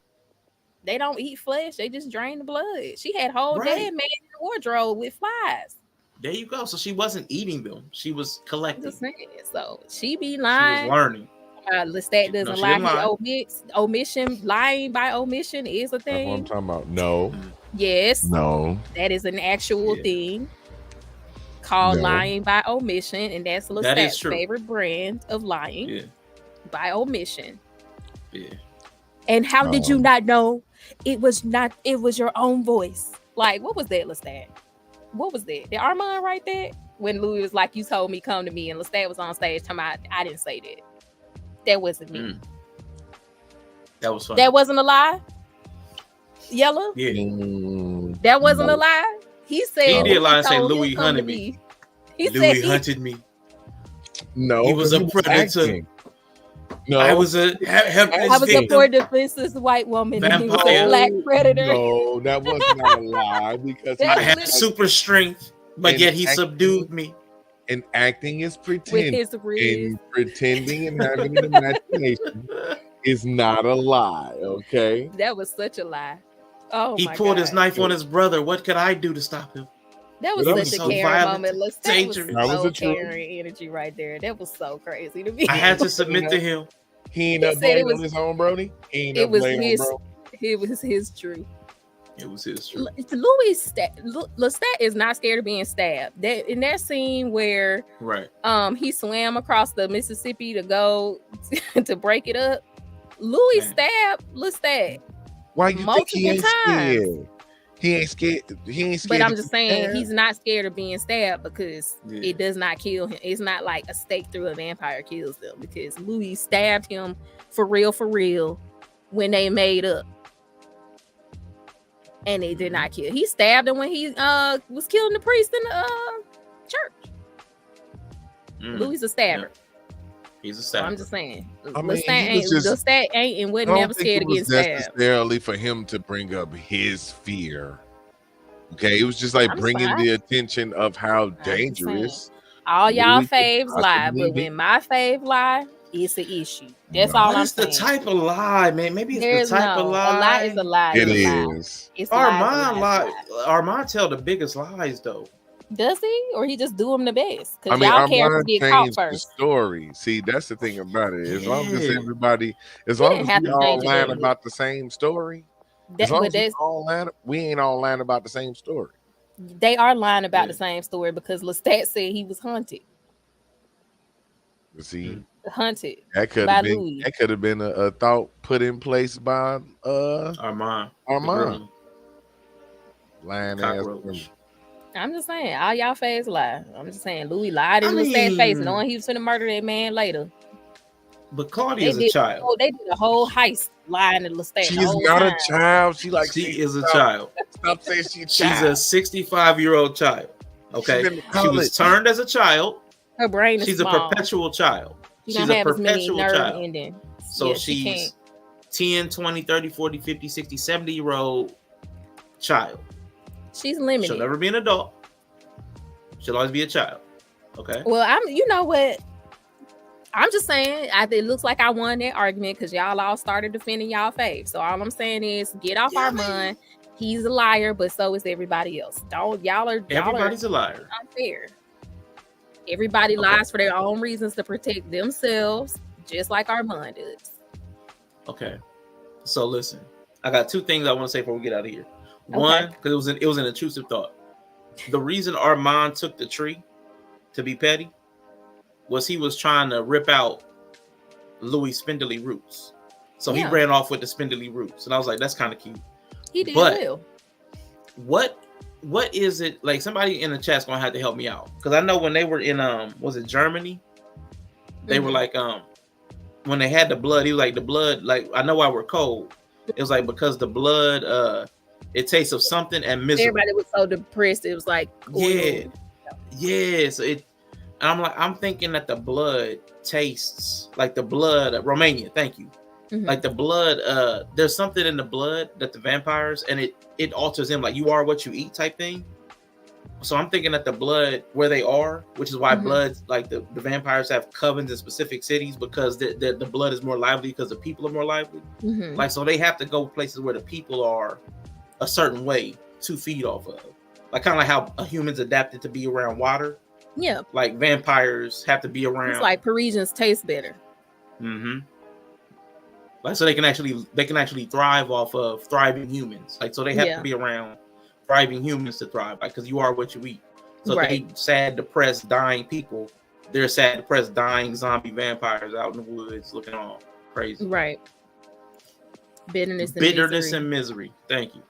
They don't eat flesh. They just drain the blood. She had whole dead man in the wardrobe with flies. There you go. So she wasn't eating them. She was collecting. Just saying. So she be lying. She was learning. Lestat doesn't lie. He omission. Lying by omission is a thing. That's what I'm talking about. No. Yes. No. That is an actual thing called lying by omission, and that's Lestat's favorite brand of lying by omission. Yeah. And how did you not know it was your own voice? Like, what was that, Lestat? What was that? Did Armand write that? When Louis was like, you told me come to me, and Lestat was on stage talking about, I didn't say that. That wasn't me. That was funny. That wasn't a lie? Yellow? Yeah. That wasn't a lie? He said he did lie and say Louis hunted me. Louis hunted me. No. He was a predator. No. I was a poor defenseless white woman and he was a black predator. No, that was not a lie because I had super strength, but yet he subdued me. And acting is pretending. With his and pretending and having an imagination is not a lie, okay? That was such a lie. Oh, he pulled his knife on his brother. What could I do to stop him? That was such a caring moment. That was so caring energy right there. That was so crazy to me. I had to submit to him. He ain't up blaming on his own Brody. It was his truth. It was his truth. Lestat is not scared of being stabbed. That in that scene where he swam across the Mississippi to go to break it up. Louis stabbed Lestat. Why you think he ain't scared? He ain't scared. But I'm just saying he's not scared of being stabbed because it does not kill him. It's not like a stake through a vampire kills them because Louis stabbed him for real when they made up. And they did not kill. He stabbed him when he was killing the priest in the church. Louis a stabber. Yeah. He's a stabber. So I'm just saying. Lestat ain't and wasn't never scared to get stabbed. Necessarily for him to bring up his fear. Okay, it was just like bringing the attention of how dangerous. All y'all faves lie, but when my fave lie, it's an issue. That's all I'm saying. It's the type of lie, man. Maybe it's the type of lie. A lie is a lie. It is. Armand tell the biggest lies though. Does he, or he just do them the best? Because y'all care to get caught first. The story. See, that's the thing about it. As long as everybody, as long as we all lying about the same story, as long as we ain't all lying about the same story. They are lying about the same story because Lestat said he was hunted. See, hunted. That could have been. That could have been a thought put in place by Armand. Lying ass. I'm just saying, all y'all faves lie. I'm just saying, Louis lied in Lestat's face, knowing he was gonna murder that man later. But Claudia is a child. They did a whole heist lying to Lestat. She is not a child. She is a child. Stop saying she's a child. She's a 65-year-old child. Okay, she was turned as a child. Her brain is She's small. a perpetual child. She's a perpetual child. Ending. So she's 10, 20, 30, 40, 50, 60, 70-year-old child. She's limited. She'll never be an adult. She'll always be a child. Okay. Well, you know what? I'm just saying, it looks like I won that argument because y'all all started defending y'all fave. So all I'm saying is, get off Armand. He's a liar, but so is everybody else. Everybody's a liar. Unfair. Everybody lies for their own reasons to protect themselves, just like Armand does. Okay. So listen, I got two things I want to say before we get out of here. One, because it was an intrusive thought. The reason Armand took the tree to be petty was he was trying to rip out Louis' spindly roots. So he ran off with the spindly roots. And I was like, that's kind of cute. He did well. What what is it like? Somebody in the chat's gonna have to help me out because I know when they were in was it Germany? They were like when they had the blood, he was like the blood, like I know why we're cold. It was like because the blood it tastes of something and misery. Everybody was so depressed. It was like oil. Yeah. So I'm thinking that the blood tastes like the blood of Romania. Thank you. Like the blood, there's something in the blood that the vampires and it alters them, like you are what you eat type thing. So I'm thinking that the blood where they are, which is why blood, like the vampires have covens in specific cities because the blood is more lively because the people are more lively. Like so they have to go places where the people are a certain way to feed off of. Like kind of like how humans adapted to be around water. Yeah. Like vampires have to be around. It's like Parisians taste better. Like so they can actually thrive off of thriving humans. Like so they have to be around thriving humans to thrive. Like because you are what you eat. So they sad, depressed, dying people. They're sad, depressed, dying zombie vampires out in the woods looking all crazy. Right. Bitterness and misery. Thank you.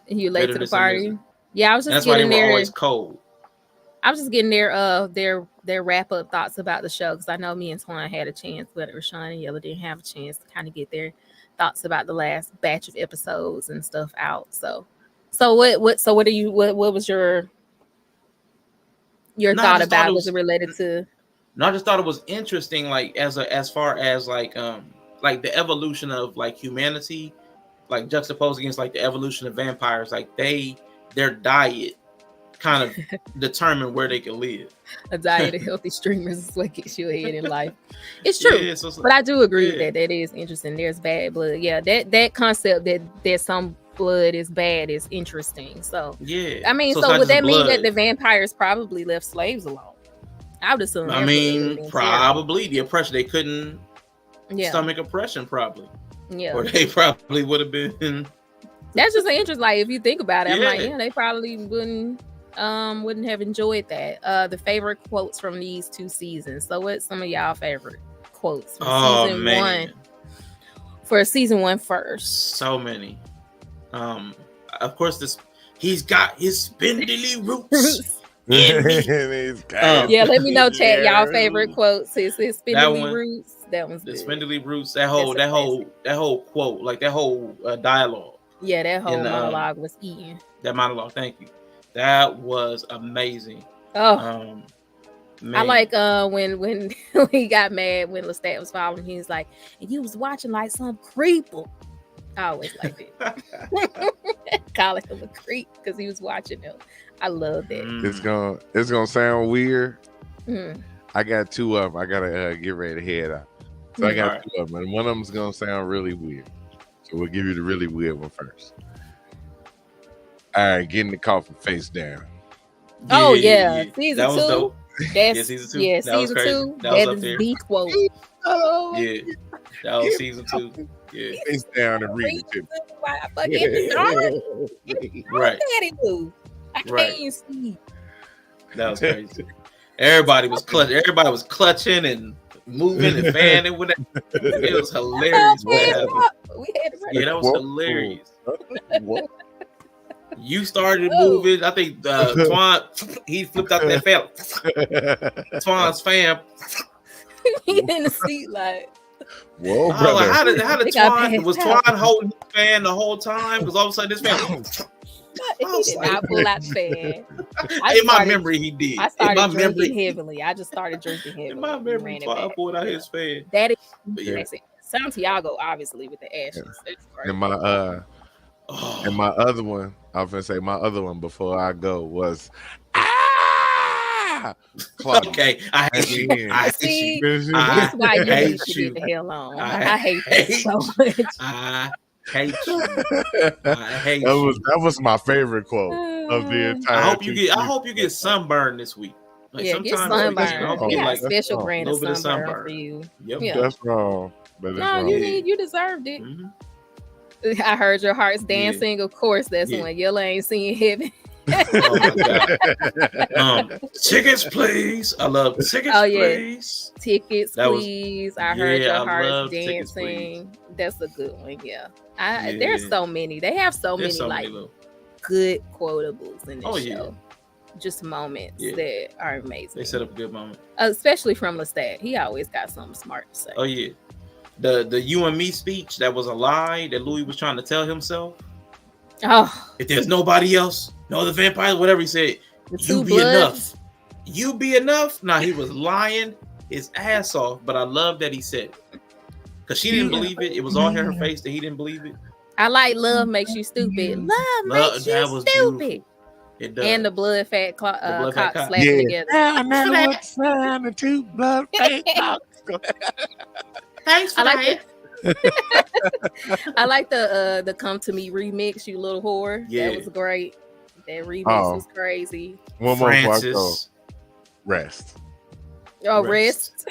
You late to the party? Yeah, I was just getting there. Always cold. I was just getting their wrap up thoughts about the show because I know me and Twan had a chance, but Rshaun and Yella didn't have a chance to kind of get their thoughts about the last batch of episodes and stuff out. So what was your thought about it? Was it related to? No, I just thought it was interesting, like as far as like the evolution of like humanity, like juxtaposed against like the evolution of vampires, like their diet kind of determine where they can live. A diet of healthy streamers is what gets you ahead in life. It's true, but I do agree with that. That is interesting. There's bad blood. Yeah, that concept that some blood is bad is interesting. So yeah, I mean, so would that mean that the vampires probably left slaves alone? I would assume. I mean, probably the oppression. They couldn't stomach oppression, probably. Yeah, or they probably would have been. That's just interesting. Like if you think about it, I'm like, they probably wouldn't have enjoyed that. The favorite quotes from these 2 seasons. So what's some of y'all favorite quotes from season 1? For season 1 first. So many. Of course he's got his spindly roots. Yeah, let me know, chat, y'all favorite quotes. His spindly roots. That one's the spindly roots. That whole quote, like that whole dialogue. Yeah, that whole monologue was eating. That monologue, thank you. That was amazing. Oh, I like when he got mad when Lestat was following. He was like, and you was watching like some creeper. I always like that. Calling him a creep because he was watching him. I love that. It's gonna sound weird. I got 2 of them. I gotta get ready to head out. So I got 2 of them, and one of them's gonna sound really weird. So we'll give you the really weird one first. All right, getting the coffin face down. Oh yeah. Season 2. Dope. That's season 2. Yeah, season 2. That is the quote. Yeah, that was season 2. Yeah, face down and read it too. Right. I can't even see. That was crazy. Everybody was clutching. Everybody was clutching and moving and fanning with it. It was hilarious. That was hilarious. You started moving. I think Twan, he flipped out that fan. Twan's fan. He in the seat like. Whoa, brother. Like, how did Twan, was Twan holding the fan the whole time? Because all of a sudden this fan. He did not pull out the fan. In my memory, he did. I started drinking heavily. I just started drinking heavily. In my memory, Twan pulled out his fan. That is Santiago, obviously, with the ashes. And my other one, I was gonna say my other one before I go was Claudia. Okay, I hate you. That's why you need to get the hell on. I hate you so much. I hate you. I hate that you. That was my favorite quote of the entire. I hope you get sunburned this week. Like get sunburned. We got a special brand of sunburn for you. Yep. That's wrong. But no, you deserved it. Mm-hmm. I heard your heart's dancing. Yeah. Of course, that's when Yella ain't seeing heaven. Oh my God. Tickets, please. I love tickets, please. Tickets, please. I heard your heart's dancing. That's a good one. Yeah. There's so many. They have so many good quotables in this Oh, show. yeah. Just moments that are amazing. They set up a good moment. Especially from Lestat. He always got something smart to say. Oh, yeah. The you and me speech that was a lie that Louis was trying to tell himself. Oh. If there's nobody else, no other vampires, whatever he said, you be enough. You be enough? Nah, he was lying his ass off, but I love that he said it. Because she didn't believe it. It was all in her face that he didn't believe it. I like love makes you stupid. Love makes you stupid. Beautiful. It does. And the blood fat cock slapping together. I never want to two blood fat cocks. Thanks for that. I like the Come to Me remix, you little whore. Yeah. That was great. That remix was crazy. One more Francis. Rest. Oh, rest.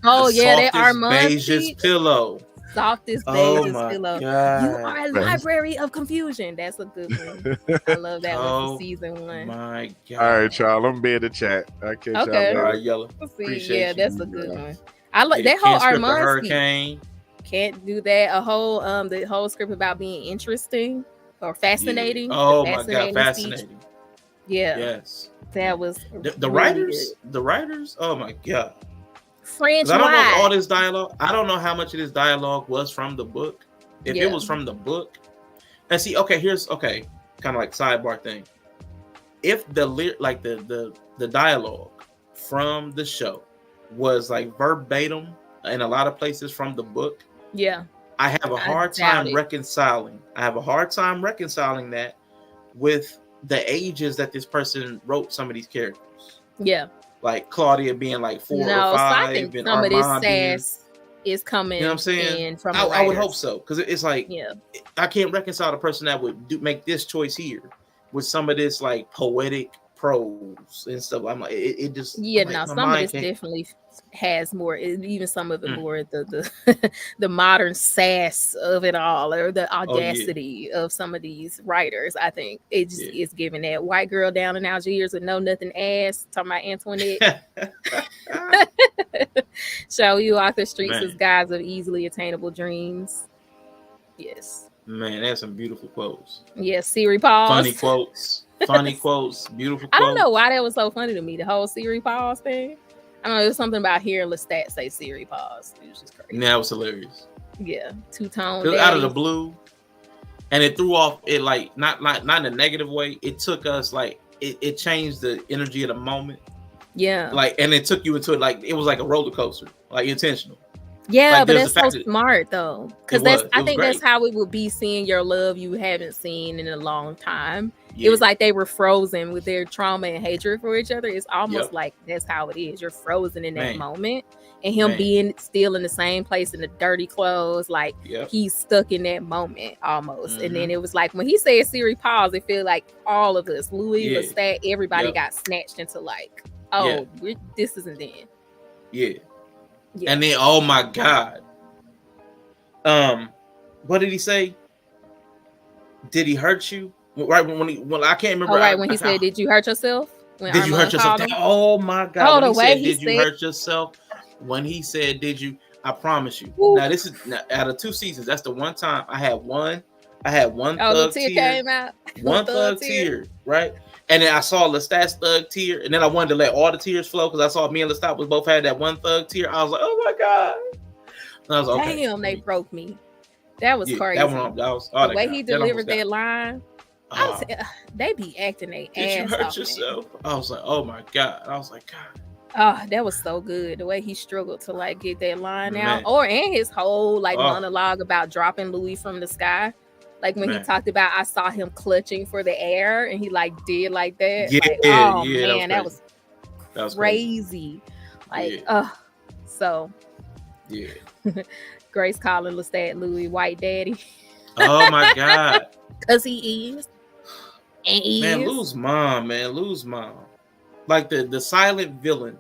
Oh yeah, that Armand beige pillow. Softest beige pillow. God. You are a library of confusion. That's a good one. I love that one for season 1. My God. All right, y'all. I'm be in the chat. Okay. All right, Yellow. Yeah, that's a good one. I like that whole Armand hurricane. Can't do that. The whole script about being interesting or fascinating. Oh my God, fascinating. Speech. Yeah. Yes. That was the writers. Good. The writers. Oh my God. French. I don't know all this dialogue. I don't know how much of this dialogue was from the book. If it was from the book, and see, here's kind of like sidebar thing. If the dialogue from the show was like verbatim in a lot of places from the book, I have a hard time reconciling. That with the ages that this person wrote some of these characters. Yeah. Like Claudia being like 4 or 5. So I think some of this sass is coming. You know what I'm saying? From I would hope so, because it's like I can't reconcile the person that would make this choice here with some of this like poetic prose and stuff. I'm like, it just some of this definitely has more, even some of it more the the modern sass of it all, or the audacity of some of these writers. I think it just is giving that white girl down in Algiers with no nothing ass talking about Antoinette. Shall we walk the streets as guides of easily attainable dreams? Yes. Man, that's some beautiful quotes. Yes, Siri pause. Funny quotes, beautiful quotes. I don't know why that was so funny to me, the whole Siri pause thing. I don't know, there's something about hearing Lestat say Siri pause. It was just crazy. That was hilarious. Yeah, two-tone. Out of the blue, and it threw off it like not in a negative way. It took us like it changed the energy of the moment. Yeah, like, and it took you into it like it was like a roller coaster, like intentional. Yeah, like, but that's so smart though, because I think that's how it would be, seeing your love you haven't seen in a long time. It was like they were frozen with their trauma and hatred for each other. It's almost like that's how it is. You're frozen in that moment, and him being still in the same place in the dirty clothes, like he's stuck in that moment almost. Mm-hmm. And then it was like when he said Siri pause, it felt like all of us, Louis, Lestat, everybody got snatched into like, this isn't then. Yeah. And then, oh my God. What did he say? Did he hurt you? Right when I can't remember. Oh, right, when he said, "Did you hurt yourself?" Did you hurt yourself? Oh my God! Oh, the way he said, "Did you hurt yourself?" When he said, "Did you?" I promise you. Ooh. Now this is out of 2 seasons. That's the one time I had one. Oh, the tear came out. One thug tear, right? And then I saw Lestat's thug tear, and then I wanted to let all the tears flow because I saw me and Lestat was both had that one thug tear. I was like, "Oh my God!" And I was like, "Okay." Damn, they broke me. That was crazy. That was the way he delivered that line. They be acting their ass off. Did you hurt yourself? I was like, oh my God. I was like, God. Oh, that was so good. The way he struggled to like get that line out, and his whole like monologue about dropping Louis from the sky. Like when he talked about, I saw him clutching for the air, and he like did like that. Yeah, like, man, that was crazy. Like, so yeah. Grace calling Lestat Louis white daddy. Oh my God. Cause he is. And Lou's mom. Like the silent villain.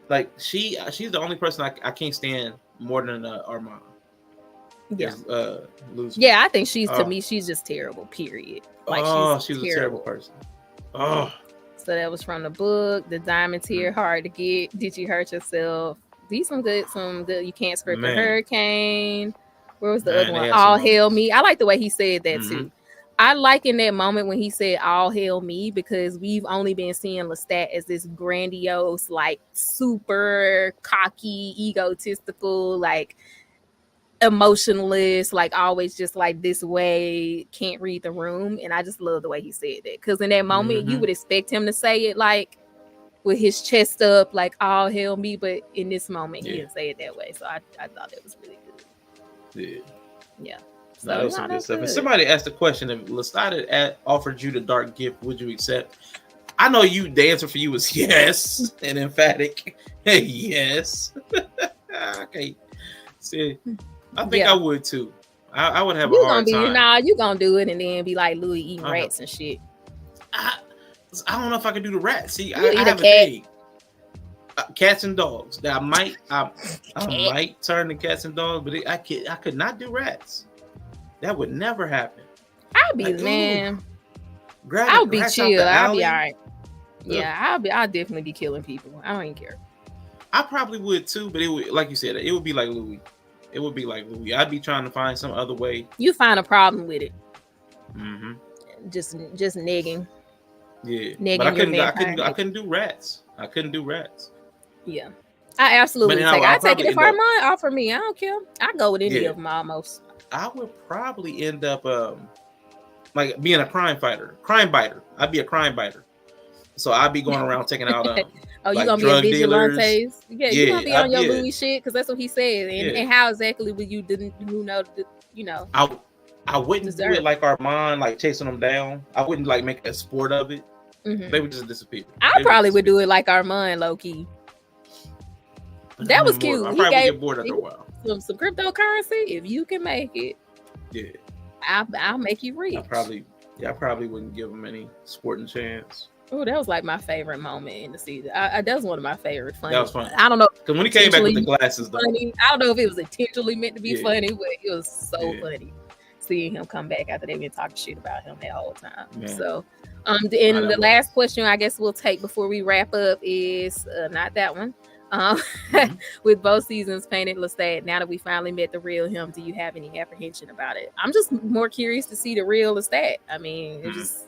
Like she's the only person I can't stand more than Armand. Yeah. Lou's mom. I think to me, she's just terrible, period. Like she was a terrible person. Oh. So that was from the book, The Diamond Tear, hard to get. Did you hurt yourself? These some good. You can't script a hurricane. Where was the other one? All Hail Me. I like the way he said that too. I like in that moment when he said all hail me, because we've only been seeing Lestat as this grandiose, like super cocky, egotistical, like emotionless, like always just like this way, can't read the room. And I just love the way he said that, because in that moment you would expect him to say it like with his chest up, like all hail me, but in this moment he didn't say it that way. So I thought that was really good. Yeah. So that was some good stuff. And somebody asked the question: if Lestat had offered you the dark gift, would you accept? I know the answer for you was yes, and emphatic yes. Okay. See, I think I would too. I would have a hard time. You gonna do it and then be like Louis eating rats and shit. I don't know if I can do the rat. See, I have a thing. Cats and dogs. That I might turn to cats and dogs, but I could not do rats. That would never happen. I'll be man. I'll be chill. I'll be all right. Yeah, I'll definitely be killing people. I don't even care. I probably would too, but it would, like you said, it would be like Louis. It would be like Louis. I'd be trying to find some other way. You find a problem with it. Just negging. Yeah, but I couldn't do rats. I couldn't do rats. Yeah, I absolutely I take it if Armand offer me. I don't care. I go with any of them almost. I would probably end up like being a crime biter. I'd be a crime biter. So I'd be going around taking out you gonna be a vigilantes? Yeah, you gonna be on your Louis shit, because that's what he said. And how exactly would you know? I wouldn't do it like Armand, like chasing them down. I wouldn't like make a sport of it. They would just disappear. I probably would do it like Armand, low key. That was cute. I probably get bored after a while. Some cryptocurrency, if you can make it. Yeah, I'll make you rich. I probably wouldn't give him any sporting chance. Oh, that was like my favorite moment in the season. That was one of my favorite. Funny. That was fun. I don't know, because when he came back with the glasses, funny. I don't know if it was intentionally meant to be funny, but it was so funny seeing him come back after they've been talking shit about him that whole time. Man. So, the last question I guess we'll take before we wrap up is not that one. With both seasons painted Lestat, now that we finally met the real him, do you have any apprehension about it? I'm just more curious to see the real Lestat. I mean, it just.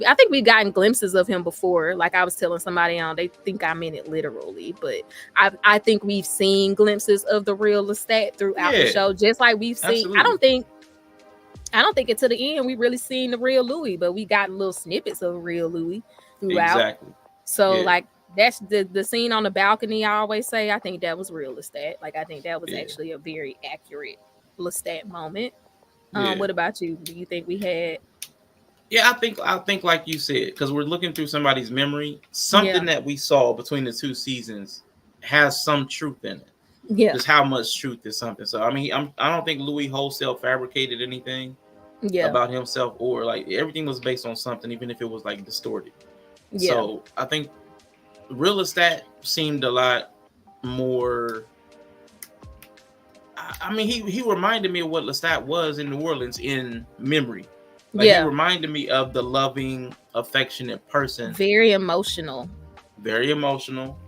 I think we've gotten glimpses of him before. Like I was telling somebody on, they think I meant it literally, but I think we've seen glimpses of the real Lestat throughout the show, just like we've seen. Absolutely. I don't think until the end we really seen the real Louis, but we got little snippets of real Louis throughout. Exactly. So like that's the scene on the balcony. I always say I think that was real Lestat. Like I think that was actually a very accurate Lestat moment. What about you? Do you think we had? Yeah, I think like you said, because we're looking through somebody's memory, something that we saw between the two seasons has some truth in it. Yeah, just how much truth is something. So I mean, I don't think Louis wholesale fabricated anything about himself, or like everything was based on something, even if it was like distorted. Yeah. So I think real Lestat seemed a lot more. I mean, he reminded me of what Lestat was in New Orleans in memory. Like he reminded me of the loving, affectionate person. Very emotional. Very emotional.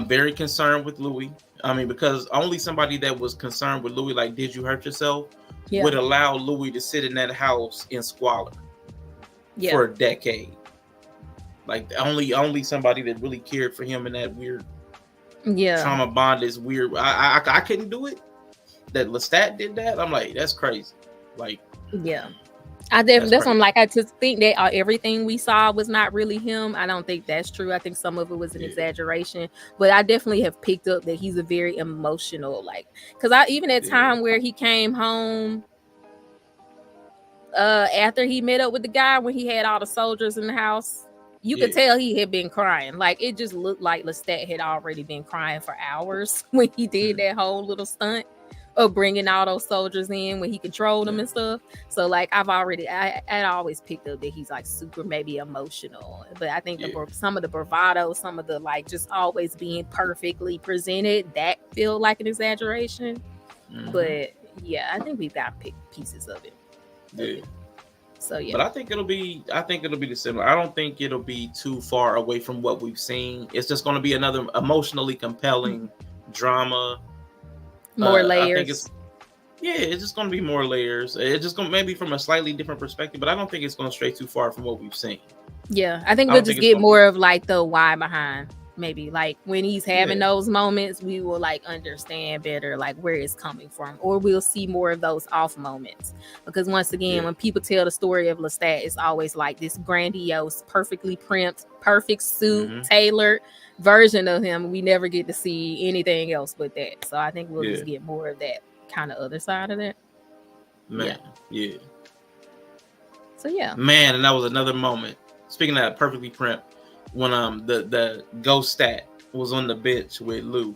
Very concerned with Louis. I mean, because only somebody that was concerned with Louis, like, did you hurt yourself, would allow Louis to sit in that house in squalor for a decade. Like, only somebody that really cared for him in that weird trauma bond is weird. I couldn't do it. That Lestat did that. I'm like, that's crazy. Like, that's what I'm like. I just think that everything we saw was not really him. I don't think that's true. I think some of it was an exaggeration, but I definitely have picked up that he's a very emotional, like, because even at time where he came home after he met up with the guy when he had all the soldiers in the house, you could tell he had been crying. Like it just looked like Lestat had already been crying for hours when he did that whole little stunt of bringing all those soldiers in when he controlled them and stuff. So like I always picked up that he's like super maybe emotional, but I think some of the bravado, some of the like just always being perfectly presented, that feel like an exaggeration. But I think we've got pieces of it. So but I think it'll be the similar. I don't think it'll be too far away from what we've seen. It's just going to be another emotionally compelling drama. More layers. Yeah, it's just gonna be more layers. It's just gonna maybe from a slightly different perspective, but I don't think it's gonna stray too far from what we've seen. Yeah, I think we'll just get more of like the why behind. Maybe like when he's having those moments, we will like understand better like where it's coming from, or we'll see more of those off moments. Because once again, when people tell the story of Lestat, it's always like this grandiose, perfectly primped, perfect suit, tailored version of him. We never get to see anything else but that. So I think we'll just get more of that kind of other side of that. Man, So man, and that was another moment. Speaking of that perfectly primped. When the ghost stat was on the bench with Lou.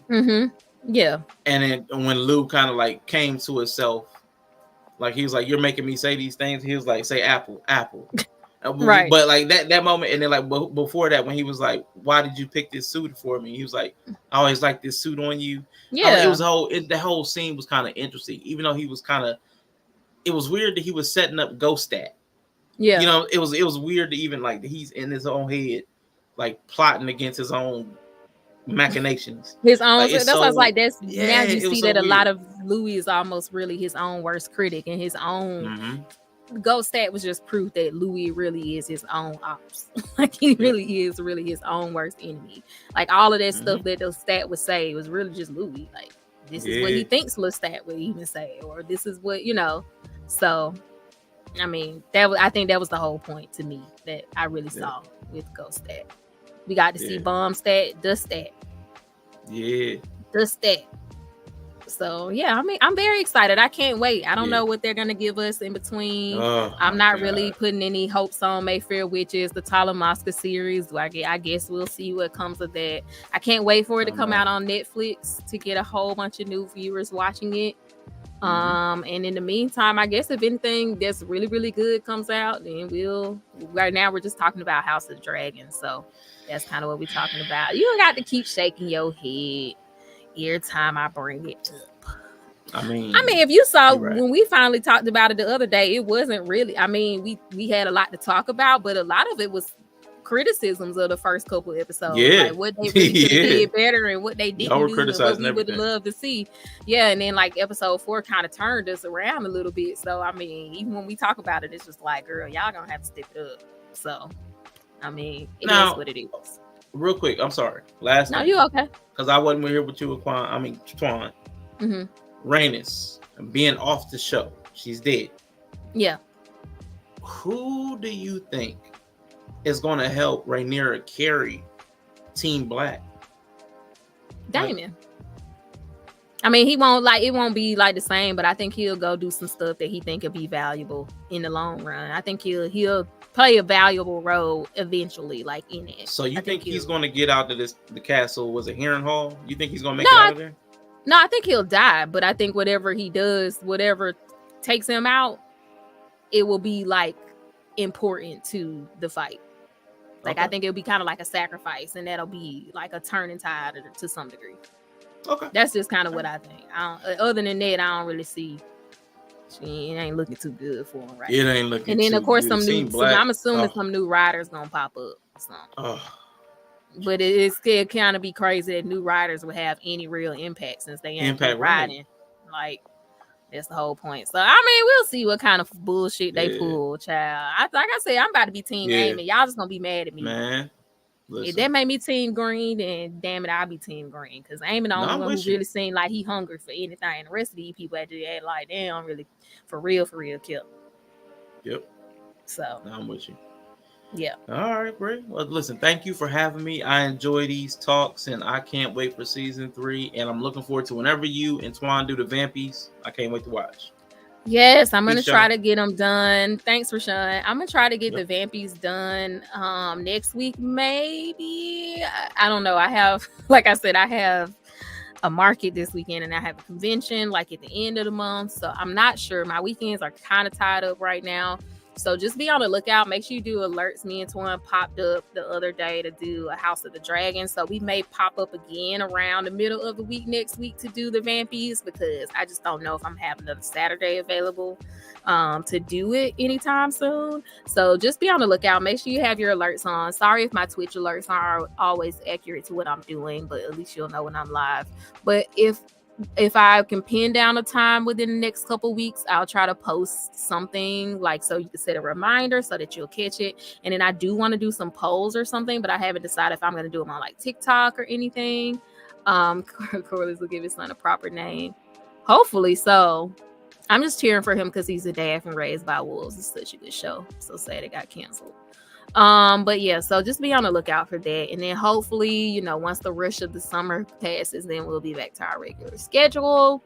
Yeah. And then when Lou kind of like came to himself, like he was like, "You're making me say these things." He was like, "Say apple, apple." Right. But like that moment, and then like before that, when he was like, "Why did you pick this suit for me?" He was like, "I always like this suit on you." Yeah. It was the whole scene was kind of interesting, even though he was it was weird that he was setting up ghost stat. Yeah. You know, it was weird to even like he's in his own head, like plotting against his own machinations. His own. Like, that's why I was like, now you see that a lot of Louis is almost really his own worst critic, and his own ghost stat was just proof that Louis really is his own ops. Like he really is his own worst enemy. Like all of that stuff that the stat would say was really just Louis. Like this is what he thinks Lestat would even say, or this is what So I mean, I think that was the whole point to me that I really saw with Ghost Stat. We got to see Bomb Stat, the Stat. Yeah. The Stat. So yeah, I mean, I'm very excited. I can't wait. I don't know what they're gonna give us in between. I'm not really putting any hopes on Mayfair Witches, the Talamasca series. I guess we'll see what comes of that. I can't wait for it to come out on Netflix to get a whole bunch of new viewers watching it. And in the meantime, I guess if anything that's really, really good comes out, then right now we're just talking about House of the Dragon. So that's kind of what we're talking about. You don't got to keep shaking your head every time I bring it up. I mean, if you saw when we finally talked about it the other day, it wasn't really, we had a lot to talk about, but a lot of it was criticisms of the first couple episodes, like what they really could have did better and what they didn't do and what we would love to see. And then like episode 4 kind of turned us around a little bit. So I mean, even when we talk about it, it's just like, girl, y'all gonna have to step it up. So I mean, it is what it is. Real quick, I'm sorry. Last no, you okay? Because I wasn't here with you with Twan. Rhaenys being off the show, she's dead. Yeah. Who do you think is going to help Rhaenyra carry Team Black? Damon. I mean, it won't be like the same, but I think he'll go do some stuff that he think will be valuable in the long run. I think he'll play a valuable role eventually, like in it. So you think he's going to get out of the castle? Was it Harrenhal? You think he's going to make it out of there? No, I think he'll die, but I think whatever he does, whatever takes him out, it will be like important to the fight. Like I think it'll be kind of like a sacrifice, and that'll be like a turning tide to some degree. Okay, that's just kind of what I think. Other than that, I don't really see. It ain't looking too good for him, right? It ain't looking. And then of course good. I'm assuming some new riders gonna pop up. But it's kind of be crazy that new riders would have any real impact since they ain't riding. Like that's the whole point. So I mean, we'll see what kind of bullshit they pull, child. Like I said, I'm about to be Team Aemon. Y'all just gonna be mad at me, man. If that made me Team Green, then damn it, I'll be Team Green. Because Aemon the only one who really seemed like he hungry for anything. The rest of these people at like they don't really for real kill. Yep. So I'm with you. Yeah. All right, great. Well, listen, thank you for having me. I enjoy these talks, and I can't wait for season 3. And I'm looking forward to whenever you and Twan do the Vampies. I can't wait to watch. Yes, I'm gonna try to get them done. Thanks, Rshaun. I'm gonna try to get the Vampies done next week, maybe. I don't know. I have, like I said, I have a market this weekend, and I have a convention like at the end of the month. So I'm not sure. My weekends are kind of tied up right now. So just be on the lookout. Make sure you do alerts. Me and Twan popped up the other day to do a House of the Dragon. So we may pop up again around the middle of the week next week to do the Vampies, because I just don't know if I'm having another Saturday available to do it anytime soon. So just be on the lookout. Make sure you have your alerts on. Sorry if my Twitch alerts aren't always accurate to what I'm doing, but at least you'll know when I'm live. But if if I can pin down a time within the next couple weeks, I'll try to post something like, so you can set a reminder so that you'll catch it. And then I do want to do some polls or something, but I haven't decided if I'm going to do them on like TikTok or anything. Corliss will give his son a proper name. Hopefully so. I'm just cheering for him because he's a dad from Raised by Wolves. It's such a good show. So sad it got canceled. But yeah, so just be on the lookout for that. And then hopefully, you know, once the rush of the summer passes, then we'll be back to our regular schedule.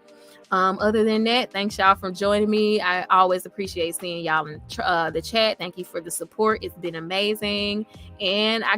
Other than that, thanks y'all for joining me. I always appreciate seeing y'all in the chat. Thank you for the support. It's been amazing. And I